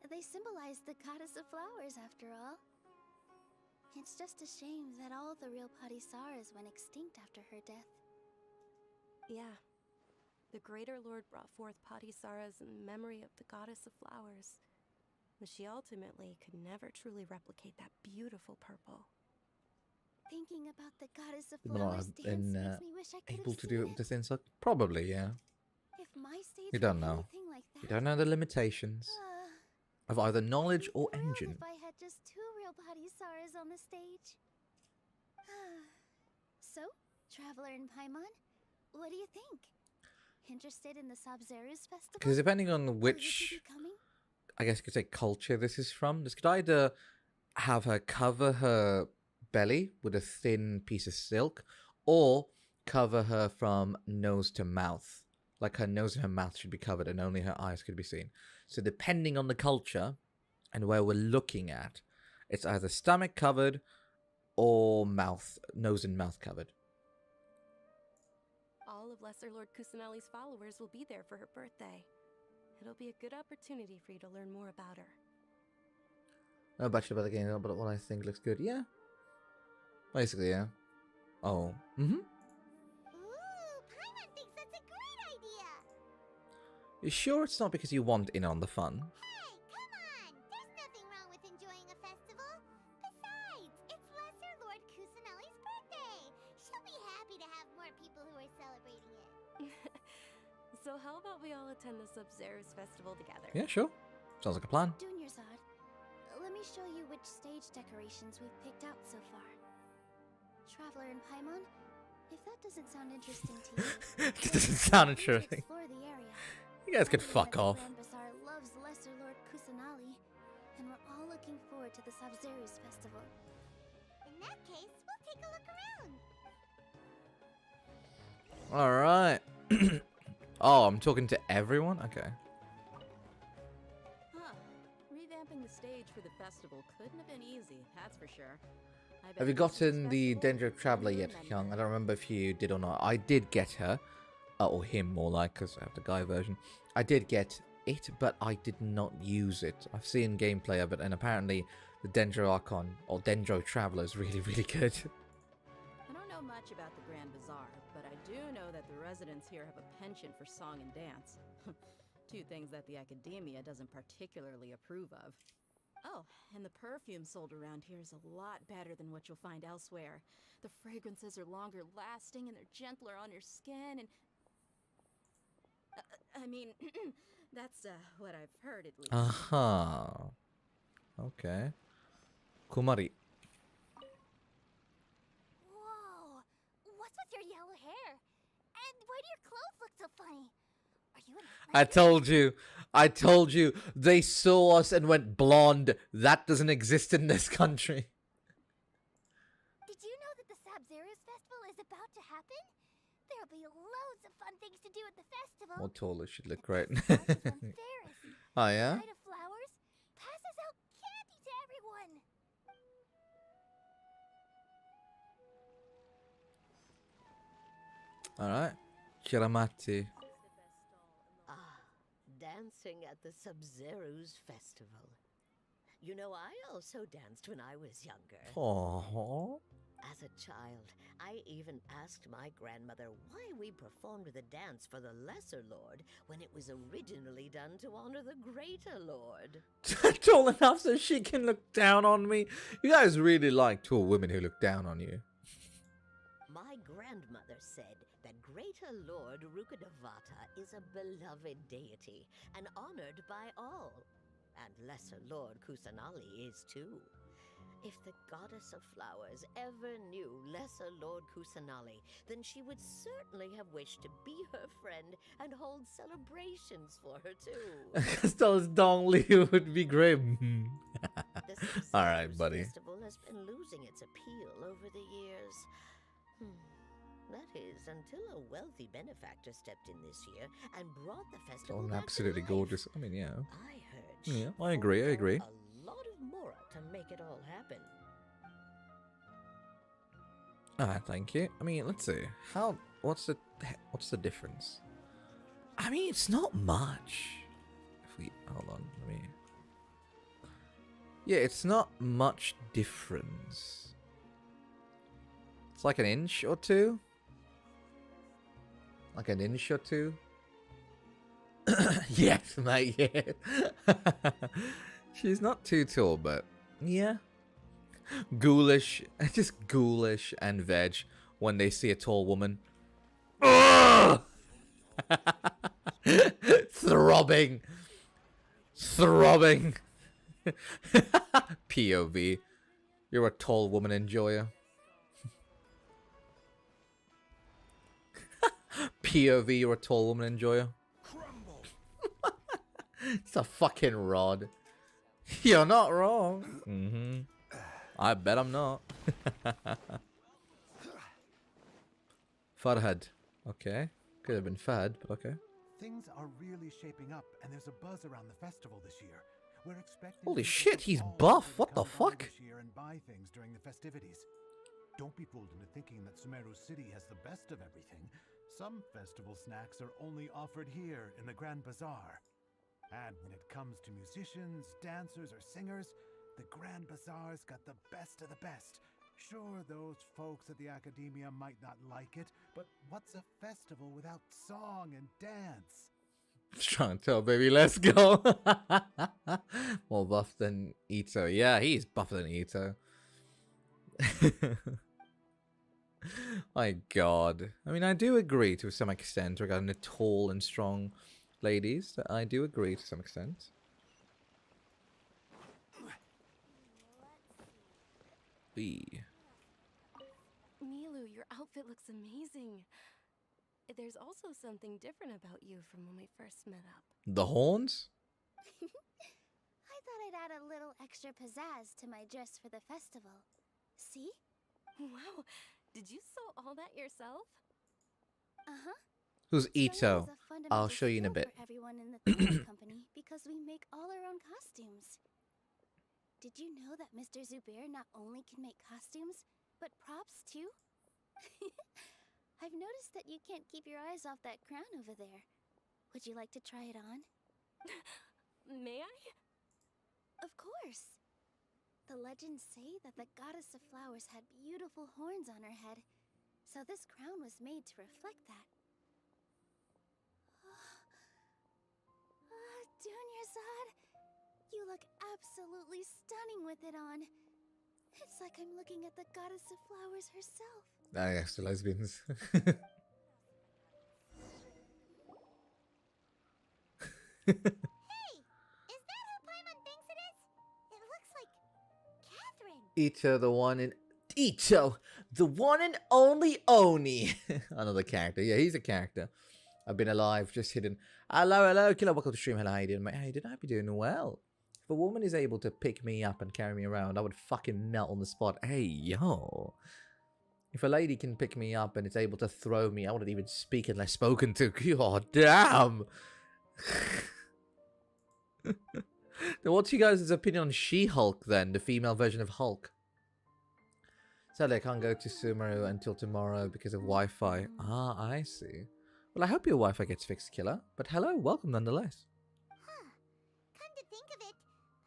Speaker 6: They symbolize the Goddess of Flowers, after all. It's just a shame that all the real Padisaras went extinct after her death.
Speaker 9: Yeah. The Greater Lord brought forth Padisaras in memory of the Goddess of Flowers. But she ultimately could never truly replicate that beautiful purple.
Speaker 6: Thinking about the Goddess of
Speaker 1: People
Speaker 6: Flowers
Speaker 1: are
Speaker 6: dance makes me wish I could
Speaker 1: able
Speaker 6: have
Speaker 1: to
Speaker 6: seen
Speaker 1: do it
Speaker 6: it.
Speaker 1: with the thin silk? Probably, yeah.
Speaker 6: If my stage
Speaker 1: You don't
Speaker 6: were
Speaker 1: know.
Speaker 6: anything like that,
Speaker 1: You don't know the limitations of either knowledge or
Speaker 6: I'd be thrilled
Speaker 1: engine.
Speaker 6: if I had just 2 real Padisaras on the stage. So, Traveler and Paimon, what do you think? Interested in the Sabzeros Festival?
Speaker 1: Because depending on
Speaker 6: Will you
Speaker 1: which,
Speaker 6: two be coming?
Speaker 1: I guess you could say, culture this is from, this could either have her cover her belly with a thin piece of silk, or cover her from nose to mouth. Like her nose and her mouth should be covered and only her eyes could be seen. So depending on the culture and where we're looking at, it's either stomach covered or mouth, nose and mouth covered.
Speaker 9: All of Lesser Lord Kusanali's followers will be there for her birthday. It'll be a good opportunity for you to learn more about her.
Speaker 1: No bachelor about the game, but what I think looks good. Yeah. Basically, yeah. Oh. Mm-hmm.
Speaker 6: Ooh, Paimon thinks that's a great idea!
Speaker 1: You sure it's not because you want in on the fun?
Speaker 6: Hey, come on! There's nothing wrong with enjoying a festival. Besides, it's Lesser Lord Kusanali's birthday. She'll be happy to have more people who are celebrating it.
Speaker 9: So how about we all attend the Subzeros Festival together?
Speaker 1: Yeah, sure. Sounds like a plan.
Speaker 6: Dunyarzad, let me show you which stage decorations we've picked out so far. Traveler and Paimon, if that doesn't sound interesting to you,
Speaker 1: It doesn't sound interesting.
Speaker 6: explore the area.
Speaker 1: You guys could
Speaker 6: Everyone
Speaker 1: fuck
Speaker 6: at the
Speaker 1: off.
Speaker 6: Grand Bazaar loves Lesser Lord Kusanali, and we're all looking forward to the Sabzeros Festival. In that case, we'll take a look around.
Speaker 1: Alright. Oh, I'm talking to everyone? Okay.
Speaker 11: Huh. Revamping the stage for the festival couldn't have been easy, that's for sure. I bet
Speaker 1: Have you
Speaker 11: this year's
Speaker 1: gotten the
Speaker 11: festival
Speaker 1: Dendro Traveler
Speaker 11: will
Speaker 1: yet,
Speaker 11: remember.
Speaker 1: Young? I don't remember if you did or not. I did get her. Or him, more like, because I have the guy version. I did get it, but I did not use it. I've seen gameplay of it, and apparently the Dendro Archon, or Dendro Traveler, is really, really good.
Speaker 11: I don't know much about the Grand Bazaar, but I do know that the residents here have a penchant for song and dance. 2 things that the academia doesn't particularly approve of. Oh, and the perfume sold around here is a lot better than what you'll find elsewhere. The fragrances are longer lasting and they're gentler on your skin and... I mean, that's what I've heard at least.
Speaker 1: Aha. Okay. Kumari.
Speaker 5: Whoa! What's with your yellow hair? And why do your clothes look so funny? Are you an
Speaker 1: I told you, they saw us and went blonde. That doesn't exist in this country.
Speaker 5: Did you know that the Sabzeros Festival is about to happen? There'll be loads of fun things to do at the festival.
Speaker 1: More taller should look great.
Speaker 5: When Ferris,
Speaker 1: Oh yeah?
Speaker 5: Knight of Flowers, passes out candy to everyone.
Speaker 1: Alright. Chiramati.
Speaker 13: Dancing at the Subzeros Festival. You know, I also danced when I was younger.
Speaker 1: Aww.
Speaker 13: As a child, I even asked my grandmother why we performed the dance for the Lesser Lord when it was originally done to honor the Greater Lord.
Speaker 1: Tall enough so she can look down on me. You guys really like tall women who look down on you.
Speaker 13: My grandmother said that Greater Lord Rukadevata is a beloved deity and honored by all. And Lesser Lord Kusanali is too. If the Goddess of Flowers ever knew Lesser Lord Kusanali, then she would certainly have wished to be her friend and hold celebrations for her too.
Speaker 1: Castell's Dongli would be great.
Speaker 13: The Sabzeros
Speaker 1: Alright, buddy.
Speaker 13: Festival has been losing its appeal over the years. That is, until a wealthy benefactor stepped in this year and brought the festival back to
Speaker 1: Absolutely
Speaker 13: life.
Speaker 1: gorgeous. I mean, yeah.
Speaker 13: I heard
Speaker 1: Yeah,
Speaker 13: she
Speaker 1: I agree, I
Speaker 13: forked out
Speaker 1: agree.
Speaker 13: A lot of mora to make it all happen.
Speaker 1: Thank you. I mean, let's see. What's the difference? I mean, it's not much. If we hold on, let me. Yeah, it's not much difference. It's like an inch or two. Like an inch or two. Yes, mate. Yeah. She's not too tall, but yeah. Ghoulish, just ghoulish and veg when they see a tall woman. Ugh! Throbbing. POV. You're a tall woman enjoyer. POV, you're a tall woman enjoyer. It's a fucking rod. You're not wrong. I bet I'm not. Farhad. Okay. Could have been Fad, but okay.
Speaker 14: Things are really shaping up, and there's a buzz around the festival this year. We're expecting
Speaker 1: Holy
Speaker 14: people
Speaker 1: shit,
Speaker 14: from
Speaker 1: he's
Speaker 14: all
Speaker 1: buff.
Speaker 14: over to
Speaker 1: What the
Speaker 14: come by
Speaker 1: fuck?
Speaker 14: This year and buy things during the festivities. Don't be fooled into thinking that Sumeru City has the best of everything. Some festival snacks are only offered here in the Grand Bazaar. And when it comes to musicians, dancers, or singers, the Grand Bazaar's got the best of the best. Sure, those folks at the Academia might not like it, but what's a festival without song and dance?
Speaker 1: Just trying to tell, baby, let's go. More buff than Ito. Yeah, he's buffer than Ito. My god. I mean, I do agree to some extent regarding the tall and strong ladies. I do agree to some extent. B.
Speaker 9: Milu, your outfit looks amazing. There's also something different about you from when we first met up.
Speaker 1: The horns?
Speaker 5: I thought I'd add a little extra pizzazz to my dress for the festival. See?
Speaker 9: Wow, did you sew all that yourself?
Speaker 5: Uh-huh.
Speaker 1: Who's
Speaker 5: Sewing
Speaker 1: Ito?
Speaker 5: is a fundamental
Speaker 1: I'll show you in a
Speaker 5: skill
Speaker 1: bit.
Speaker 5: For everyone in the theater company because we make all our own costumes. Did you know that Mr. Zubair not only can make costumes, but props too? I've noticed that you can't keep your eyes off that crown over there. Would you like to try it on?
Speaker 9: May I?
Speaker 5: Of course. The legends say that the Goddess of Flowers had beautiful horns on her head, so this crown was made to reflect that. Dunyarzad, you look absolutely stunning with it on. It's like I'm looking at the Goddess of Flowers herself.
Speaker 1: Ah, yes, the lesbians.
Speaker 6: Hey! Is that who Paimon thinks it is? It looks like Catherine.
Speaker 1: Ito, the one and Ito, the one and only Oni. Another character. Yeah, he's a character. I've been alive, just hidden. Hello, killer. Welcome to stream. Hello, how you doing, mate? How you doing? I hope you're doing well. If a woman is able to pick me up and carry me around, I would fucking melt on the spot. Hey, yo. If a lady can pick me up and is able to throw me, I wouldn't even speak unless spoken to. God damn. Then what's you guys' opinion on She-Hulk then, the female version of Hulk? Sadly, I can't go to Sumeru until tomorrow because of Wi-Fi. Ah, I see. Well, I hope your Wi-Fi gets fixed, killer. But hello, welcome nonetheless.
Speaker 6: Huh. Come to think of it,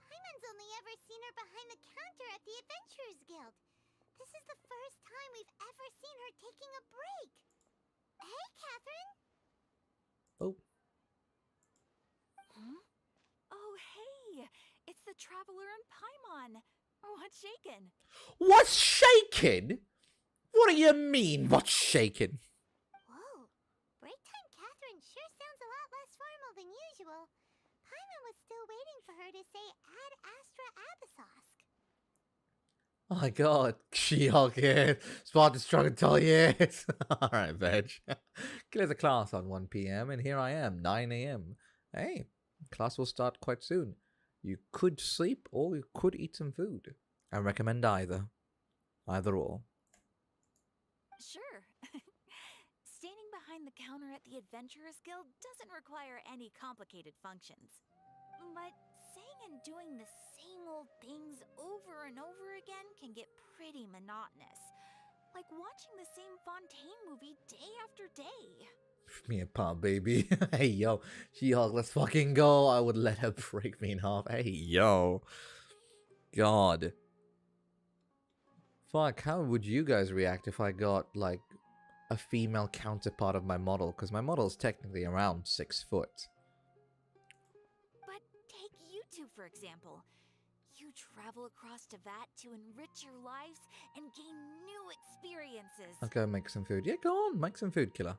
Speaker 6: Paimon's only ever seen her behind the counter at the Adventurers Guild. This is the first time we've ever seen her taking a break. Hey, Catherine.
Speaker 1: Oh.
Speaker 8: Huh? Oh, hey! It's the Traveler and Paimon. What's shaken?
Speaker 1: What's shaking? What do you mean, what's shaking?
Speaker 6: Whoa. Break time Catherine sure sounds a lot less formal than usual. Paimon was still waiting for her to say Ad Astra Abyssosk.
Speaker 1: Oh my god, She-Hulk here. Spot strong tall years. Alright, veg. Killer's a class on 1 p.m. and here I am, 9 a.m. Hey, class will start quite soon. You could sleep or you could eat some food. I recommend either. Either or.
Speaker 8: Sure. Standing behind the counter at the Adventurers Guild doesn't require any complicated functions. But saying and doing the same old things over and over again can get pretty monotonous. Like watching the same Fontaine movie day after day.
Speaker 1: Me a pop, baby. Hey, yo. She-Hulk, let's fucking go. I would let her break me in half. Hey, yo. God. Fuck, how would you guys react if I got, like, a female counterpart of my model? Because my model is technically around 6 foot.
Speaker 8: But take you two, for example. You travel across to Vat to enrich your lives and gain new experiences.
Speaker 1: I'll go make some food. Yeah, go on. Make some food, killer.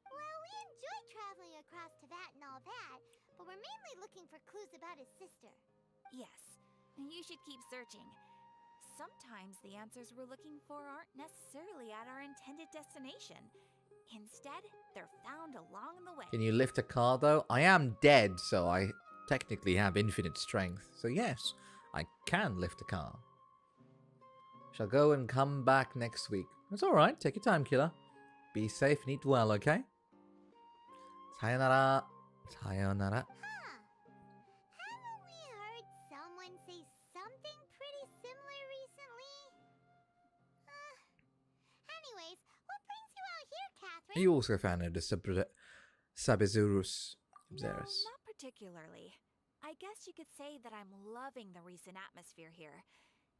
Speaker 6: Well, we enjoy traveling across to Vat and all that, but we're mainly looking for clues about his sister.
Speaker 8: Yes, you should keep searching. Sometimes the answers we're looking for aren't necessarily at our intended destination. Instead, they're found along the way.
Speaker 1: Can you lift a car, though? I am dead, so I technically have infinite strength. So yes, I can lift a car. Shall go and come back next week. That's alright. Take your time, killer. Be safe and eat well, okay? Sayonara. Sayonara.
Speaker 6: Haven't we heard someone say something pretty similar recently? Anyways, what brings you out here, Catherine?
Speaker 1: You also founded the Sabzeros.
Speaker 8: No, not particularly. I guess you could say that I'm loving the recent atmosphere here.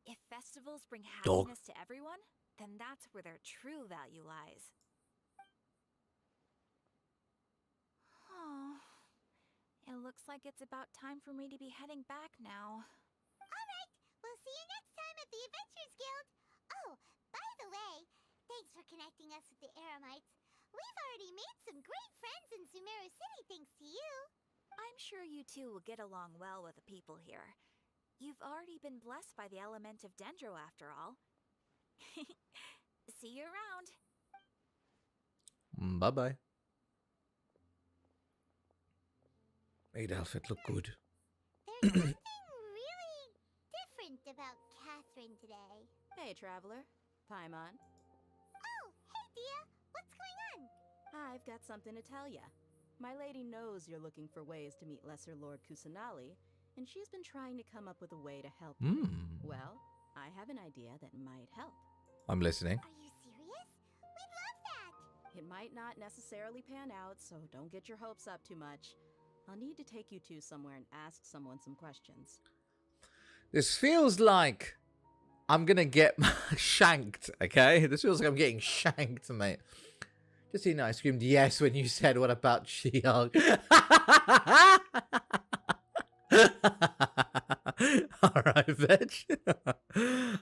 Speaker 8: If festivals bring happiness to everyone, then that's where their true value lies. Oh, it looks like it's about time for me to be heading back now.
Speaker 6: Alright, we'll see you next time at the Adventurers Guild. Oh, by the way, thanks for connecting us with the Eremites. We've already made some great friends in Sumeru City thanks to you.
Speaker 8: I'm sure you two will get along well with the people here. You've already been blessed by the element of Dendro after all. See you around.
Speaker 1: Bye-bye. Made outfit look good.
Speaker 6: There's something really different about Catherine today.
Speaker 11: Hey, Traveler. Paimon.
Speaker 6: Oh, hey, Thea. What's going on?
Speaker 11: I've got something to tell ya. My lady knows you're looking for ways to meet Lesser Lord Kusanali, and she's been trying to come up with a way to help you. Well, I have an idea that might help.
Speaker 1: I'm listening.
Speaker 6: Are you serious? We'd love that!
Speaker 11: It might not necessarily pan out, so don't get your hopes up too much. I'll need to take you two somewhere and ask someone some questions.
Speaker 1: This feels like I'm gonna get shanked, okay? This feels like I'm getting shanked, mate. Just so you know, I screamed yes when you said, what about She-Hulk? Alright, veg.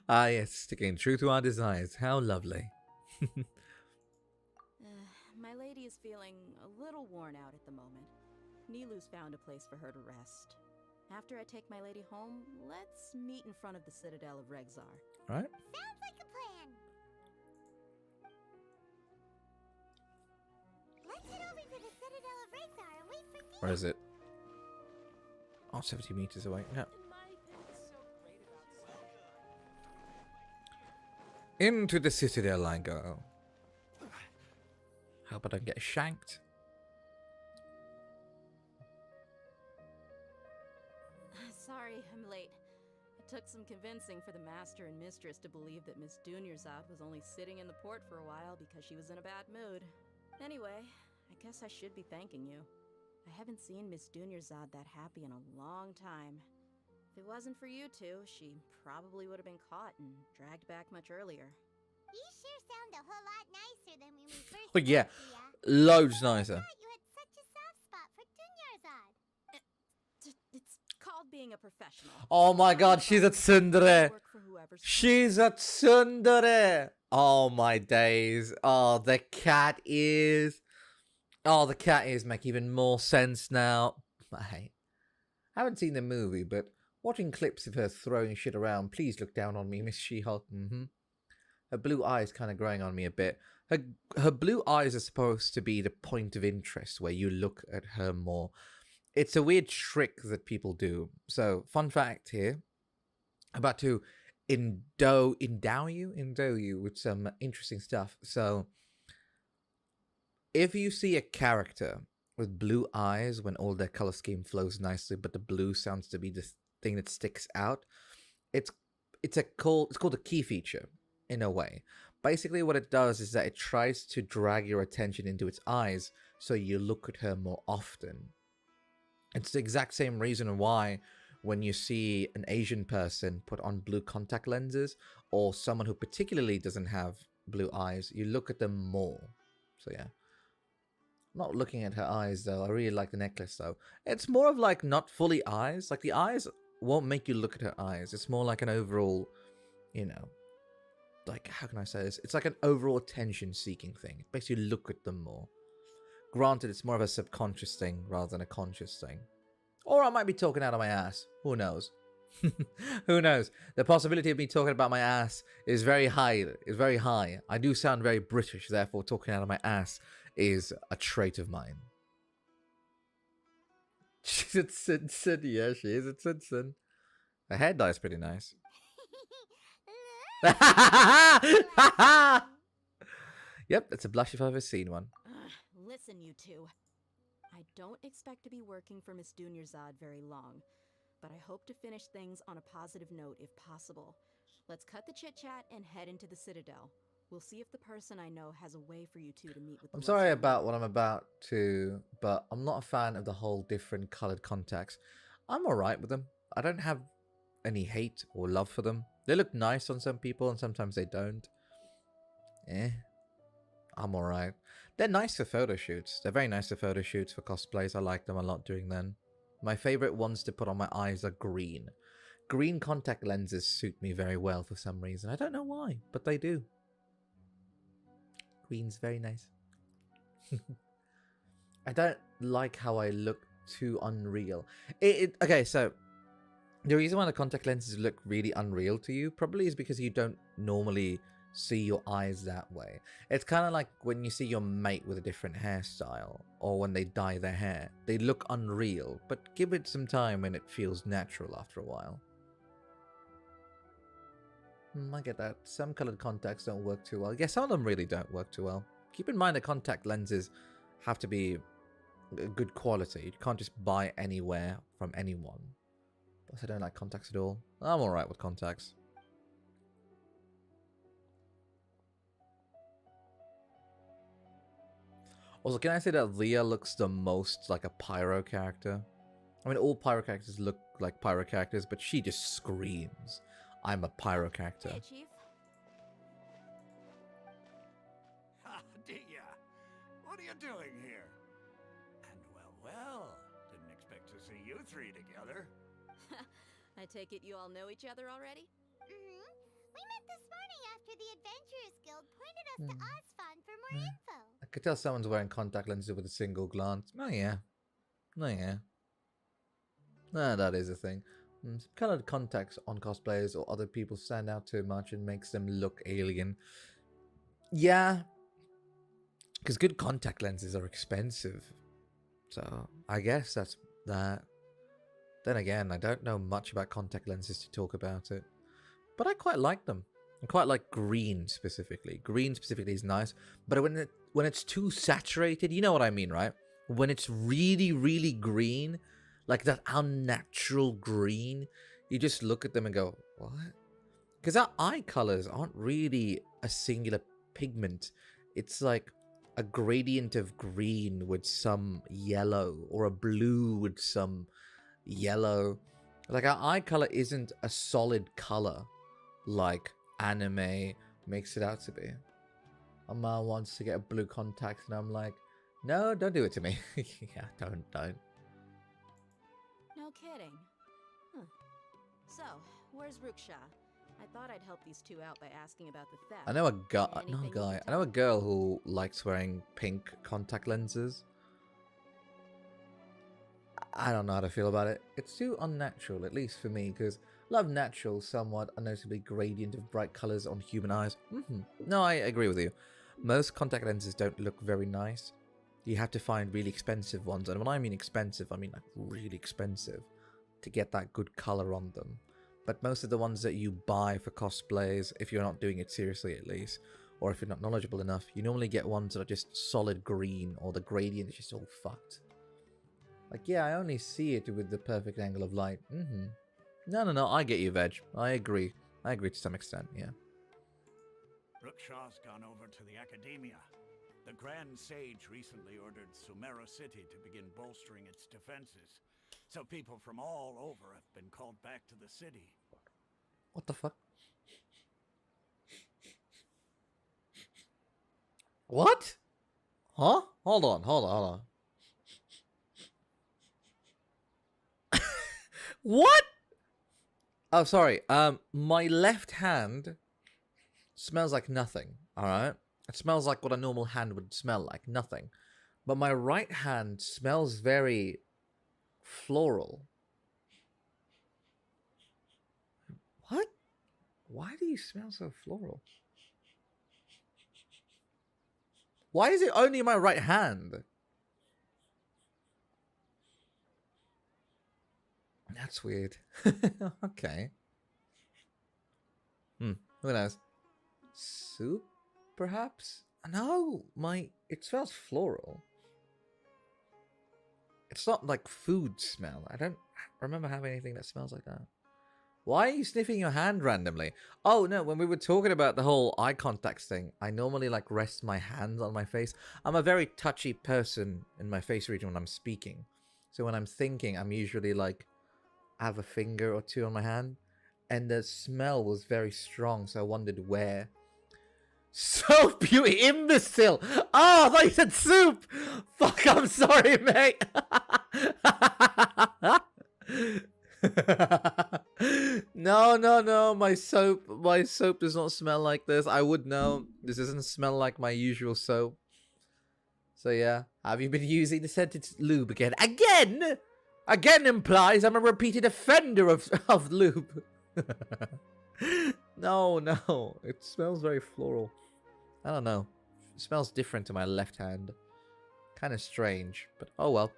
Speaker 1: Ah, yes, sticking true to our desires. How lovely.
Speaker 11: My lady is feeling a little worn out at the moment. Nilu's found a place for her to rest. After I take my lady home, let's meet in front of the Citadel of Regzar.
Speaker 1: right?
Speaker 6: Sounds like a plan. Let's head over to the Citadel of Razor and wait for Dia.
Speaker 1: Where is it? Oh, 70 meters away. No. Into the Citadel I go. Hope I don't get shanked.
Speaker 11: Sorry, I'm late. It took some convincing for the master and mistress to believe that Miss Dunyarzad was only sitting in the port for a while because she was in a bad mood. Anyway, I guess I should be thanking you. I haven't seen Miss Dunyarzad that happy in a long time. If it wasn't for you two, she probably would have been caught and dragged back much earlier.
Speaker 6: You sure sound a whole lot nicer than when we first
Speaker 1: Oh, yeah.
Speaker 6: met, Dia.
Speaker 1: Loads nicer.
Speaker 6: I thought you had such a soft spot for Dunyarzad.
Speaker 11: It's called being a professional.
Speaker 1: Oh my god, she's a tsundere.
Speaker 11: Work for whoever's
Speaker 1: She's a tsundere. Oh my days. Oh, the cat ears. Oh, the cat ears make even more sense now. I haven't seen the movie, but watching clips of her throwing shit around, please look down on me, Miss She-Hulk. Her blue eyes kind of growing on me a bit. Her blue eyes are supposed to be the point of interest where you look at her more. It's a weird trick that people do. So, fun fact here. I'm about to endow you with some interesting stuff. So, if you see a character with blue eyes when all their color scheme flows nicely, but the blue sounds to be the thing that sticks out, it's called a key feature in a way. Basically, what it does is that it tries to drag your attention into its eyes, so you look at her more often. It's the exact same reason why when you see an Asian person put on blue contact lenses, or someone who particularly doesn't have blue eyes, you look at them more. So yeah. Not looking at her eyes though. I really like the necklace though. It's more of like not fully eyes. Like the eyes won't make you look at her eyes. It's more like an overall, you know, like, how can I say this? It's like an overall attention-seeking thing. It makes you look at them more. Granted, it's more of a subconscious thing rather than a conscious thing. Or I might be talking out of my ass. Who knows? Who knows? The possibility of me talking about my ass is very high. It's very high. I do sound very British, therefore talking out of my ass is a trait of mine. She's a Simpson. Yeah, she is a Simpson. Her hair dye is pretty nice. Yep, that's a blush if I've ever seen one.
Speaker 11: Listen, you two. I don't expect to be working for Miss Dunyarzad very long, but I hope to finish things on a positive note if possible. Let's cut the chit-chat and head into the Citadel. We'll see if the person I know has a way for you two to meet with.
Speaker 1: I'm sorry about what I'm about to, but I'm not a fan of the whole different colored contacts. I'm alright with them. I don't have any hate or love for them. They look nice on some people and sometimes they don't. I'm alright. They're nice for photo shoots. They're very nice for photo shoots, for cosplays. I like them a lot doing them. My favorite ones to put on my eyes are green. Green contact lenses suit me very well for some reason. I don't know why, but they do. Green's very nice. I don't like how I look too unreal. Okay, so the reason why the contact lenses look really unreal to you probably is because you don't normally see your eyes that way. It's kind of like when you see your mate with a different hairstyle, or when they dye their hair. They look unreal, but give it some time and it feels natural after a while. I get that. Some colored contacts don't work too well. Yeah, some of them really don't work too well. Keep in mind that contact lenses have to be good quality. You can't just buy anywhere from anyone. Plus, I don't like contacts at all. I'm alright with contacts. Also, can I say that Leah looks the most like a pyro character? I mean, all pyro characters look like pyro characters, but she just screams, I'm a pyro character.
Speaker 11: Hey, Chief.
Speaker 2: Dia, what are you doing here? And well, didn't expect to see you three together.
Speaker 11: I take it you all know each other already?
Speaker 6: Mm-hmm. We met this morning after the Adventurers Guild pointed us to Ozfon for more info.
Speaker 1: I could tell someone's wearing contact lenses with a single glance. Oh yeah. Oh yeah. Ah, that is a thing. Colored context on cosplayers or other people stand out too much and makes them look alien. Yeah, because good contact lenses are expensive. So I guess that's that. Then again, I don't know much about contact lenses to talk about it. But I quite like them. I quite like green specifically. Green specifically is nice. But when it's too saturated, you know what I mean, right? When it's really, really green, like that unnatural green, you just look at them and go, what? Because our eye colors aren't really a singular pigment. It's like a gradient of green with some yellow, or a blue with some yellow. Like our eye color isn't a solid color like anime makes it out to be. Amma wants to get blue contacts and I'm like, no, don't do it to me. Yeah, don't.
Speaker 11: No kidding. Huh. So, where's Ruksha? I thought I'd help these two out by asking about the theft.
Speaker 1: I know a guy. I know a girl who likes wearing pink contact lenses. I don't know how to feel about it. It's too unnatural, at least for me, because I love natural, somewhat unnoticeably gradient of bright colors on human eyes. No, I agree with you. Most contact lenses don't look very nice. You have to find really expensive ones, and when I mean expensive, I mean like really expensive, to get that good color on them. But most of the ones that you buy for cosplays, if you're not doing it seriously at least, or if you're not knowledgeable enough, you normally get ones that are just solid green, or the gradient is just all fucked. Like, yeah, I only see it with the perfect angle of light. No, I get you, Veg. I agree to some extent, yeah.
Speaker 2: Ruksha's gone over to the Academia. The Grand Sage recently ordered Sumeru City to begin bolstering its defenses. So people from all over have been called back to the city.
Speaker 1: What the fuck? What? Huh? Hold on. What? Oh, sorry. My left hand smells like nothing, alright? It smells like what a normal hand would smell like, nothing. But my right hand smells very floral. What? Why do you smell so floral? Why is it only my right hand? That's weird. Okay. Who knows? Soup, perhaps? No, it smells floral. It's not like food smell. I don't remember having anything that smells like that. Why are you sniffing your hand randomly? Oh, no, when we were talking about the whole eye contact thing, I normally, like, rest my hands on my face. I'm a very touchy person in my face region when I'm speaking. So when I'm thinking, I'm usually, like, I have a finger or two on my hand. And the smell was very strong, so I wondered where. Soap, you imbecile! Oh, I thought you said soup! Fuck, I'm sorry, mate! No, my soap does not smell like this. I would know. This doesn't smell like my usual soap. So yeah, have you been using the scented lube again? Again? Again implies I'm a repeated offender of lube. No, it smells very floral. I don't know. It smells different to my left hand. Kind of strange, but oh well.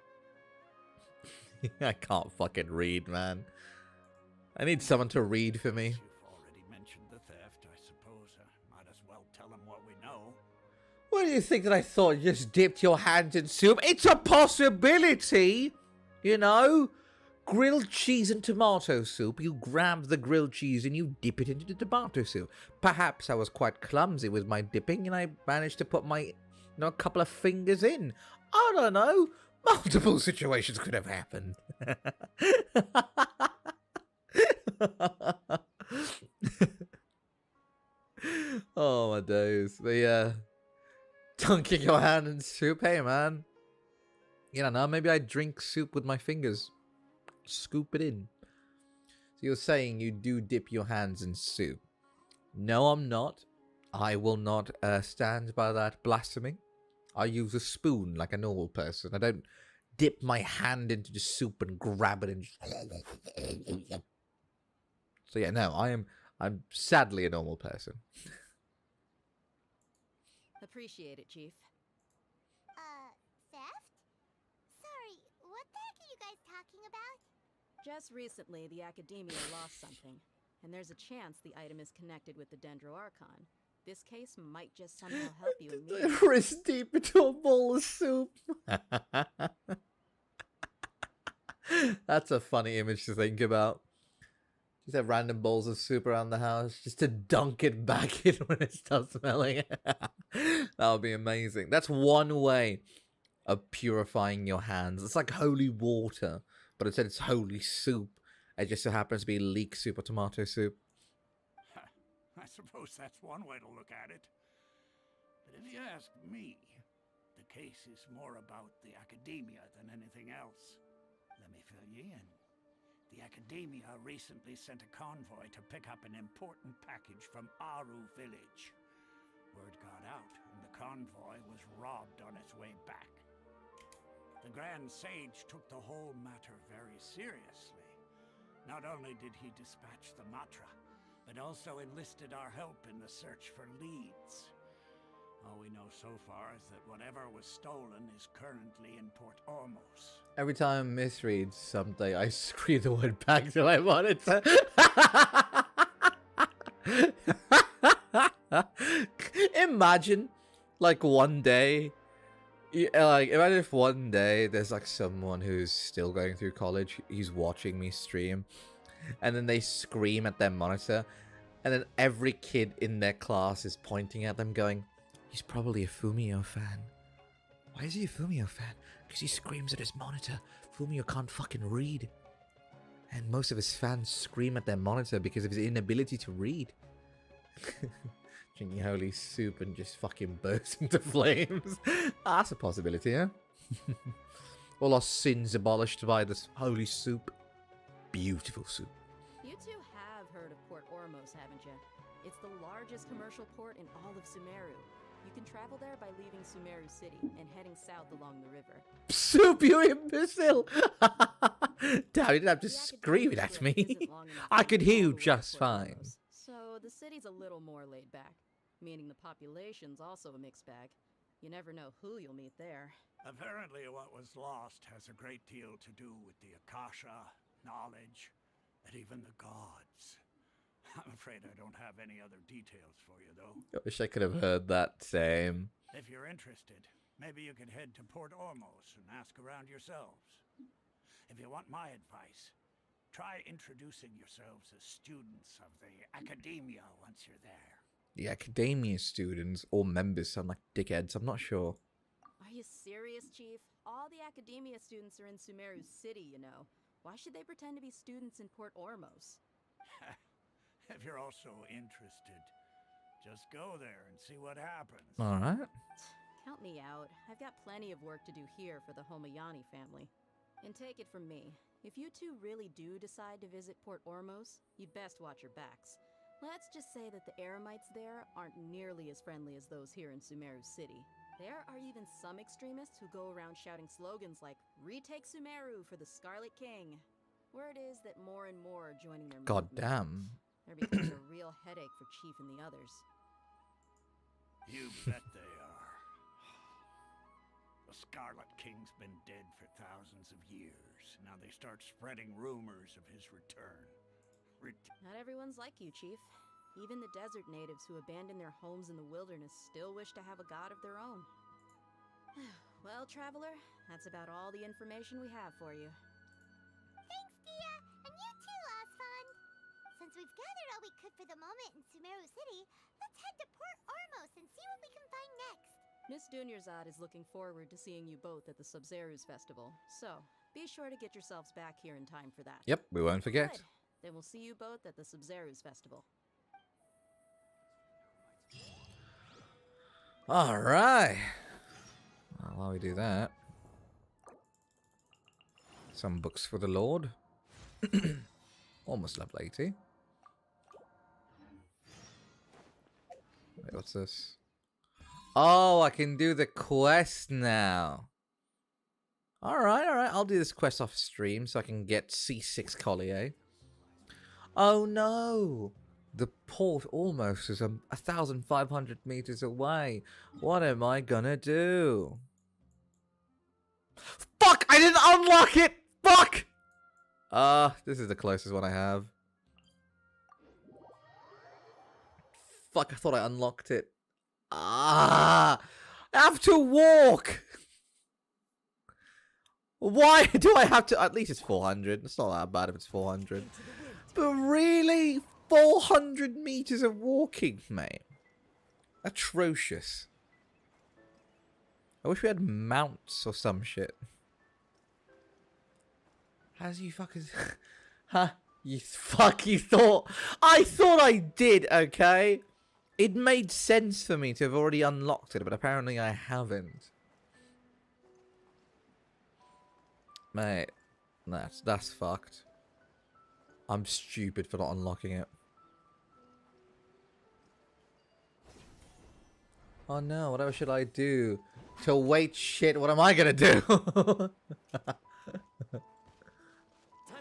Speaker 1: I can't fucking read, man. I need someone to read for me.
Speaker 2: You've already mentioned the theft. I suppose I might as well tell them what we know.
Speaker 1: What do you think that I thought? You just dipped your hand in soup? It's a possibility, you know? Grilled cheese and tomato soup. You grab the grilled cheese and you dip it into the tomato soup. Perhaps I was quite clumsy with my dipping and I managed to put my, a couple of fingers in. I don't know. Multiple situations could have happened. Oh my days. But yeah, dunking your hand in soup. Hey man, you don't know, maybe I drink soup with my fingers. Scoop it in. So you're saying you do dip your hands in soup? No, I'm not. I will not stand by that blasphemy. I use a spoon like a normal person. I don't dip my hand into the soup and grab it and just... So yeah, no, I'm sadly a normal person.
Speaker 11: Appreciate it, Chief.
Speaker 6: Theft? Sorry, what the heck are you guys talking about?
Speaker 11: Just recently, the Academia lost something, and there's a chance the item is connected with the Dendro Archon. This case might just somehow help you immediately.
Speaker 1: Wrist deep into a bowl of soup. That's a funny image to think about. Just have random bowls of soup around the house just to dunk it back in when it starts smelling. That would be amazing. That's one way of purifying your hands. It's like holy water, but instead it's holy soup. It just so happens to be leek soup or tomato soup.
Speaker 2: I suppose that's one way to look at it. But if you ask me, the case is more about the Academia than anything else. Let me fill you in. The Academia recently sent a convoy to pick up an important package from Aru village. Word got out, and the convoy was robbed on its way back. The Grand Sage took the whole matter very seriously. Not only did he dispatch the Matra, but also enlisted our help in the search for leads. All we know so far is that whatever was stolen is currently in Port Ormos.
Speaker 1: Every time I misread something, I scream the word back to my monitor. Imagine, like, one day, imagine if one day there's like someone who's still going through college, he's watching me stream, and then they scream at their monitor, and then every kid in their class is pointing at them going, he's probably a Fumiyo fan. Why is he a Fumiyo fan? Because he screams at his monitor. Fumiyo can't fucking read. And most of his fans scream at their monitor because of his inability to read. Drinking holy soup and just fucking burst into flames. That's a possibility, yeah? All our sins abolished by this holy soup. Beautiful soup.
Speaker 11: You two have heard of Port Ormos, haven't you? It's the largest commercial port in all of Sumeru. You can travel there by leaving Sumeru City and heading south along the river.
Speaker 1: Soup, you imbecile! Damn, you didn't have to scream it at me. I could hear you just fine.
Speaker 11: So the city's a little more laid back, meaning the population's also a mixed bag. You never know who you'll meet there.
Speaker 2: Apparently what was lost has a great deal to do with the Akasha, knowledge, and even the gods. I'm afraid I don't have any other details for you, though.
Speaker 1: I wish I could have heard that same.
Speaker 2: If you're interested, maybe you could head to Port Ormos and ask around yourselves. If you want my advice, try introducing yourselves as students of the Academia once you're there.
Speaker 1: The Academia students or members sound like dickheads, I'm not sure.
Speaker 11: Are you serious, Chief? All the Academia students are in Sumeru City, you know. Why should they pretend to be students in Port Ormos?
Speaker 2: If you're also interested, just go there and see what happens.
Speaker 1: Alright.
Speaker 11: Count me out. I've got plenty of work to do here for the Homayani family. And take it from me, if you two really do decide to visit Port Ormos, you'd best watch your backs. Let's just say that the Eremites there aren't nearly as friendly as those here in Sumeru City. There are even some extremists who go around shouting slogans like, "Retake Sumeru for the Scarlet King." Word is that more and more are joining their
Speaker 1: God
Speaker 11: movement.
Speaker 1: damn.
Speaker 11: They're becoming a real headache for Chief and the others.
Speaker 2: You bet they are. The Scarlet King's been dead for thousands of years. Now they start spreading rumors of his return.
Speaker 11: Not everyone's like you, Chief. Even the desert natives who abandon their homes in the wilderness still wish to have a god of their own. Well, Traveler, that's about all the information we have for you.
Speaker 6: Thanks, Dia! And you too, Osfond! Since we've gathered all we could for the moment in Sumeru City, let's head to Port Ormos and see what we can find next!
Speaker 11: Miss Dunyarzad is looking forward to seeing you both at the Subzeros Festival, so be sure to get yourselves back here in time for that.
Speaker 1: Yep, we won't forget.
Speaker 11: Good. Then we'll see you both at the Sabzeros Festival.
Speaker 1: Alright. Well, while we do that, some books for the Lord. Almost level 80. Wait, what's this? Oh, I can do the quest now. Alright, alright. I'll do this quest off stream so I can get C6 Collier. Oh no! The port almost is 1,500 meters away. What am I gonna do? Fuck! I didn't unlock it! Fuck! This is the closest one I have. Fuck, I thought I unlocked it. I have to walk! Why do I have to? At least it's 400. It's not that bad if it's 400. But really? 400 meters of walking, mate. Atrocious. I wish we had mounts or some shit. How's you fuckers... Huh? You thought... I thought I did, okay? It made sense for me to have already unlocked it, but apparently I haven't. Mate, that's fucked. I'm stupid for not unlocking it. Oh no, whatever should I do? To wait shit, what am I gonna do?
Speaker 15: Time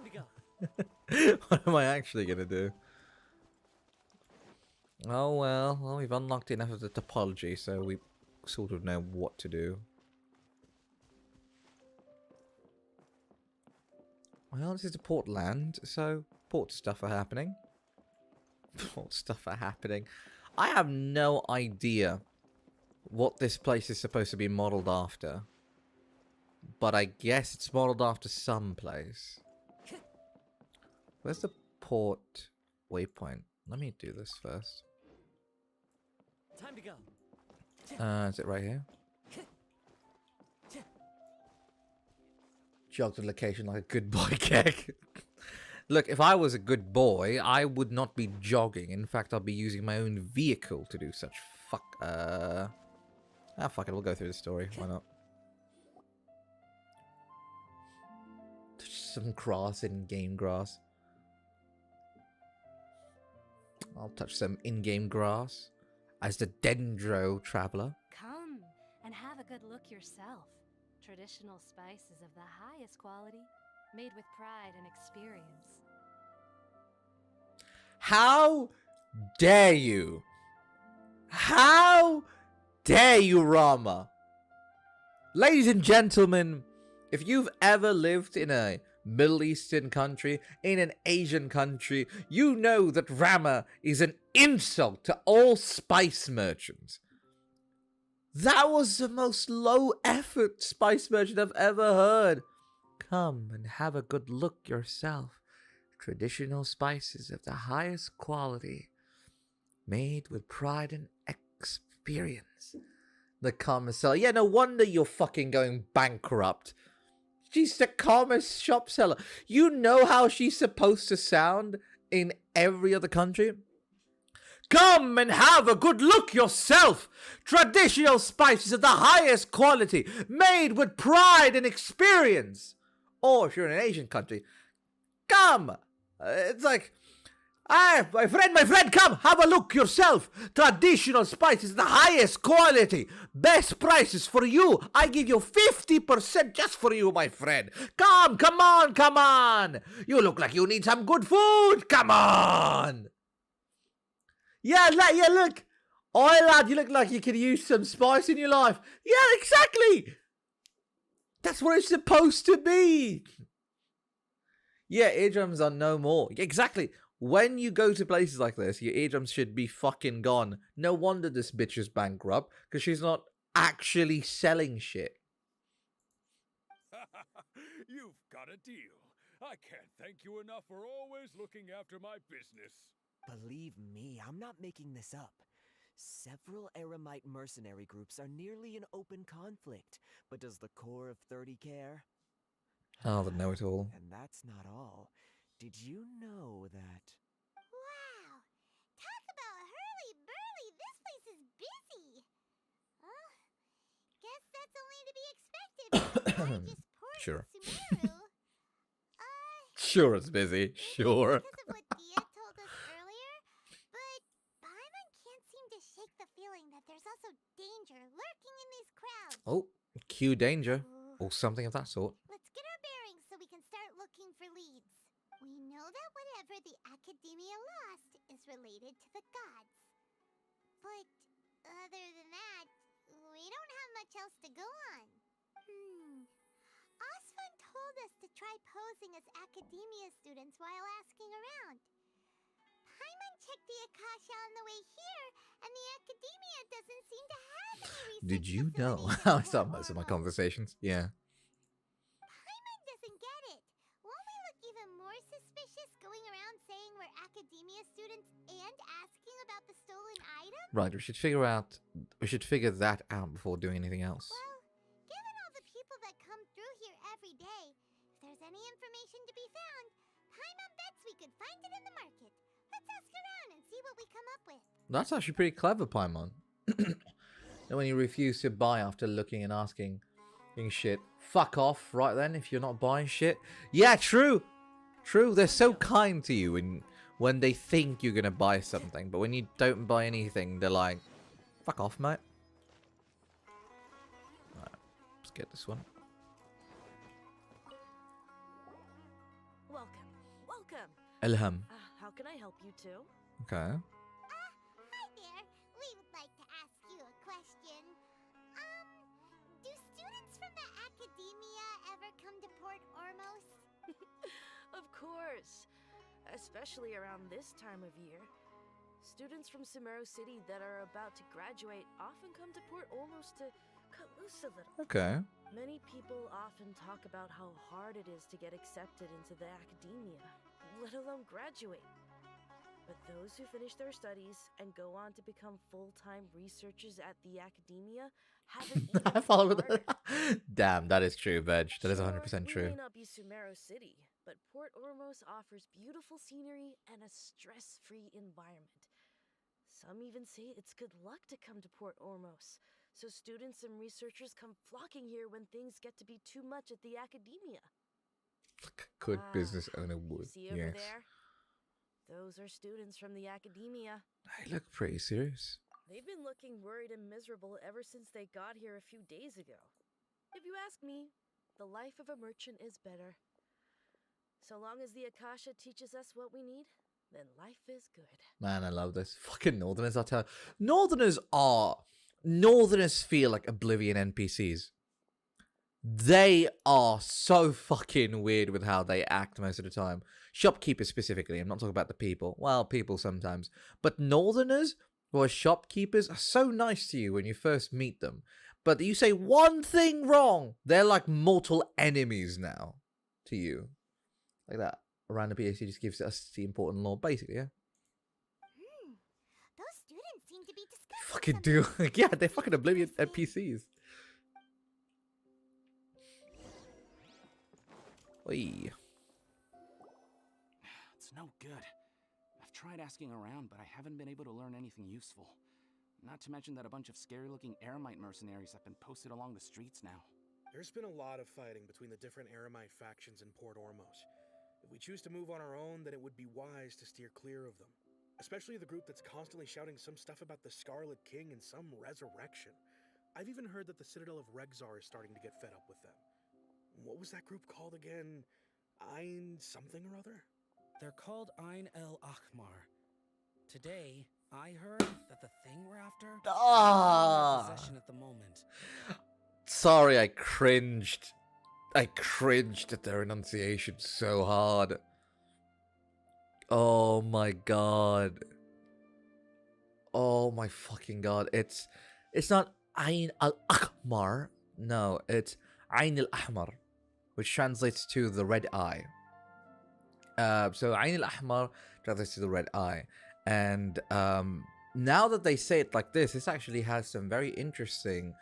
Speaker 15: to go.
Speaker 1: What am I actually gonna do? Oh well, we've unlocked enough of the topology, so we sort of know what to do. Well, this is the port land, so port stuff are happening. Port stuff are happening. I have no idea what this place is supposed to be modeled after. But I guess it's modeled after some place. Where's the port waypoint? Let me do this first.
Speaker 15: Time to go.
Speaker 1: Is it right here? Jog the location like a good boy, Kek. Look, if I was a good boy, I would not be jogging. In fact, I'll be using my own vehicle to do such fuck it, we'll go through the story. Why not? Touch some grass, in-game grass. I'll touch some in-game grass as the Dendro Traveler.
Speaker 16: Come and have a good look yourself. Traditional spices of the highest quality, made with pride and experience.
Speaker 1: How dare you? How dare you, Rama? Ladies and gentlemen, if you've ever lived in a Middle Eastern country, in an Asian country, you know that Rama is an insult to all spice merchants. That was the most low-effort spice merchant I've ever heard. Come and have a good look yourself. Traditional spices of the highest quality, made with pride and experience. The calmest seller. Yeah, no wonder you're fucking going bankrupt. She's the calmest shop seller. You know how she's supposed to sound in every other country? Come and have a good look yourself. Traditional spices of the highest quality, made with pride and experience. Or if you're in an Asian country, come. It's like, my friend, come, have a look yourself. Traditional spices of the highest quality, best prices for you. I give you 50% just for you, my friend. Come on. You look like you need some good food. Come on. Yeah, look. Oi, lad, you look like you could use some spice in your life. Yeah, exactly. That's what it's supposed to be. Yeah, eardrums are no more. Exactly. When you go to places like this, your eardrums should be fucking gone. No wonder this bitch is bankrupt, because she's not actually selling shit.
Speaker 12: You've got a deal. I can't thank you enough for always looking after my business.
Speaker 15: Believe me, I'm not making this up. Several Eremite mercenary groups are nearly in open conflict, but does the core of 30 care?
Speaker 1: Oh, the know-it-all.
Speaker 15: And that's not all. Did you know that...
Speaker 6: Wow! Talk about hurly-burly! This place is busy! Guess that's only to be expected from the largest port
Speaker 1: Sure.
Speaker 6: in Sumeru.
Speaker 1: Sure, it's busy. Sure.
Speaker 6: Because of what Dia told us earlier, but Paimon can't seem to shake the feeling that there's also danger lurking in these crowds.
Speaker 1: Oh, cue danger. Or something of that sort.
Speaker 6: Let's get our bearings so we can start looking for leads. We know that whatever the Academia lost is related to the gods. But other than that, we don't have much else to go on. Osvan told us to try posing as Academia students while asking around. Paimon checked the Akasha on the way here, and the Academia doesn't seem to have any research.
Speaker 1: Did you know? I start most of my conversations. Yeah.
Speaker 6: Paimon doesn't get it. Won't we look even more suspicious going around saying we're Academia students and asking about the stolen item?
Speaker 1: Right, we should figure that out before doing anything else.
Speaker 6: Well, given all the people that come through here every day, if there's any information to be found, Paimon bets we could find it in the market. Let's ask around and see what we come up with.
Speaker 1: That's actually pretty clever, Paimon. And when you refuse to buy after looking and asking shit, fuck off right then if you're not buying shit. Yeah, true. True, they're so kind to you when they think you're gonna buy something, but when you don't buy anything, they're like, fuck off, mate. Alright, let's get this one.
Speaker 17: Welcome. Welcome.
Speaker 1: Ilham.
Speaker 17: How can I help you too?
Speaker 1: Okay.
Speaker 6: Hi there. We would like to ask you a question. Do students from the Academia ever come to Port Ormos?
Speaker 17: Of course. Especially around this time of year. Students from Subzeros City that are about to graduate often come to Port Ormos to cut loose a little.
Speaker 1: Okay.
Speaker 17: Many people often talk about how hard it is to get accepted into the Academia, let alone graduate. But those who finish their studies and go on to become full-time researchers at the Academia haven't even
Speaker 1: I follow with that. Damn, that is true, Veg. That is 100% true.
Speaker 17: It may not be Subzeros City, but Port Ormos offers beautiful scenery and a stress-free environment. Some even say it's good luck to come to Port Ormos, so students and researchers come flocking here when things get to be too much at the Academia.
Speaker 1: Good business owner would.
Speaker 17: See over
Speaker 1: Yes.
Speaker 17: there? Those are students from the Academia.
Speaker 1: They look pretty serious.
Speaker 17: They've been looking worried and miserable ever since they got here a few days ago. If you ask me, the life of a merchant is better. So long as the Akasha teaches us what we need, then life is good.
Speaker 1: Man, I love this. Fucking Northerners, I tell you. Northerners feel like Oblivion NPCs. They are so fucking weird with how they act most of the time. Shopkeepers specifically. I'm not talking about the people. Well, people sometimes. But Northerners who are shopkeepers are so nice to you when you first meet them. But you say one thing wrong, they're like mortal enemies now to you. Like that. Around the PhD just gives us the important lore, basically, yeah?
Speaker 6: Those students seem to be discussing
Speaker 1: Fucking do. Yeah, they're fucking Oblivion NPCs. Oi.
Speaker 10: It's no good. I've tried asking around, but I haven't been able to learn anything useful. Not to mention that a bunch of scary-looking Eremite mercenaries have been posted along the streets now.
Speaker 18: There's been a lot of fighting between the different Eremite factions in Port Ormos. If we choose to move on our own, then it would be wise to steer clear of them. Especially the group that's constantly shouting some stuff about the Scarlet King and some resurrection. I've even heard that the Citadel of Regzar is starting to get fed up with them. What was that group called again? Ein something or other?
Speaker 4: They're called Ein El Akhmar. Today, I heard that the thing we're after is in their possession at the moment.
Speaker 1: Sorry, I cringed. I cringed at their enunciation so hard. Oh my god. Oh my fucking god. It's not Ain al-Akhmar. No, it's Ain al-Ahmar, which translates to the red eye. So Ain al-Ahmar translates to the red eye. And now that they say it like this actually has some very interesting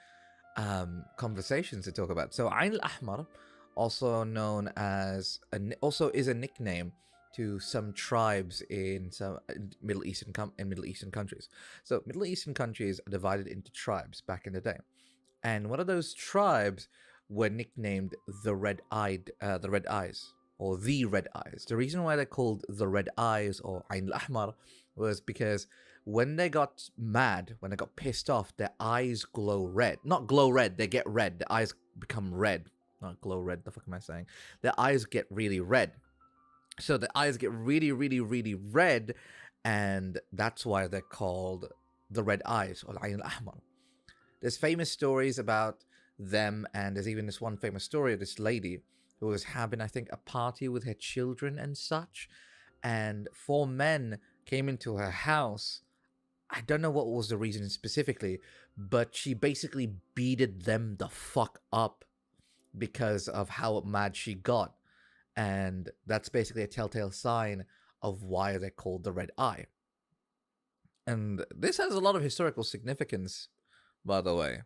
Speaker 1: conversations to talk about. So Ain al-Ahmar, also known as also is a nickname to some tribes in some Middle Eastern countries. So Middle Eastern countries are divided into tribes back in the day, and one of those tribes were nicknamed the Red Eyes, or the Red Eyes. The reason why they're called the Red Eyes or Ain al-Ahmar was because when they got mad, when they got pissed off, their eyes glow red. Not glow red, they get red. The eyes become red. Not glow red, the fuck am I saying? Their eyes get really red. So the eyes get really, really, really red, and that's why they're called the red eyes, or Ayn al-Ahmar. There's famous stories about them, and there's even this one famous story of this lady who was having, I think, a party with her children and such, and 4 men came into her house. I don't know what was the reason specifically, but she basically beated them the fuck up because of how mad she got. And that's basically a telltale sign of why they're called the Red Eye. And this has a lot of historical significance, by the way.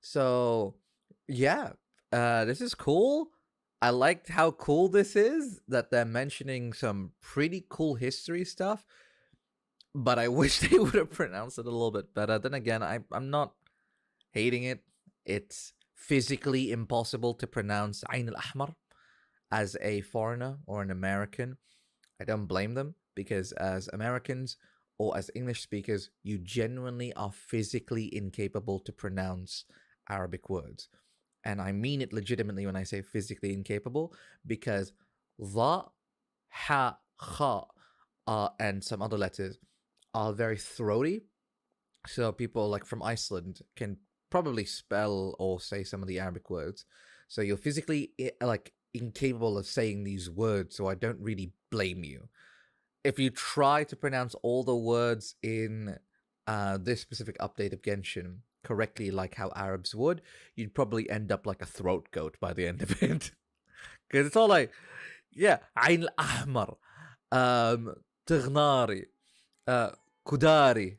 Speaker 1: So, yeah, this is cool. I liked how cool this is, that they're mentioning some pretty cool history stuff. But I wish they would have pronounced it a little bit better. Then again, I'm not hating it. It's physically impossible to pronounce Ayn al-Ahmar as a foreigner or an American. I don't blame them, because as Americans or as English speakers, you genuinely are physically incapable to pronounce Arabic words. And I mean it legitimately when I say physically incapable, because the, ha, kha, and some other letters are very throaty. So people like from Iceland can probably spell or say some of the Arabic words. So you're physically like incapable of saying these words, so I don't really blame you. If you try to pronounce all the words in this specific update of Genshin correctly like how Arabs would, you'd probably end up like a throat goat by the end of it. Because it's all like, yeah, Ayn al-Ahmar, Tighnari, Kudari.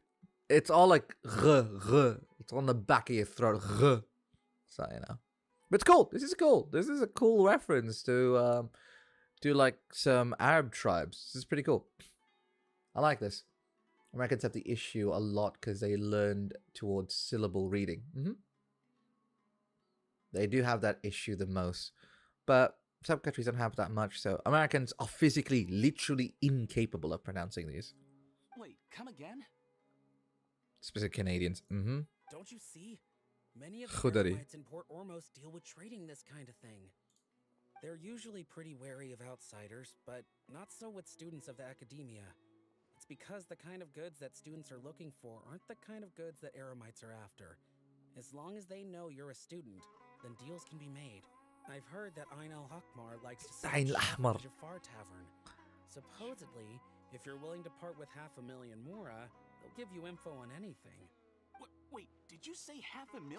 Speaker 1: It's all like gh. It's on the back of your throat, gh. So, you know. But it's cool. This is cool. This is a cool reference to like some Arab tribes. This is pretty cool. I like this. Americans have the issue a lot because they learned towards syllable reading. They do have that issue the most. But some countries don't have that much, so Americans are physically, literally incapable of pronouncing these.
Speaker 10: Wait, come again?
Speaker 1: Specific Canadians.
Speaker 4: Don't you see? Many of the
Speaker 1: Khudari.
Speaker 4: Eremites in Port Ormos deal with trading this kind of thing. They're usually pretty wary of outsiders, but not so with students of the academia. It's because the kind of goods that students are looking for aren't the kind of goods that Eremites are after. As long as they know you're a student, then deals can be made. I've heard that Ayn al-Ahmar likes to sell
Speaker 1: Ayn al-Ahmar.
Speaker 4: at the Jafar Tavern. Supposedly, if you're willing to part with 500,000 mora, they'll give you info on anything.
Speaker 10: Wait, did you say 500,000?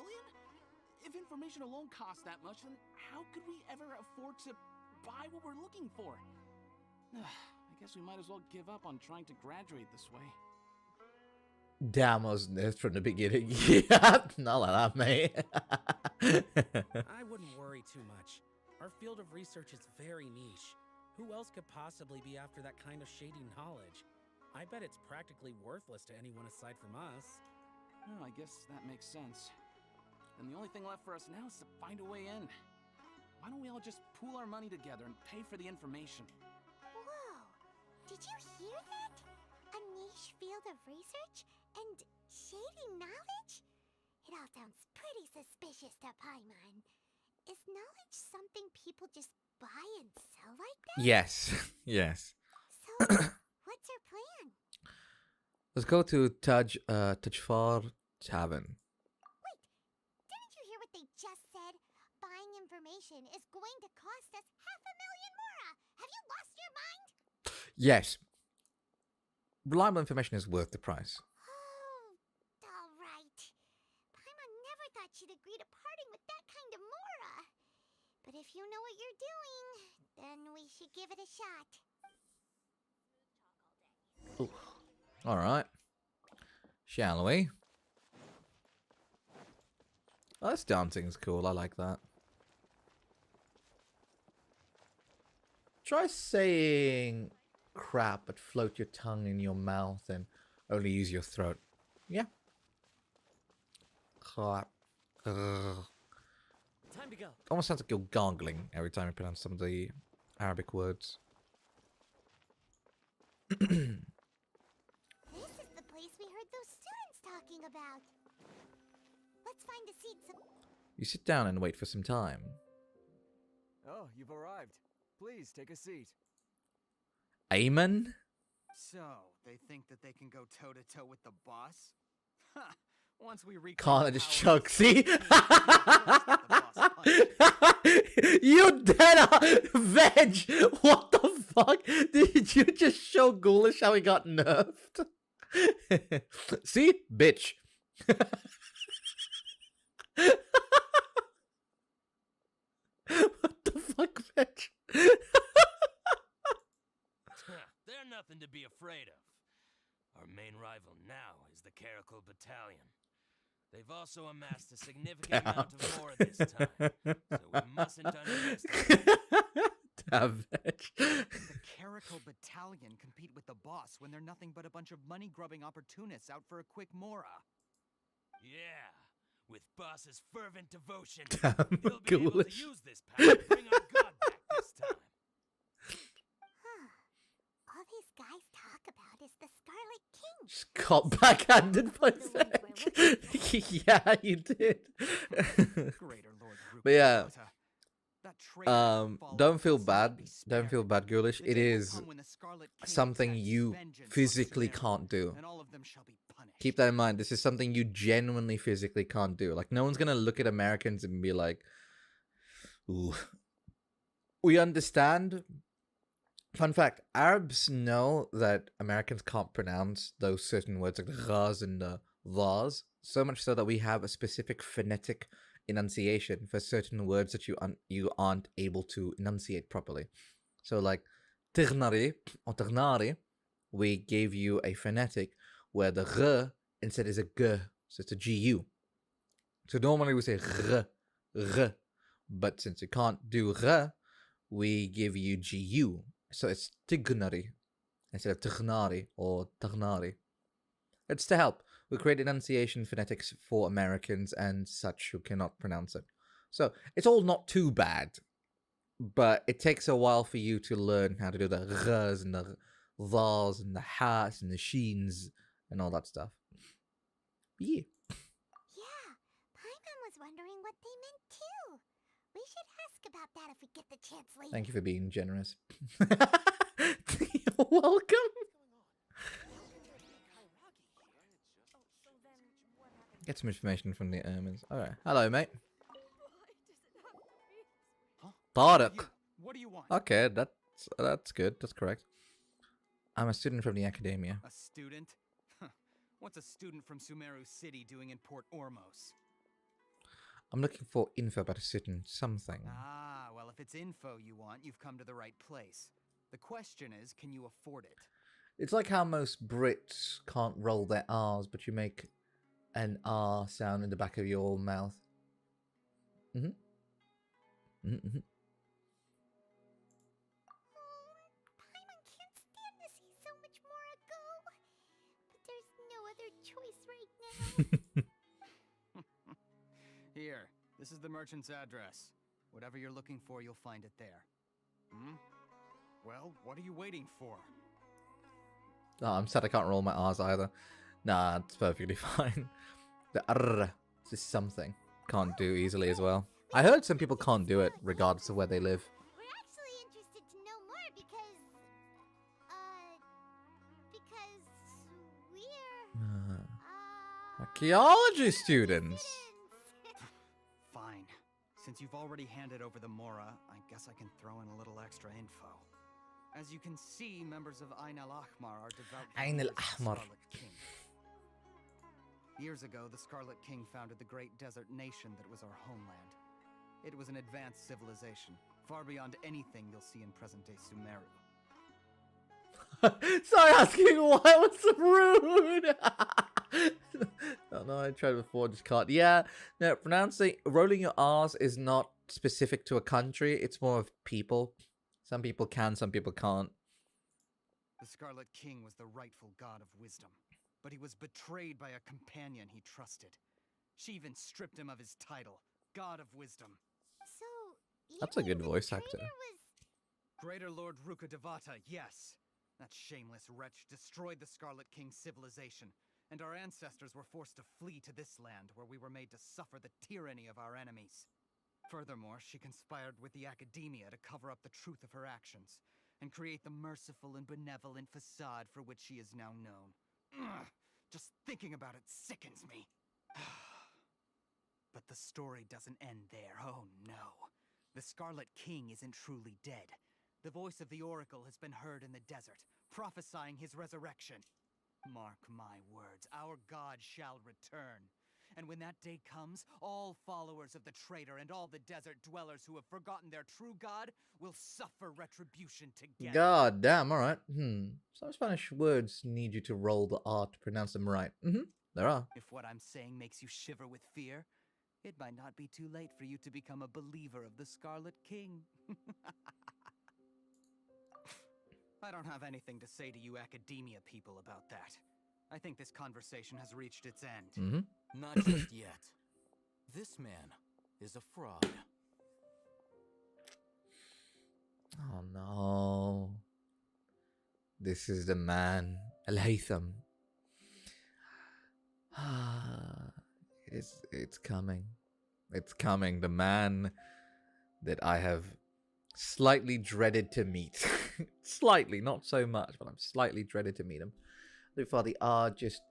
Speaker 10: If information alone costs that much, then how could we ever afford to buy what we're looking for? I guess we might as well give up on trying to graduate this way.
Speaker 1: Damn, I was nerfed from the beginning. Yeah, not like that, mate.
Speaker 4: I wouldn't worry too much. Our field of research is very niche. Who else could possibly be after that kind of shady knowledge? I bet it's practically worthless to anyone aside from us.
Speaker 10: Well, I guess that makes sense. And the only thing left for us now is to find a way in. Why don't we all just pool our money together and pay for the information?
Speaker 6: Whoa! Did you hear that? A niche field of research and shady knowledge? It all sounds pretty suspicious to Paimon. Is knowledge something people just buy and sell like that?
Speaker 1: Yes. Yes.
Speaker 6: So, what's our plan?
Speaker 1: Let's go to Tajfar Tavern.
Speaker 6: Wait, didn't you hear what they just said? Buying information is going to cost us 500,000 mora! Have you lost your mind?
Speaker 1: Yes. Reliable information is worth the price.
Speaker 6: Oh, alright. Paimon never thought she'd agree to parting with that kind of mora. But if you know what you're doing, then we should give it a shot.
Speaker 1: Alright. Shall we? Oh, this dancing's cool. I like that. Try saying crap, but float your tongue in your mouth and only use your throat. Yeah. Crap. Ugh.
Speaker 15: Time to go.
Speaker 1: Almost sounds like you're gargling every time you pronounce some of the Arabic words.
Speaker 6: This is the place we heard those students talking about. Let's find a seat.
Speaker 1: You sit down and wait for some time.
Speaker 15: Oh, you've arrived. Please take a seat.
Speaker 1: Amen?
Speaker 19: So, they think that they can go toe-to-toe with the boss? Ha! Once we reach
Speaker 1: Can't I just chug? See? You dead veg! What the fuck? Did you just show Ghoulish how he got nerfed? See? Bitch. What the fuck, bitch?
Speaker 20: They're nothing to be afraid of. Our main rival now is the Caracal Battalion. They've also amassed a significant amount of more this time, so we mustn't underestimate them.
Speaker 1: Damage.
Speaker 19: The Caracal Battalion compete with the boss when they're nothing but a bunch of money-grubbing opportunists out for a quick mora.
Speaker 20: Yeah, with boss's fervent devotion,
Speaker 1: Damn,
Speaker 20: he'll be able to
Speaker 1: Ghoulish.
Speaker 20: use this power to bring our god back this time.
Speaker 6: All these guys talk about is the Scarlet King.
Speaker 1: Just got backhanded by Veg. Yeah, you did. But yeah. Don't feel bad. Don't feel bad, Ghoulish. It is something you physically can't do. Keep that in mind. This is something you genuinely physically can't do. Like, no one's gonna look at Americans and be like, ooh. We understand. Fun fact, Arabs know that Americans can't pronounce those certain words like the ghas and the vas, so much so that we have a specific phonetic enunciation for certain words that you aren't able to enunciate properly. So like tighnari or tighnari, we gave you a phonetic where the gh instead is a g, so it's a gu. So normally we say gh, but since you can't do gh, we give you gu. So it's tighnari instead of tighnari or taghnari. It's to help. We create enunciation phonetics for Americans and such who cannot pronounce it. So it's all not too bad, but it takes a while for you to learn how to do the ghs and the vals and the has and the sheens and all that stuff. Yeah.
Speaker 6: Yeah, Paimon was wondering what they meant too. We should ask about that if we get the chance later.
Speaker 1: Thank you for being generous. You're welcome. Get some information from the Ermines. Alright. Hello, mate. Tariq.
Speaker 19: What do you want?
Speaker 1: Okay, that's good. That's correct. I'm a student from the academia.
Speaker 19: A student? What's a student from Sumeru City doing in Port Ormos?
Speaker 1: I'm looking for info about a certain something.
Speaker 19: Ah, well, if it's info you want, you've come to the right place. The question is, can you afford it?
Speaker 1: It's like how most Brits can't roll their R's, but you make an R sound in the back of your mouth. Mm-hmm. Mm-hmm.
Speaker 6: Paimon can't stand to see so much more go. But there's no other choice right now.
Speaker 19: Here, this is the merchant's address. Whatever you're looking for, you'll find it there. Hmm? Well, what are you waiting for?
Speaker 1: Oh, I'm sad I can't roll my R's either. Nah, it's perfectly fine. The R is something. Can't do easily as well. I heard some people can't do it regardless of where they live.
Speaker 6: We're actually interested to know more because we're
Speaker 1: Archaeology students.
Speaker 19: Fine. Since you've already handed over the Mora, I guess I can throw in a little extra info. As you can see, members of Ain al-Ahmar are devout
Speaker 1: Ain
Speaker 19: followers of the
Speaker 1: al-Ahmar.
Speaker 19: Scarlet King. Years ago, the Scarlet King founded the great desert nation that was our homeland. It was an advanced civilization, far beyond anything you'll see in present-day Sumeru.
Speaker 1: Sorry, asking why was so rude. No, I tried before, just can't. Yeah, no, rolling your R's is not specific to a country. It's more of people. Some people can, some people can't.
Speaker 19: The Scarlet King was the rightful god of wisdom, but he was betrayed by a companion he trusted. She even stripped him of his title, God of Wisdom.
Speaker 6: So,
Speaker 1: That's a good voice actor.
Speaker 19: Greater Lord Rukkhadevata, yes. That shameless wretch destroyed the Scarlet King's civilization, and our ancestors were forced to flee to this land where we were made to suffer the tyranny of our enemies. Furthermore, she conspired with the academia to cover up the truth of her actions, and create the merciful and benevolent facade for which she is now known. Ugh, just thinking about it sickens me. But the story doesn't end there, oh no. The Scarlet King isn't truly dead. The voice of the Oracle has been heard in the desert, prophesying his resurrection. Mark my words, our God shall return. And when that day comes, all followers of the traitor and all the desert dwellers who have forgotten their true God will suffer retribution together.
Speaker 1: God damn, alright. Some Spanish words need you to roll the R to pronounce them right. There are.
Speaker 19: If what I'm saying makes you shiver with fear, it might not be too late for you to become a believer of the Scarlet King. I don't have anything to say to you academia people about that. I think this conversation has reached its end.
Speaker 21: Not just yet. This man is a fraud.
Speaker 1: Oh no. This is the man, Al-Haytham. It's coming. It's coming. The man that I have slightly dreaded to meet. Slightly, not so much, but I'm slightly dreaded to meet him. So far, the R just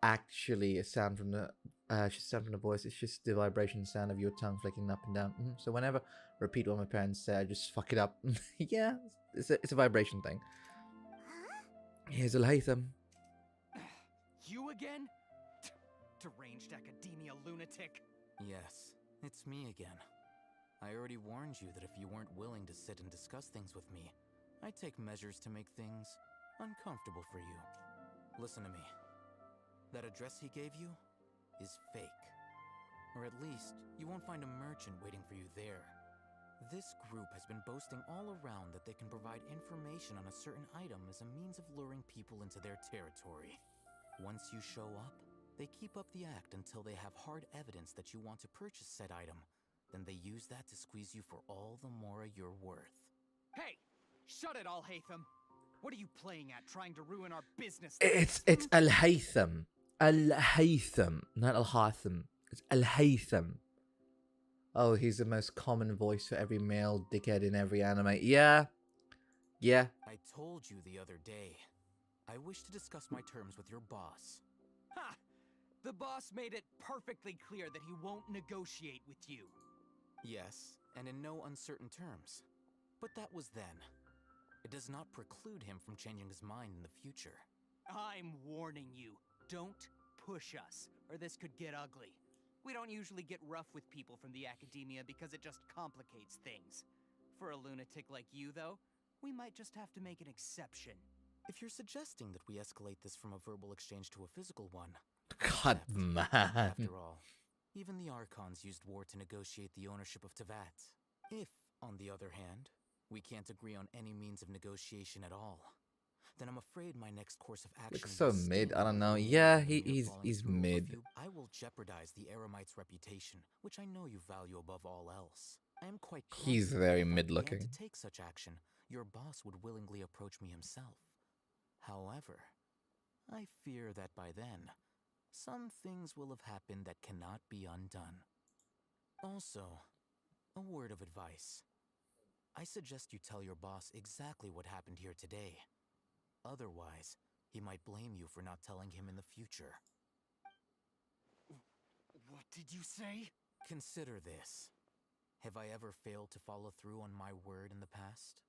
Speaker 1: actually a sound from the sound from the voice. It's just the vibration sound of your tongue flicking up and down. So whenever I repeat what my parents say, I just fuck it up. Yeah, it's a vibration thing. Here's Al-Haytham.
Speaker 19: You again? Deranged academia lunatic.
Speaker 21: Yes, it's me again. I already warned you that if you weren't willing to sit and discuss things with me, I'd take measures to make things uncomfortable for you. Listen to me. That address he gave you is fake. Or at least, you won't find a merchant waiting for you there. This group has been boasting all around that they can provide information on a certain item as a means of luring people into their territory. Once you show up, they keep up the act until they have hard evidence that you want to purchase said item. Then they use that to squeeze you for all the more you're worth.
Speaker 19: Hey! Shut it, Al-Haytham! What are you playing at, trying to ruin our business?
Speaker 1: It's Al-Haytham. Al-Haytham. Not Al-Haytham. It's Al-Haytham. Oh, he's the most common voice for every male dickhead in every anime. Yeah. Yeah.
Speaker 21: I told you the other day. I wish to discuss my terms with your boss.
Speaker 19: Ha! The boss made it perfectly clear that he won't negotiate with you.
Speaker 21: Yes, and in no uncertain terms. But that was then. It does not preclude him from changing his mind in the future.
Speaker 19: I'm warning you. Don't push us, or this could get ugly. We don't usually get rough with people from the academia because it just complicates things. For a lunatic like you, though, we might just have to make an exception.
Speaker 21: If you're suggesting that we escalate this from a verbal exchange to a physical one...
Speaker 1: God, man.
Speaker 21: After all, even the Archons used war to negotiate the ownership of Tevat. If, on the other hand, we can't agree on any means of negotiation at all, then I'm afraid my next course of action...
Speaker 1: Looks so mid. I don't know. Yeah, he's mid.
Speaker 21: I will jeopardize the Eremite's reputation, which I know you value above all else. I am quite
Speaker 1: He's very mid-looking.
Speaker 21: To take such action, your boss would willingly approach me himself. However, I fear that by then, some things will have happened that cannot be undone. Also, a word of advice. I suggest you tell your boss exactly what happened here today. Otherwise, he might blame you for not telling him in the future.
Speaker 19: What did you say?
Speaker 21: Consider this. Have I ever failed to follow through on my word in the past?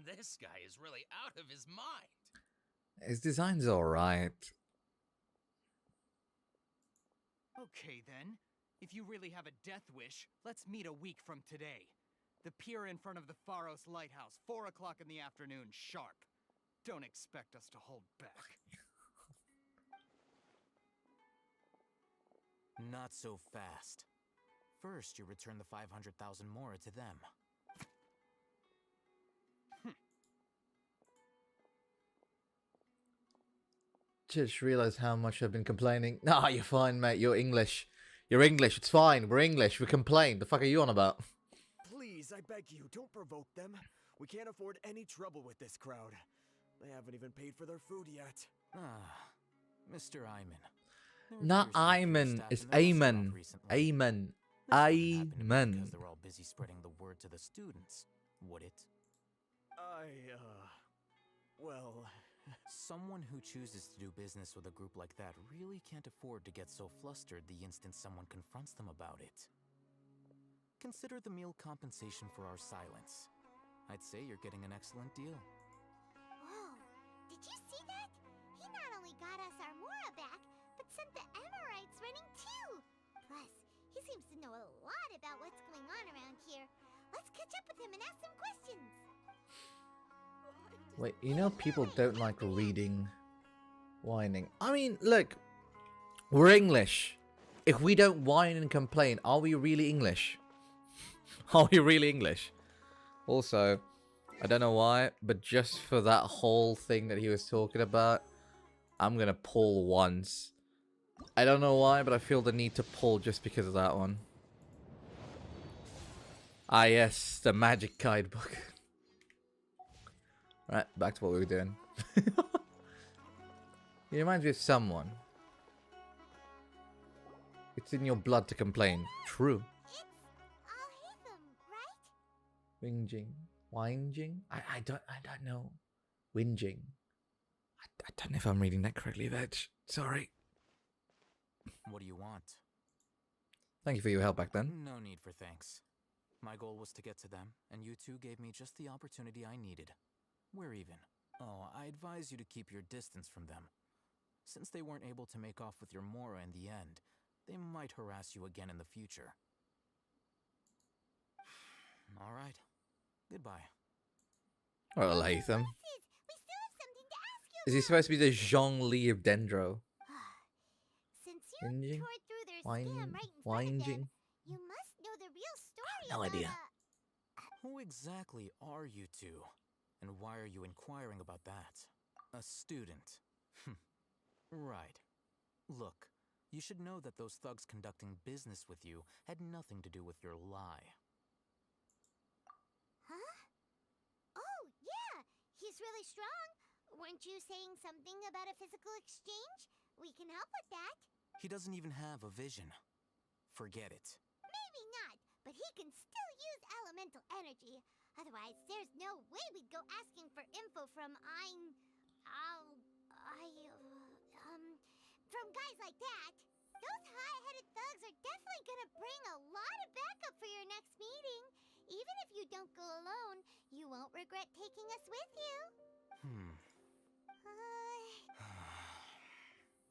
Speaker 20: This guy is really out of his mind.
Speaker 1: His design's alright.
Speaker 19: Okay then. If you really have a death wish, let's meet a week from today. The pier in front of the Pharos Lighthouse, 4 o'clock in the afternoon, sharp. Don't expect us to hold back.
Speaker 21: Not so fast. First, you return the 500,000 mora to them.
Speaker 1: Just realized how much I've been complaining. Nah, you're fine, mate. You're English. You're English. It's fine. We're English. We complain. The fuck are you on about?
Speaker 15: Please, I beg you, don't provoke them. We can't afford any trouble with this crowd. They haven't even paid for their food yet.
Speaker 21: Ah, Mr. Iman.
Speaker 1: Not Iman. It's Amen. Amen. Amen.
Speaker 21: Because they're all busy spreading the word to the students. would it?
Speaker 15: Well...
Speaker 21: Someone who chooses to do business with a group like that really can't afford to get so flustered the instant someone confronts them about it. Consider the meal compensation for our silence. I'd say you're getting an excellent deal.
Speaker 6: Whoa, did you see that? He not only got us our Mora back, but sent the Amorites running too! Plus, he seems to know a lot about what's going on around here. Let's catch up with him and ask some questions!
Speaker 1: Wait, you know people don't like reading whining. I mean, look, we're English. If we don't whine and complain, are we really English? Are we really English? Also, I don't know why, but just for that whole thing that he was talking about, I'm gonna pull once. I don't know why, but I feel the need to pull just because of that one. Ah yes, the magic guidebook. Right, back to what we were doing. He reminds me of someone. It's in your blood to complain. True. Whinging. Whinging? I don't know. Whinging. I don't know if I'm reading that correctly, Veg. Sorry.
Speaker 21: What do you want?
Speaker 1: Thank you for your help back then.
Speaker 21: No need for thanks. My goal was to get to them, and you two gave me just the opportunity I needed. We're even. Oh, I advise you to keep your distance from them. Since they weren't able to make off with your Mora in the end, they might harass you again in the future. All right. Goodbye.
Speaker 1: Well, Latham. Is he supposed to be the Zhongli of Dendro?
Speaker 6: Since you
Speaker 1: Whinging?
Speaker 6: tore through their scam right in front of
Speaker 1: Whinging?
Speaker 6: them, you must know the real story
Speaker 1: No
Speaker 6: about,
Speaker 1: idea.
Speaker 21: Who exactly are you two? And why are you inquiring about that? A student. Right. Look, you should know that those thugs conducting business with you had nothing to do with your lie.
Speaker 6: Huh? Oh, yeah! He's really strong. Weren't you saying something about a physical exchange? We can help with that.
Speaker 21: He doesn't even have a vision. Forget it.
Speaker 6: Maybe not, but he can still use elemental energy. Otherwise, there's no way we'd go asking for info from from guys like that. Those high-headed thugs are definitely gonna bring a lot of backup for your next meeting. Even if you don't go alone, you won't regret taking us with you.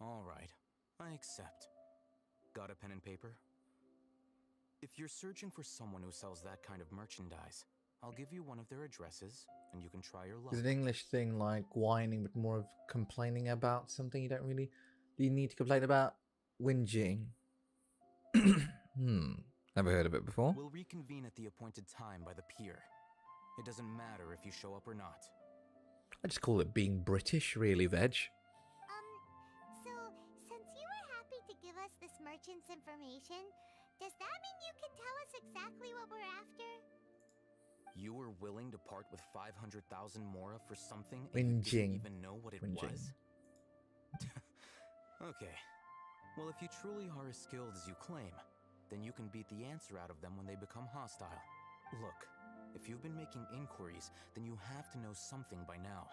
Speaker 21: All right. I accept. Got a pen and paper? If you're searching for someone who sells that kind of merchandise, I'll give you one of their addresses, and you can try your luck.
Speaker 1: Is an English thing like whining, but more of complaining about something you don't really need to complain about? Whinging. Never heard of it before.
Speaker 21: We'll reconvene at the appointed time by the pier. It doesn't matter if you show up or not.
Speaker 1: I just call it being British, really, Veg.
Speaker 6: So, since you were happy to give us this merchant's information, does that mean you can tell us exactly what we're after?
Speaker 21: You were willing to part with 500,000 Mora for something
Speaker 1: Whinging.
Speaker 21: and you didn't even know what it
Speaker 1: Whinging.
Speaker 21: was? Okay. Well, if you truly are as skilled as you claim, then you can beat the answer out of them when they become hostile. Look, if you've been making inquiries, then you have to know something by now.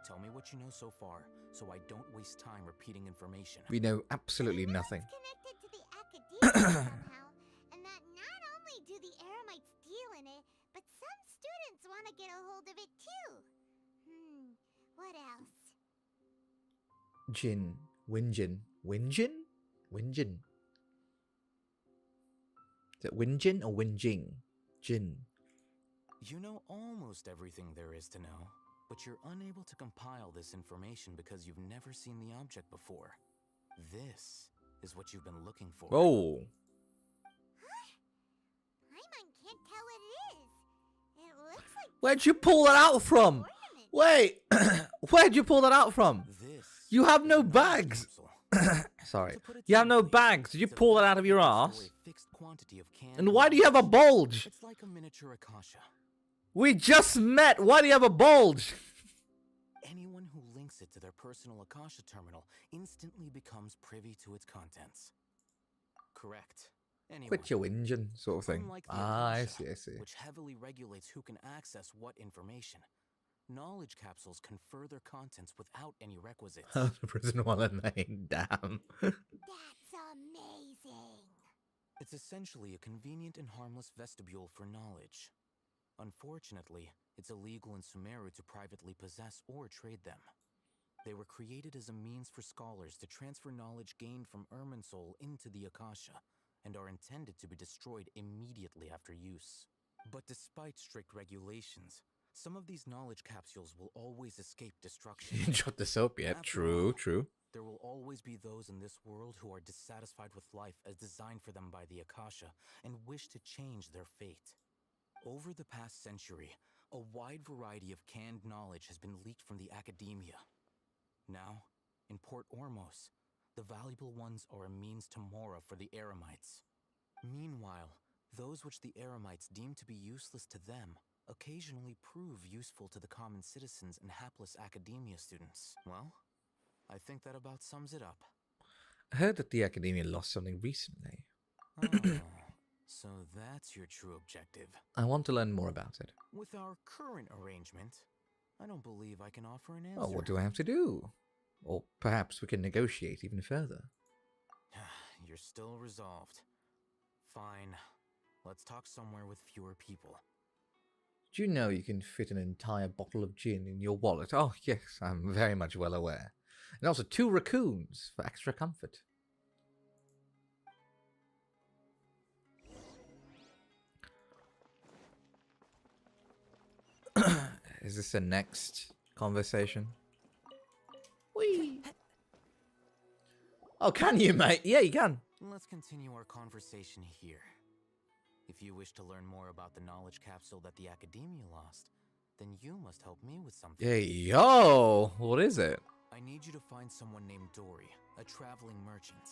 Speaker 21: Tell me what you know so far, so I don't waste time repeating information.
Speaker 1: We know absolutely nothing.
Speaker 6: Connected to the academia somehow, and that not only do the Eremites deal in it, but some students want to get a hold of it too. What else?
Speaker 1: Jin. Whingin. Whingin? Whingin. Is it Whingin or Whinging? Jin.
Speaker 21: You know almost everything there is to know, but you're unable to compile this information because you've never seen the object before. This is what you've been looking for.
Speaker 1: Oh.
Speaker 6: Paimon can't tell what it is. It looks like...
Speaker 1: Where'd you pull that out from? Wait. Where'd you pull that out from? You have no bags. Sorry. You have no bags. Did you pull that out of your ass? And why do you have a bulge?
Speaker 21: It's like a miniature Akasha.
Speaker 1: We just met. Why do you have a bulge?
Speaker 21: Anyone who links it to their personal Akasha Terminal instantly becomes privy to its contents. Correct. Anyway,
Speaker 1: Quit your whinging, sort of thing.
Speaker 21: unlike the
Speaker 1: I
Speaker 21: Akasha,
Speaker 1: see.
Speaker 21: which heavily regulates who can access what information, knowledge capsules confer their contents without any requisites.
Speaker 1: The prison while name, damn.
Speaker 6: That's amazing.
Speaker 21: It's essentially a convenient and harmless vestibule for knowledge. Unfortunately, it's illegal in Sumeru to privately possess or trade them. They were created as a means for scholars to transfer knowledge gained from Irminsul into the Akasha, and are intended to be destroyed immediately after use. But despite strict regulations, some of these knowledge capsules will always escape destruction.
Speaker 1: You shut this up yet? True, true.
Speaker 21: There will always be those in this world who are dissatisfied with life as designed for them by the Akasha and wish to change their fate. Over the past century, a wide variety of canned knowledge has been leaked from the academia. Now, in Port Ormos, the valuable ones are a means to Mora for the Eremites. Meanwhile, those which the Eremites deem to be useless to them occasionally prove useful to the common citizens and hapless academia students. Well, I think that about sums it up.
Speaker 1: I heard that the academia lost something recently.
Speaker 21: So that's your true objective.
Speaker 1: I want to learn more about it.
Speaker 21: With our current arrangement, I don't believe I can offer an answer.
Speaker 1: Oh, what do I have to do? Or perhaps we can negotiate even further.
Speaker 21: You're still resolved. Fine. Let's talk somewhere with fewer people.
Speaker 1: Do you know you can fit an entire bottle of gin in your wallet? Oh, yes, I'm very much well aware. And also 2 raccoons for extra comfort. Is this the next conversation? Whee! Oh, can you, mate? Yeah, you can.
Speaker 21: Let's continue our conversation here. If you wish to learn more about the knowledge capsule that the Academia lost, then you must help me with something.
Speaker 1: Hey, yo! What is it?
Speaker 21: I need you to find someone named Dory, a traveling merchant.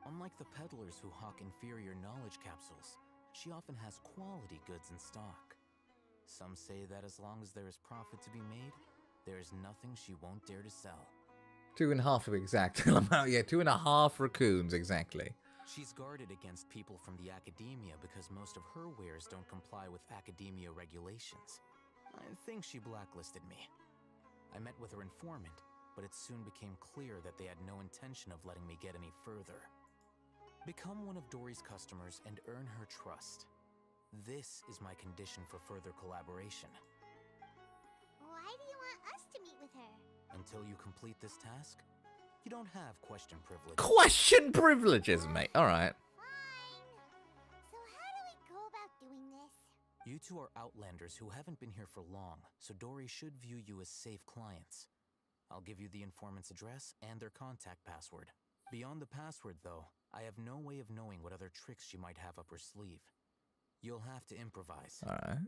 Speaker 21: Unlike the peddlers who hawk inferior knowledge capsules, she often has quality goods in stock. Some say that as long as there is profit to be made, there is nothing she won't dare to sell.
Speaker 1: 2.5 to be exact. Yeah, 2.5 raccoons, exactly.
Speaker 21: She's guarded against people from the Academia because most of her wares don't comply with Academia regulations. I think she blacklisted me. I met with her informant, but it soon became clear that they had no intention of letting me get any further. Become one of Dory's customers and earn her trust. This is my condition for further collaboration.
Speaker 6: Why do you want us to meet with her?
Speaker 21: Until you complete this task, you don't have question privilege.
Speaker 1: Question privileges, mate. Alright.
Speaker 6: So how do we go about doing this?
Speaker 21: You two are outlanders who haven't been here for long, so Dory should view you as safe clients. I'll give you the informant's address and their contact password. Beyond the password, though, I have no way of knowing what other tricks she might have up her sleeve. You'll have to improvise.
Speaker 1: Alright.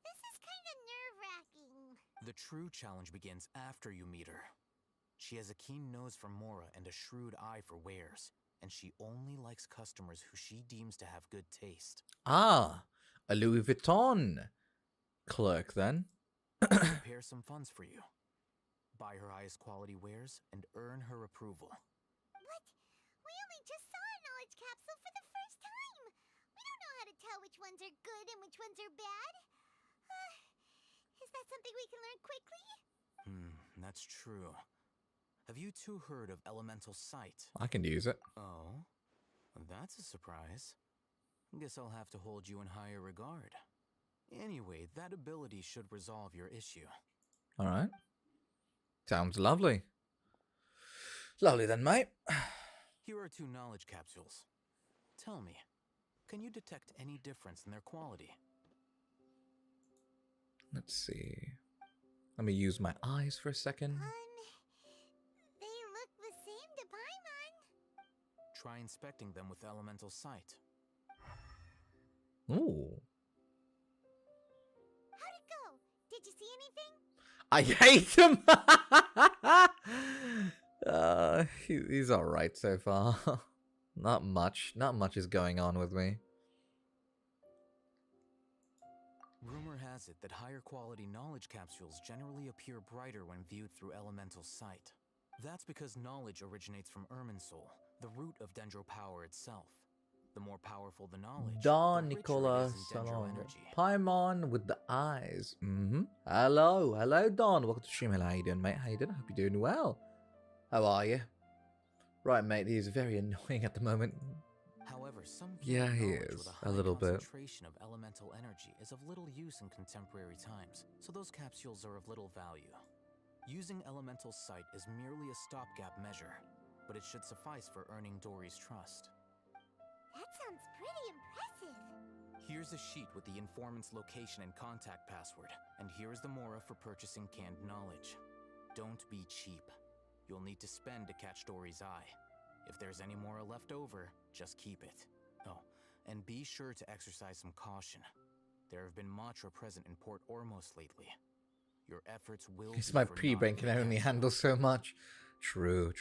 Speaker 6: This is kind of nerve-wracking.
Speaker 21: The true challenge begins after you meet her. She has a keen nose for Mora and a shrewd eye for wares, and she only likes customers who she deems to have good taste.
Speaker 1: Ah, a Louis Vuitton clerk, then.
Speaker 21: Prepare some funds for you. Buy her highest quality wares and earn her approval.
Speaker 6: But we only just saw a knowledge capsule for the first time. We don't know how to tell which ones are good and which ones are bad. Is that something we can learn quickly?
Speaker 21: That's true. Have you two heard of elemental sight?
Speaker 1: I can use it.
Speaker 21: Oh, that's a surprise. Guess I'll have to hold you in higher regard. Anyway, that ability should resolve your issue.
Speaker 1: Alright. Sounds lovely. Lovely then, mate.
Speaker 21: Here are 2 knowledge capsules. Tell me, can you detect any difference in their quality?
Speaker 1: Let's see. Let me use my eyes for a second.
Speaker 6: They look the same to Paimon.
Speaker 21: Try inspecting them with elemental sight.
Speaker 1: Ooh.
Speaker 6: How'd it go? Did you see anything?
Speaker 1: I hate him! He's alright so far. Not much is going on with me.
Speaker 21: Rumor has it that higher quality knowledge capsules generally appear brighter when viewed through elemental sight. That's because knowledge originates from Irminsul, the root of Dendro power itself. The more powerful the knowledge,
Speaker 1: Don
Speaker 21: the richer it
Speaker 1: Nicola
Speaker 21: is in Dendro
Speaker 1: Salon.
Speaker 21: energy.
Speaker 1: Paimon with the eyes. Hello. Hello, Don. Welcome to the stream. Hello, how you doing, mate? How you doing? I hope you're doing well. How are you? Right, mate. He's very annoying at the moment.
Speaker 21: However, some
Speaker 1: Yeah, he
Speaker 21: knowledge
Speaker 1: is.
Speaker 21: with
Speaker 1: A
Speaker 21: high
Speaker 1: little bit.
Speaker 21: concentration of elemental energy is of little use in contemporary times, so those capsules are of little value. Using elemental sight is merely a stopgap measure, but it should suffice for earning Dory's trust.
Speaker 6: That sounds pretty impressive.
Speaker 21: Here's a sheet with the informant's location and contact password, and here's the mora for purchasing canned knowledge. Don't be cheap. You'll need to spend to catch Dory's eye. If there's any mora left over, just keep it. Oh, and be sure to exercise some caution. There have been Matra present in Port Ormos lately. Your efforts will
Speaker 1: It's
Speaker 21: be
Speaker 1: my
Speaker 21: for
Speaker 1: pre-brain can only handle so much. True.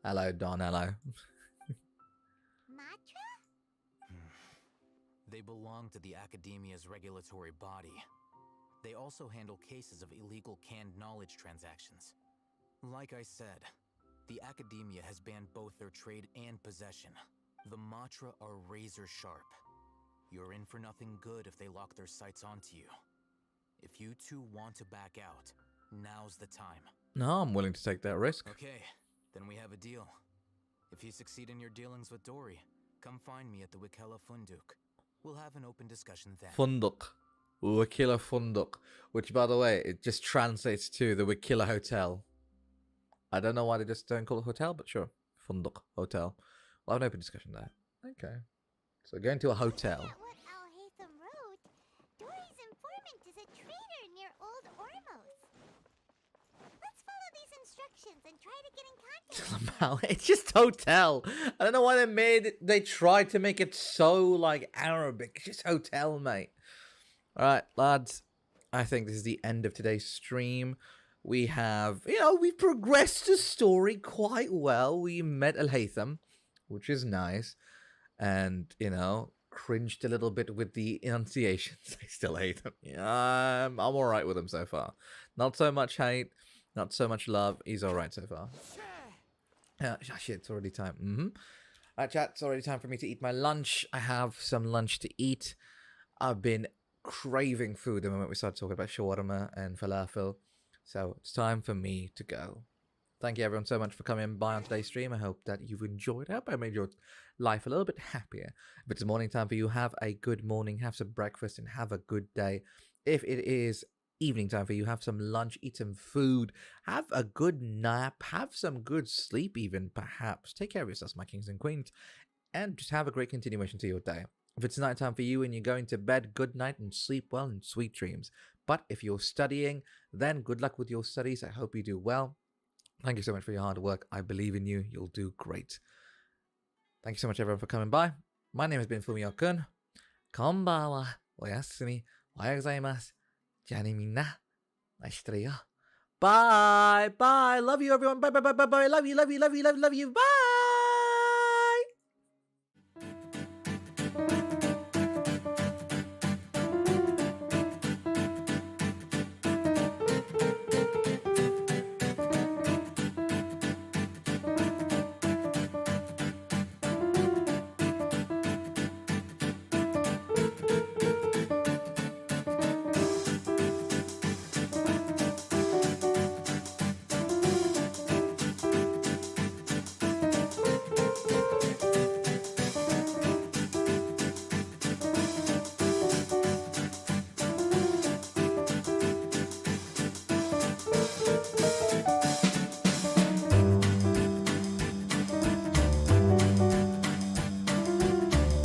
Speaker 1: Hello, Don. Hello.
Speaker 21: They belong to the Academia's regulatory body. They also handle cases of illegal canned knowledge transactions. Like I said, the Academia has banned both their trade and possession. The Matra are razor sharp. You're in for nothing good if they lock their sights onto you. If you two want to back out, now's the time.
Speaker 1: No, I'm willing to take that risk.
Speaker 21: Okay, then we have a deal. If you succeed in your dealings with Dory, come find me at the Wikela Funduk. We'll have an open discussion then.
Speaker 1: Funduk. Wikila Funduk. Which, by the way, it just translates to the Wikila Hotel. I don't know why they just don't call it hotel, but sure. Funduk. Hotel. We'll have an open discussion there. Okay. So going to a hotel.
Speaker 6: What Al-Haytham wrote, Dory's informant is a traitor near Old Ormos. Let's follow these instructions and try to get in contact.
Speaker 1: It's just hotel. I don't know why they tried to make it so like Arabic. It's just hotel, mate. Alright, lads. I think this is the end of today's stream. We have, we've progressed the story quite well. We met Al-Haytham, which is nice. And, cringed a little bit with the enunciations. I still hate him. Yeah, I'm alright with him so far. Not so much hate, not so much love. He's alright so far. Shit, it's already time. Alright, chat, it's already time for me to eat my lunch. I have some lunch to eat. I've been craving food the moment we started talking about shawarma and falafel. So it's time for me to go. Thank you everyone so much for coming by on today's stream. I hope that you've enjoyed it. I hope I made your life a little bit happier. If it's morning time for you, have a good morning, have some breakfast, and have a good day. If it is evening time for you, have some lunch, eat some food, have a good nap, have some good sleep even, perhaps. Take care of yourselves, my kings and queens, and just have a great continuation to your day. If it's nighttime for you and you're going to bed, good night and sleep well and sweet dreams. But if you're studying, then good luck with your studies. I hope you do well. Thank you so much for your hard work. I believe in you. You'll do great. Thank you so much, everyone, for coming by. My name has been Fumiyo-kun. Konbanwa. Oyasumi. Ohayou gozaimasu. じゃあね、みんな。愛してるよ。Bye. Bye. Love you, everyone. Bye, bye, bye, bye, bye. Love you, love you, love you, love you, love you. Bye.